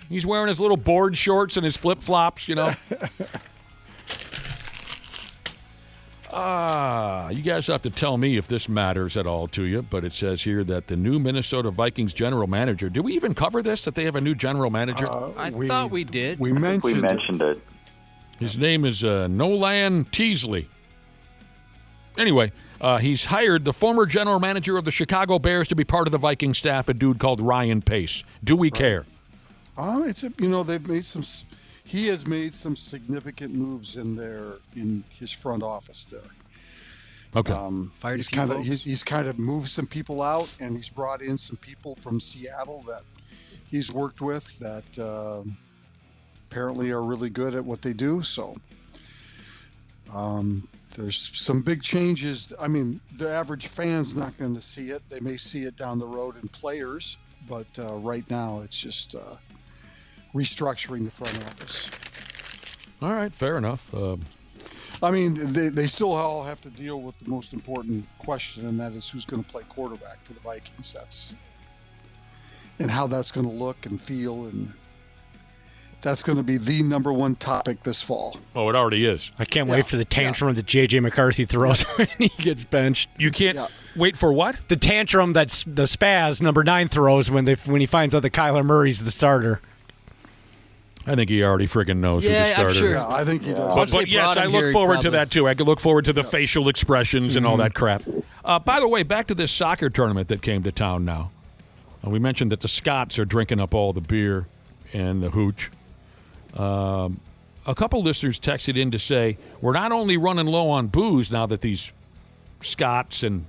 S3: He's wearing his little board shorts and his flip-flops, You guys have to tell me if this matters at all to you, but it says here that the new Minnesota Vikings general manager, did we even cover this, that they have a new general manager?
S4: I thought we did.
S16: We
S22: mentioned it.
S3: His name is Nolan Teasley. Anyway, he's hired the former general manager of the Chicago Bears to be part of the Viking staff, a dude called Ryan Pace. Do we care?
S16: They've made some. He has made some significant moves in his front office there.
S3: Okay.
S16: He's kind of moved some people out, and he's brought in some people from Seattle that he's worked with that apparently are really good at what they do. So there's some big changes. I mean, the average fan's not going to see it. They may see it down the road in players, but right now it's just restructuring the front office.
S3: All right, fair enough.
S16: They still all have to deal with the most important question, and that is who's going to play quarterback for the Vikings. And how that's going to look and feel, and that's going to be the number one topic this fall.
S3: Oh, it already is.
S6: I can't wait for the tantrum that J.J. McCarthy throws when he gets benched.
S3: You can't wait for what?
S6: The tantrum that the Spaz number 9 throws when he finds out that Kyler Murray's the starter.
S3: I think he already friggin' knows who the starter is.
S16: Sure. Yeah, I think he does.
S3: But yes, I look forward to that, too. I look forward to the facial expressions and all that crap. By the way, back to this soccer tournament that came to town now. We mentioned that the Scots are drinking up all the beer and the hooch. A couple listeners texted in to say, we're not only running low on booze now that these Scots and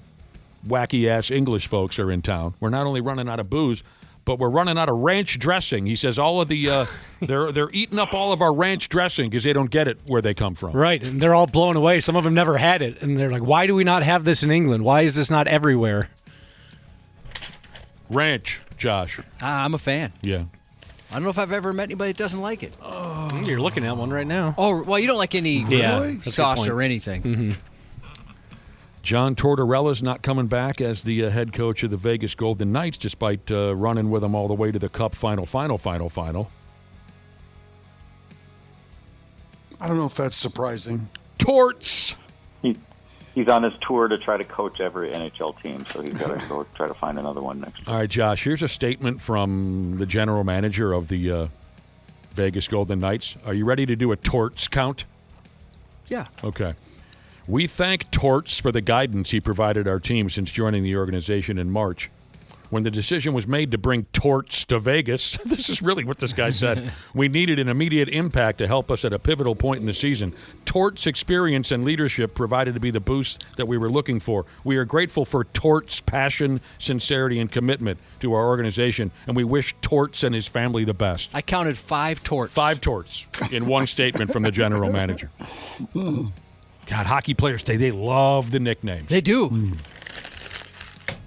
S3: wacky-ass English folks are in town. We're not only running out of booze, but we're running out of ranch dressing. He says all of the they're eating up all of our ranch dressing because they don't get it where they come from.
S6: Right, and they're all blown away. Some of them never had it, and they're like, why do we not have this in England? Why is this not everywhere?
S3: Ranch, Josh.
S4: I'm a fan.
S3: Yeah.
S4: I don't know if I've ever met anybody that doesn't like it.
S6: Oh, you're looking at one right now.
S4: Oh, well, you don't like any sauce or anything.
S6: Mm-hmm.
S3: John Tortorella's not coming back as the head coach of the Vegas Golden Knights, despite running with them all the way to the Cup final.
S16: I don't know if that's surprising.
S3: Torts!
S22: He's on his tour to try to coach every NHL team, so he's got to go try to find another one next year.
S3: All right, Josh, here's a statement from the general manager of the Vegas Golden Knights. Are you ready to do a torts count?
S4: Yeah.
S3: Okay. We thank Torts for the guidance he provided our team since joining the organization in March. When the decision was made to bring torts to Vegas, this is really what this guy said. We needed an immediate impact to help us at a pivotal point in the season. Torts' experience and leadership provided to be the boost that we were looking for. We are grateful for Torts' passion, sincerity, and commitment to our organization, and we wish Torts and his family the best.
S4: I counted 5 torts.
S3: 5 torts in one statement from the general manager. God, hockey players today, they love the nicknames.
S4: They do.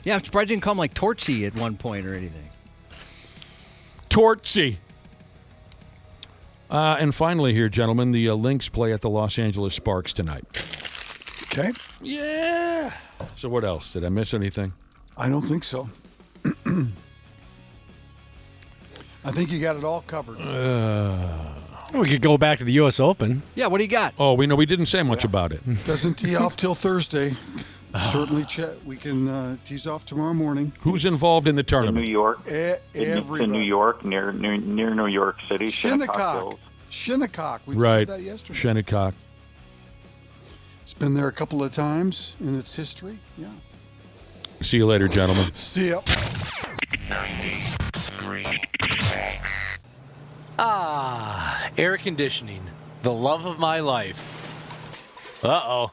S4: Yeah, I'm surprised you didn't call him like Tortsy at one point or anything.
S3: Tortsy. And finally here, gentlemen, the Lynx play at the Los Angeles Sparks tonight.
S16: Okay.
S3: Yeah. So what else? Did I miss anything?
S16: I don't think so. I think you got it all covered.
S6: We could go back to the U.S. Open.
S4: Yeah, what do you got?
S3: Oh, we didn't say much about it.
S16: Doesn't tee off till Thursday. Certainly, we can tease off tomorrow morning.
S3: Who's involved in the tournament?
S22: New York.
S16: Everybody.
S22: In New York, near New York City.
S16: Shinnecock. We
S3: Right.
S16: said that yesterday.
S3: Shinnecock.
S16: It's been there a couple of times in its history. Yeah.
S3: See you later, gentlemen.
S16: See ya.
S1: 93 air conditioning. The love of my life. Uh-oh.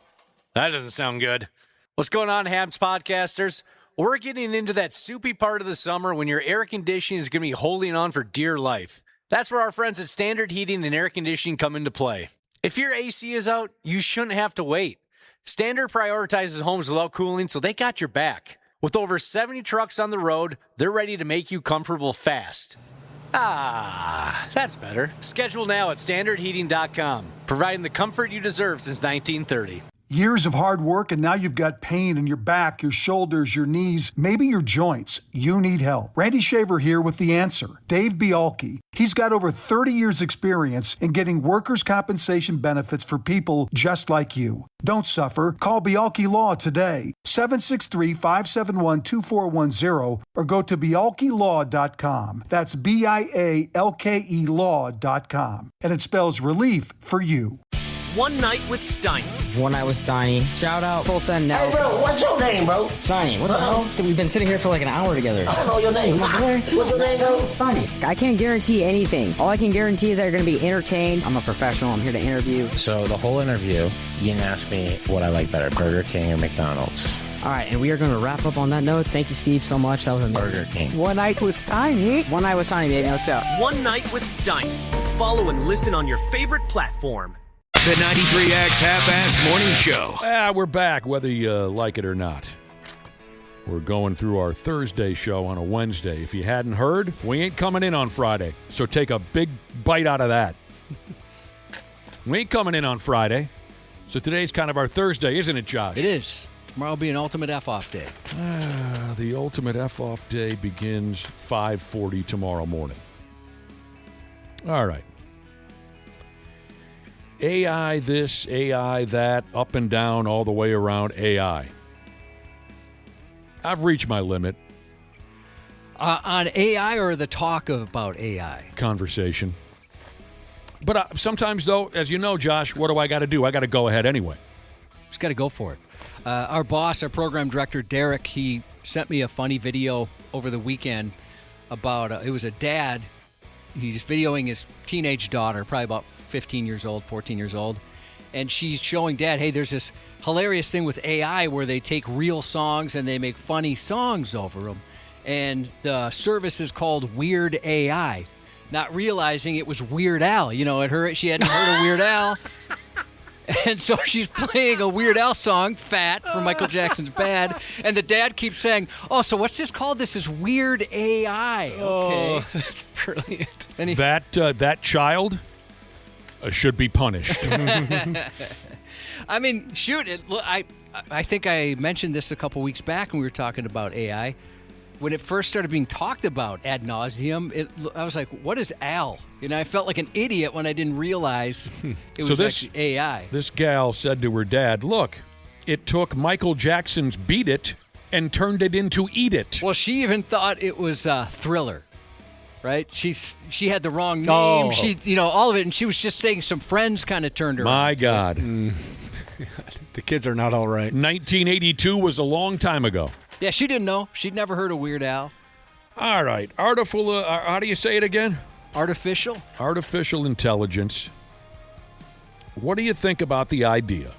S1: That doesn't sound good. What's going on, Habs podcasters? We're getting into that soupy part of the summer when your air conditioning is going to be holding on for dear life. That's where our friends at Standard Heating and Air Conditioning come into play. If your AC is out, you shouldn't have to wait. Standard prioritizes homes without cooling, so they got your back. With over 70 trucks on the road, they're ready to make you comfortable fast. That's better. Schedule now at standardheating.com, providing the comfort you deserve since 1930.
S7: Years of hard work, and now you've got pain in your back, your shoulders, your knees, maybe your joints. You need help. Randy Shaver here with the answer. Dave Bialke. He's got over 30 years experience in getting workers' compensation benefits for people just like you. Don't suffer. Call Bialke Law today, 763-571-2410, or go to bialkelaw.com. That's BIALKE law.com. And it spells relief for you.
S13: One Night with Steiny.
S14: One Night with Steiny. Shout out, full send now.
S10: Hey, bro, what's your name, bro?
S14: Steiny. What the hell? We've been sitting here for like an hour together.
S10: I don't know your name. What's your name, bro?
S14: Steiny. I can't guarantee anything. All I can guarantee is that you're going to be entertained. I'm a professional. I'm here to interview.
S11: So the whole interview, you didn't ask me what I like better, Burger King or McDonald's.
S14: All right, and we are going to wrap up on that note. Thank you, Steve, so much. That was amazing.
S11: Burger King.
S14: One Night with Steiny. One Night with Steiny, baby. Let's go.
S13: One Night with Steiny. Follow and listen on your favorite platform.
S2: The 93X Half-Assed Morning Show.
S3: We're back, whether you like it or not. We're going through our Thursday show on a Wednesday. If you hadn't heard, we ain't coming in on Friday, so take a big bite out of that. We ain't coming in on Friday, so today's kind of our Thursday, isn't it, Josh?
S4: It is. Tomorrow will be an ultimate F-off day.
S3: The ultimate F-off day begins 5:40 tomorrow morning. All right. AI this, AI that, up and down, all the way around AI. I've reached my limit.
S4: On AI or the talk about AI?
S3: Conversation. But sometimes, though, as you know, Josh, what do I got to do? I got to go ahead anyway.
S4: Just got to go for it. Our boss, our program director, Derek, he sent me a funny video over the weekend about, it was a dad. He's videoing his teenage daughter, probably about 15 years old, 14 years old. And she's showing Dad, hey, there's this hilarious thing with AI where they take real songs and they make funny songs over them. And the service is called Weird AI. Not realizing it was Weird Al. You know, she hadn't heard of Weird Al. And so she's playing a Weird Al song, Fat, from Michael Jackson's Bad. And the dad keeps saying, oh, so what's this called? This is Weird AI. Okay.
S6: Oh, that's brilliant.
S4: And
S3: That child should be punished.
S4: I mean, shoot, I think I mentioned this a couple weeks back when we were talking about AI. When it first started being talked about ad nauseum, I was like, what is Al? And I felt like an idiot when I didn't realize it was actually AI.
S3: This gal said to her dad, look, it took Michael Jackson's Beat It and turned it into Eat It.
S4: Well, she even thought it was Thriller. Right? She had the wrong name.
S3: Oh.
S4: She, all of it, and she was just saying some friends kind of turned her.
S3: My God.
S6: The kids are not all right.
S3: 1982 was a long time ago.
S4: Yeah, she didn't know. She'd never heard of Weird Al.
S3: All right. How do you say it again?
S4: Artificial?
S3: Artificial intelligence. What do you think about the idea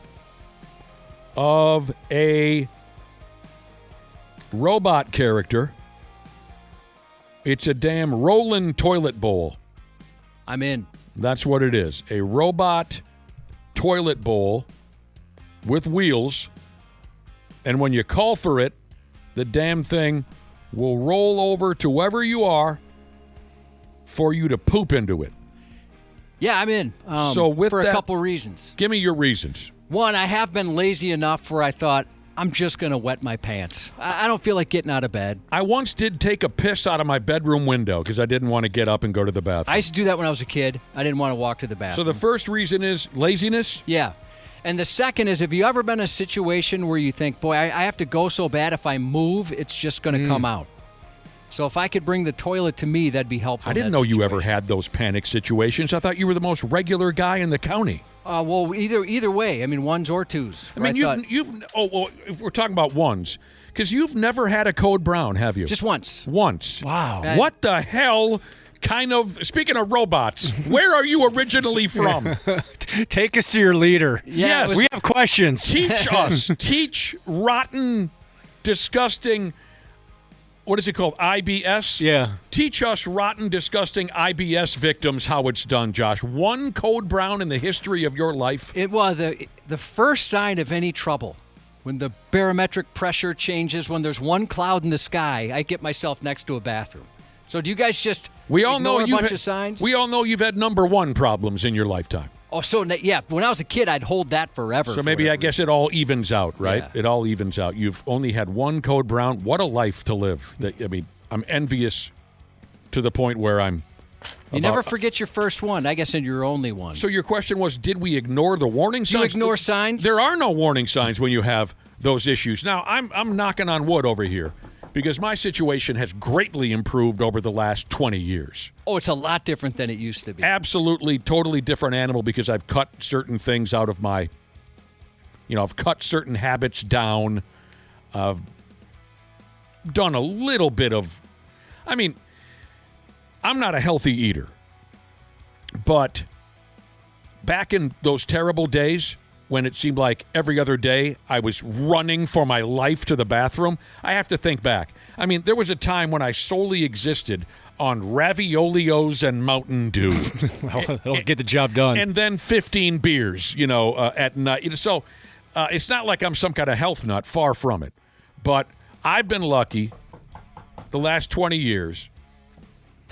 S3: of a robot character? It's a damn rolling toilet bowl.
S4: I'm in.
S3: That's what it is. A robot toilet bowl with wheels. And when you call for it, the damn thing will roll over to wherever you are for you to poop into it.
S4: Yeah, I'm in.
S3: So
S4: for a couple reasons.
S3: Give me your reasons.
S4: One, I have been lazy enough where I thought, I'm just going to wet my pants. I don't feel like getting out of bed.
S3: I once did take a piss out of my bedroom window because I didn't want to get up and go to the bathroom.
S4: I used to do that when I was a kid. I didn't want to walk to the bathroom.
S3: So the first reason is laziness?
S4: Yeah. And the second is, have you ever been in a situation where you think, boy, I have to go so bad, if I move, it's just going to come out? So if I could bring the toilet to me, that'd be helpful.
S3: I didn't know you ever had those panic situations. I thought you were the most regular guy in the county.
S4: Well, either way. I mean, ones or twos.
S3: I mean, if we're talking about ones, because you've never had a code brown, have you?
S4: Just once.
S3: Once.
S6: Wow.
S3: What the hell kind of, speaking of robots, where are you originally from?
S6: Take us to your leader.
S3: Yes.
S6: We have questions.
S3: Teach us. Teach rotten, disgusting, what is it called? IBS?
S6: Yeah.
S3: Teach us rotten, disgusting IBS victims how it's done, Josh. One code brown in the history of your life?
S4: It was the first sign of any trouble. When the barometric pressure changes, when there's one cloud in the sky, I get myself next to a bathroom. So do you guys just ignore a bunch of signs?
S3: We all know you've had number one problems in your lifetime.
S4: Oh, so yeah. When I was a kid, I'd hold that forever.
S3: So maybe I guess it all evens out, right?
S4: Yeah.
S3: It all evens out. You've only had one code brown. What a life to live. I'm envious to the point where I'm.
S4: You never forget your first one. I guess, and your only one.
S3: So your question was, did we ignore the warning signs?
S4: You ignore signs?
S3: There are no warning signs when you have those issues. Now, I'm knocking on wood over here because my situation has greatly improved over the last 20 years.
S4: Oh, it's a lot different than it used to be.
S3: Absolutely, totally different animal because I've cut certain things out of my, I've cut certain habits down. I've done a little bit of, I'm not a healthy eater, but back in those terrible days when it seemed like every other day I was running for my life to the bathroom, I have to think back. There was a time when I solely existed on Raviolios and Mountain Dew.
S6: That'll get the job done.
S3: And then 15 beers, at night. So it's not like I'm some kind of health nut, far from it. But I've been lucky the last 20 years.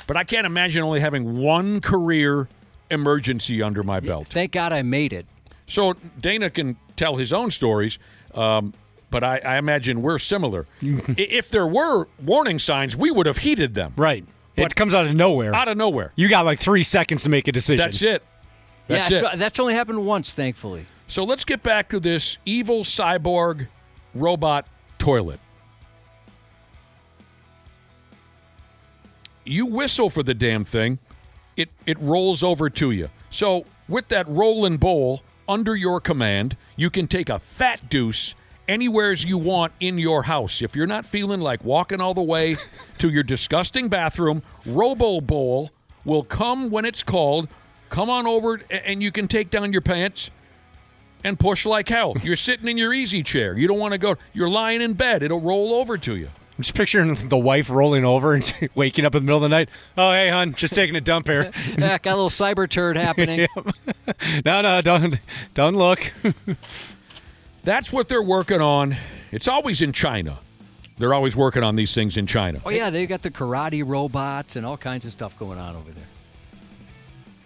S3: But I can't imagine only having one career emergency under my belt.
S4: Thank God I made it.
S3: So Dana can tell his own stories, but I imagine we're similar. If there were warning signs, we would have heeded them.
S6: Right. It comes out of nowhere.
S3: Out of nowhere.
S6: You got like 3 seconds to make a decision.
S3: That's it.
S4: So that's only happened once, thankfully.
S3: So let's get back to this evil cyborg robot toilet. You whistle for the damn thing, it rolls over to you. So with that rolling bowl under your command, you can take a fat deuce anywheres you want in your house. If you're not feeling like walking all the way to your disgusting bathroom, Robo Bowl will come when it's called. Come on over and you can take down your pants and push like hell. You're sitting in your easy chair. You don't want to go. You're lying in bed. It'll roll over to you.
S6: I'm just picturing the wife rolling over and waking up in the middle of the night. Oh, hey, hon, just taking a dump here.
S4: Yeah, got a little cyber turd happening.
S6: No, don't look.
S3: That's what they're working on. It's always in China. They're always working on these things in China.
S4: Oh, yeah, they've got the karate robots and all kinds of stuff going on over there.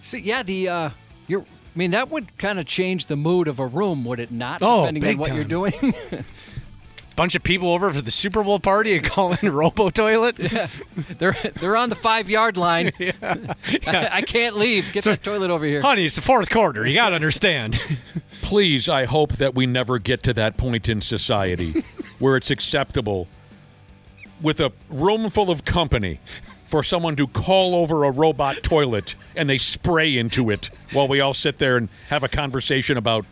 S4: See, yeah, that would kind of change the mood of a room, would it not?
S6: Oh,
S4: depending on what you're doing.
S6: Bunch of people over for the Super Bowl party and calling it Robo Toilet.
S4: Yeah. They're on the 5-yard line. Yeah. I can't leave. Get that toilet over here.
S6: Honey, it's the fourth quarter. You got to understand.
S3: Please, I hope that we never get to that point in society where it's acceptable with a room full of company for someone to call over a robot toilet and they spray into it while we all sit there and have a conversation about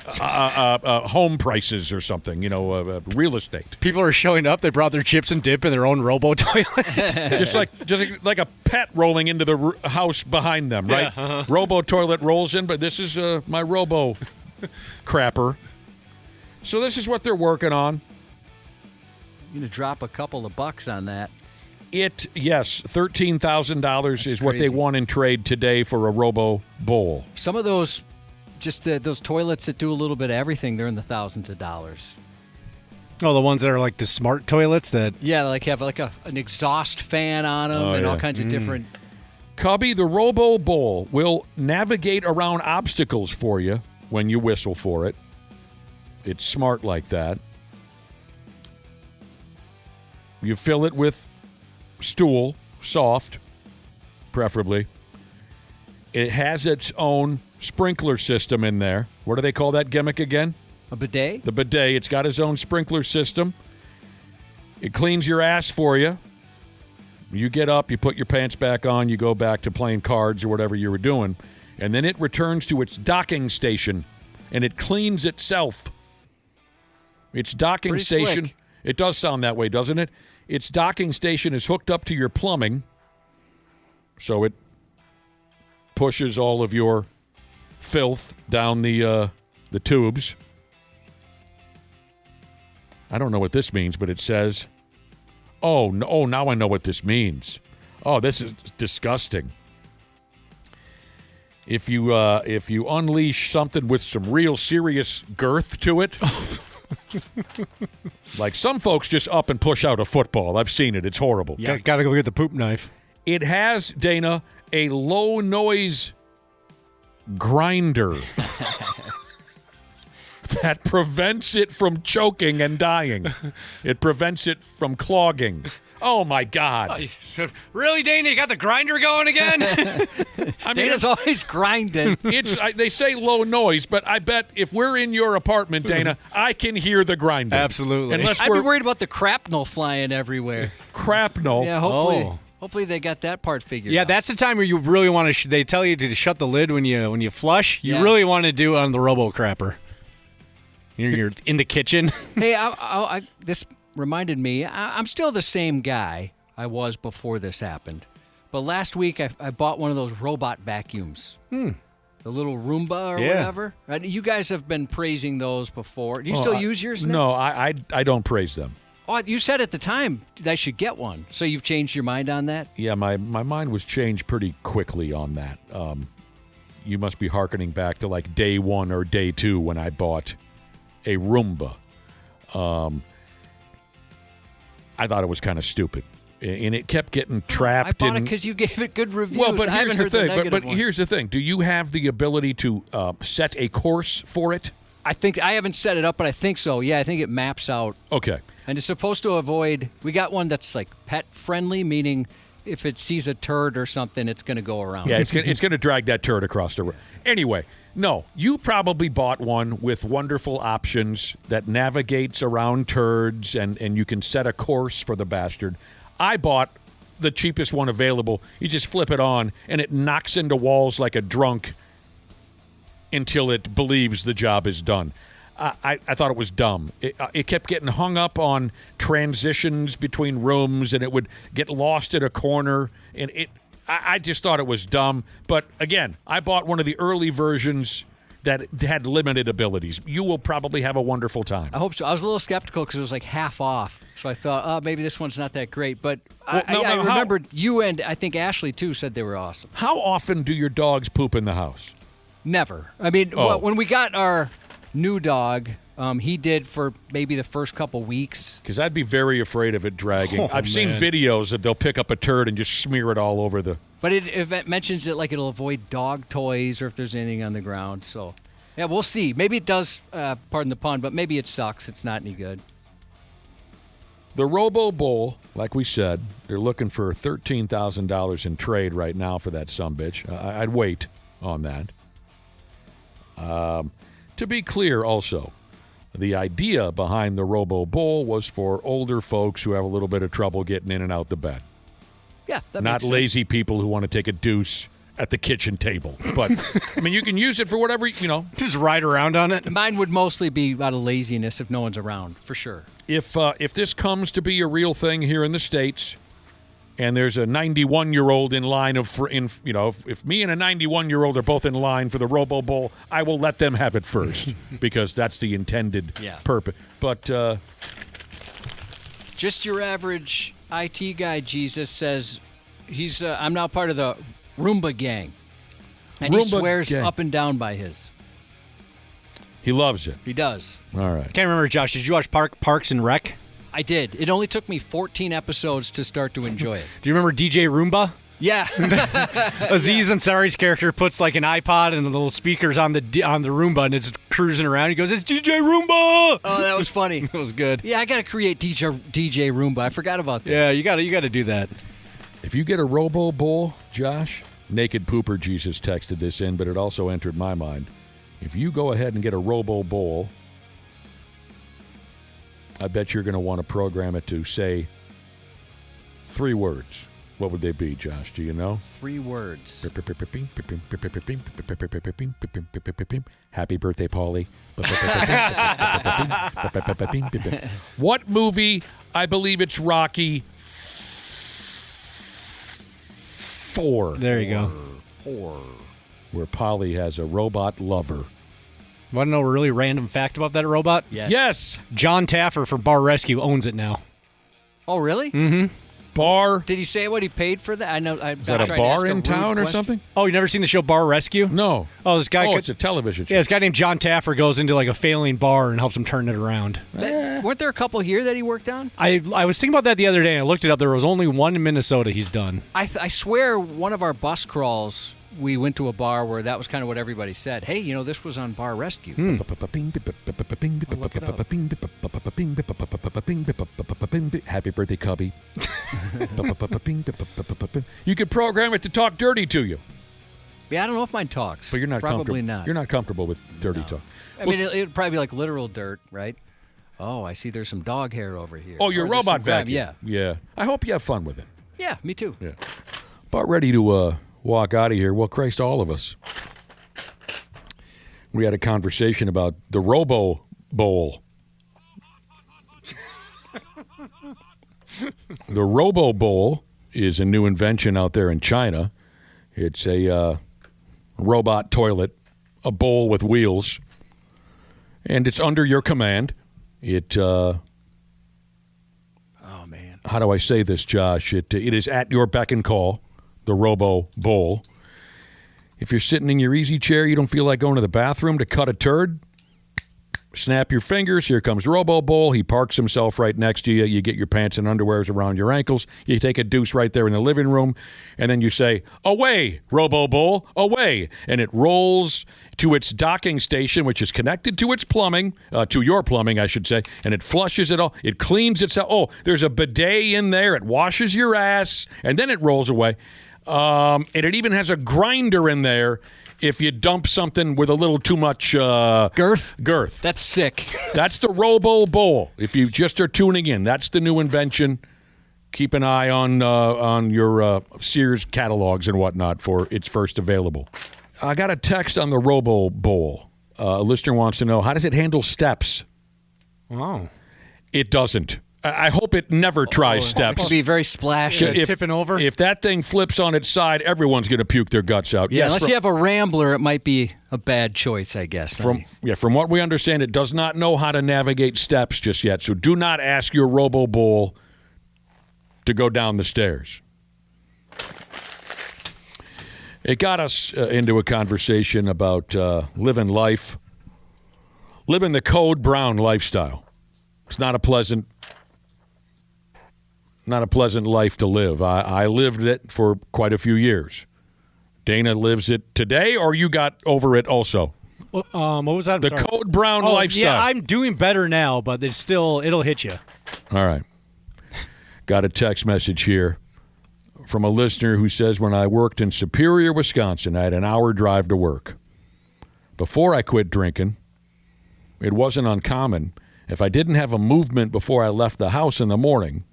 S3: home prices or something, real estate.
S6: People are showing up. They brought their chips and dip in their own Robo toilet.
S3: just like a pet rolling into the house behind them, right?
S6: Yeah, uh-huh.
S3: Robo toilet rolls in, but this is my Robo crapper. So this is what they're working on.
S4: You're going to drop a couple of bucks on that.
S3: Yes, $13,000 is what they
S4: crazy.
S3: want in trade today for a Robo Bowl.
S4: Some of those, just those toilets that do a little bit of everything, they're in the thousands of dollars.
S6: Oh, the ones that are like the smart toilets that...
S4: Yeah, like have like an exhaust fan on them and all kinds of different...
S3: Cubby, the Robo Bowl will navigate around obstacles for you when you whistle for it. It's smart like that. You fill it with stool, soft, preferably. It has its own sprinkler system in there. What do they call that gimmick again?
S4: A bidet?
S3: The bidet. It's got its own sprinkler system. It cleans your ass for you. You get up, you put your pants back on, you go back to playing cards or whatever you were doing, and then it returns to its docking station, and it cleans itself. Its docking
S4: Pretty
S3: station...
S4: slick.
S3: It does sound that way, doesn't it? Its docking station is hooked up to your plumbing, so it pushes all of your filth down the tubes. I don't know what this means, but it says, oh, now I know what this means. Oh, this is disgusting. If you unleash something with some real serious girth to it, like some folks just up and push out a football. I've seen it. It's horrible.
S6: Yeah, got to go get the poop knife.
S3: It has, Dana, a low noise grinder that prevents it from choking and dying. It prevents it from clogging. Oh, my God.
S6: Really, Dana? You got the grinder going again?
S3: I mean,
S4: Dana's always grinding.
S3: They say low noise, but I bet if we're in your apartment, Dana, I can hear the grinding.
S6: Absolutely.
S3: Unless
S4: I'd be worried about the crapnel flying everywhere.
S3: Crapnel?
S4: Yeah, hopefully they got that part figured out.
S6: Yeah, that's the time where you really want to. They tell you to shut the lid when you flush. You
S4: Yeah.
S6: really want to do it on the Robo Crapper. You're in the kitchen.
S4: Hey, this reminded me, I'm still the same guy I was before this happened. But last week I bought one of those robot vacuums. The little Roomba or whatever. You guys have been praising those before. Do you still use yours now?
S3: No, I don't praise them.
S4: Oh, you said at the time that I should get one. So you've changed your mind on that?
S3: Yeah, my mind was changed pretty quickly on that. You must be hearkening back to like day 1 or day 2 when I bought a Roomba. I thought it was kind of stupid, and it kept getting trapped.
S4: I bought it because you gave it good reviews.
S3: Well, but
S4: I
S3: here's
S4: haven't
S3: the
S4: heard
S3: thing.
S4: the negative one.
S3: Here's the thing. Do you have the ability to set a course for it?
S4: I think I haven't set it up, but I think so. Yeah, I think it maps out.
S3: Okay.
S4: And it's supposed to avoid. We got one that's like pet friendly, meaning if it sees a turd or something, it's going to go around.
S3: Yeah, it's going to drag that turd across the road. Anyway, no, you probably bought one with wonderful options that navigates around turds and you can set a course for the bastard. I bought the cheapest one available. You just flip it on and it knocks into walls like a drunk until it believes the job is done. I thought it was dumb. It kept getting hung up on transitions between rooms, and it would get lost at a corner. And I just thought it was dumb. But again, I bought one of the early versions that had limited abilities. You will probably have a wonderful time.
S4: I hope so. I was a little skeptical because it was like half off. So I thought, oh, maybe this one's not that great. But I remembered you and I think Ashley, too, said they were awesome.
S3: How often do your dogs poop in the house?
S4: Never. I mean, when we got our new dog, he did for maybe the first couple weeks.
S3: Because I'd be very afraid of it dragging. I've seen
S6: man.
S3: videos that they'll pick up a turd and just smear it all over the...
S4: But if it mentions it, like it'll avoid dog toys or if there's anything on the ground. So, yeah, we'll see. Maybe it does, pardon the pun, but maybe it sucks. It's not any good.
S3: The Robo Bowl, like we said, they're looking for $13,000 in trade right now for that sumbitch. I'd wait on that. To be clear also, the idea behind the Robo Bowl was for older folks who have a little bit of trouble getting in and out the bed.
S4: Yeah, that
S3: Not
S4: makes sense.
S3: lazy people who want to take a deuce at the kitchen table. But, I mean, you can use it for whatever,
S6: Just ride around on it.
S4: Mine would mostly be out of laziness if no one's around, for sure.
S3: If this comes to be a real thing here in the States, and there's a 91-year-old in line if me and a 91-year-old are both in line for the Robo Bowl, I will let them have it first because that's the intended purpose. But
S4: just your average IT guy, Jesus, says he's. I'm now part of the Roomba gang, and he swears
S3: gang.
S4: up and down by his.
S3: He loves it.
S4: He does.
S3: All right.
S6: Can't remember, Josh. Did you watch Parks and Rec?
S4: I did. It only took me 14 episodes to start to enjoy it.
S6: Do you remember DJ Roomba?
S4: Yeah.
S6: Aziz Ansari's character puts like an iPod and the little speakers on the Roomba, and it's cruising around. He goes, "It's DJ Roomba!"
S4: Oh, that was funny.
S6: It was good.
S4: Yeah, I got to create DJ Roomba. I forgot about that.
S6: Yeah, you got to do that.
S3: If you get a Robo Bowl, Josh, Naked Pooper Jesus texted this in, but it also entered my mind. If you go ahead and get a Robo Bowl, I bet you're going to want to program it to say 3 words. What would they be, Josh? Do you know?
S4: 3 words.
S3: Happy birthday, Paulie. What movie? I believe it's Rocky 4.
S6: There you go.
S3: 4. Where Polly has a robot lover.
S6: Want to know a really random fact about that robot?
S3: Yes.
S6: John Taffer from Bar Rescue owns it now.
S4: Oh, really?
S6: Mm-hmm.
S3: Bar.
S4: Did he say what he paid for that? I know.
S3: Is that a bar in town or something?
S6: Oh, you never seen the show Bar Rescue?
S3: No.
S6: Oh, this guy.
S3: It's a television show.
S6: Yeah, this guy named John Taffer goes into like a failing bar and helps him turn it around.
S4: Weren't there a couple here that he worked on?
S6: I was thinking about that the other day, and I looked it up. There was only one in Minnesota he's done.
S4: I swear one of our bus crawls, we went to a bar where that was kind of what everybody said. Hey, this was on Bar Rescue.
S3: Happy birthday, Cubby. You could program it to talk dirty to you.
S4: Yeah, I don't know if mine talks.
S3: But you're not
S4: Probably
S3: comfortable.
S4: not.
S3: You're not comfortable with dirty talk.
S4: I mean, it would probably be like literal dirt, right? Oh, I see there's some dog hair over here.
S3: Oh, your
S4: Or there's
S3: robot
S4: some crab.
S3: vacuum. Yeah. I hope you have fun with it.
S4: Yeah, me too.
S3: Yeah. About ready to walk out of here. Well, Christ, all of us. We had a conversation about the Robo Bowl. The Robo Bowl is a new invention out there in China. It's a robot toilet, a bowl with wheels, and it's under your command. It. Oh
S4: man!
S3: How do I say this, Josh? It is at your beck and call. The Robo Bowl. If you're sitting in your easy chair, you don't feel like going to the bathroom to cut a turd, snap your fingers. Here comes Robo Bowl. He parks himself right next to you. You get your pants and underwears around your ankles. You take a deuce right there in the living room, and then you say, "Away, Robo Bowl, away!" And it rolls to its docking station, which is connected to its plumbing, to your plumbing, I should say, and it flushes it all. It cleans itself. Oh, there's a bidet in there. It washes your ass, and then it rolls away. And it even has a grinder in there if you dump something with a little too much
S4: girth.
S3: That's
S4: sick.
S3: That's the Robo Bowl. If you just are tuning in, that's the new invention. Keep an eye on your Sears catalogs and whatnot for its first available. I got a text on the Robo Bowl. A listener wants to know, how does it handle steps?
S6: Oh.
S3: It doesn't. I hope it never tries steps.
S4: It could be very splashy.
S6: Tipping over.
S3: If that thing flips on its side, everyone's going to puke their guts out.
S4: Yeah,
S3: Yes,
S4: unless you have a Rambler, it might be a bad choice, I guess.
S3: From what we understand, it does not know how to navigate steps just yet. So do not ask your Robo Bowl to go down the stairs. It got us into a conversation about living life, living the Code Brown lifestyle. It's not a pleasant life to live. I lived it for quite a few years. Dana lives it today, or you got over it also?
S6: What was that?
S3: The Code Brown lifestyle.
S6: Yeah, I'm doing better now, but it'll hit you.
S3: All right. Got a text message here from a listener who says, when I worked in Superior, Wisconsin, I had an hour drive to work. Before I quit drinking, it wasn't uncommon. If I didn't have a movement before I left the house in the morning,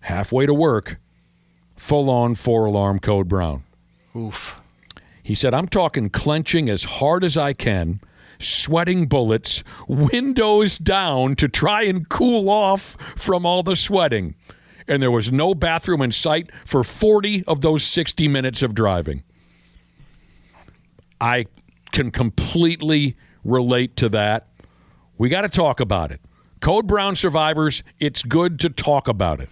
S3: halfway to work, full-on 4-alarm Code Brown.
S4: Oof.
S3: He said, I'm talking clenching as hard as I can, sweating bullets, windows down to try and cool off from all the sweating. And there was no bathroom in sight for 40 of those 60 minutes of driving. I can completely relate to that. We got to talk about it. Code Brown survivors, it's good to talk about it.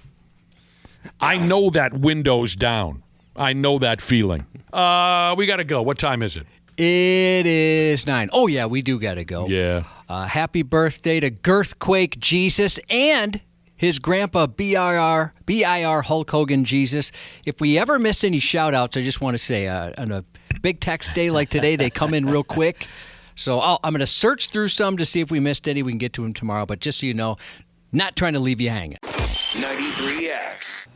S3: I know that windows down. I know that feeling. We got to go. What time is it?
S4: It is 9. Oh, yeah, we do got to go.
S3: Yeah.
S4: Happy birthday to Girthquake Jesus and his grandpa BIR Hulk Hogan Jesus. If we ever miss any shout-outs, I just want to say on a big text day like today, they come in real quick. So I'm going to search through some to see if we missed any. We can get to them tomorrow. But just so you know, not trying to leave you hanging.
S2: 93X.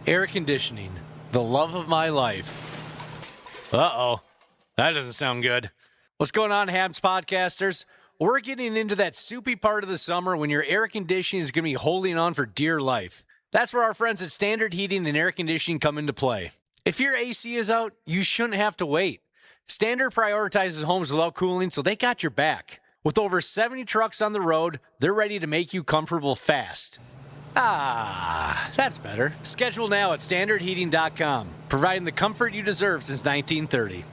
S1: Air conditioning. The love of my life. Uh-oh. That doesn't sound good. What's going on, Habs podcasters? We're getting into that soupy part of the summer when your air conditioning is going to be holding on for dear life. That's where our friends at Standard Heating and Air Conditioning come into play. If your AC is out, you shouldn't have to wait. Standard prioritizes homes without cooling, so they got your back. With over 70 trucks on the road, they're ready to make you comfortable fast. That's better. Schedule now at standardheating.com, providing the comfort you deserve since 1930.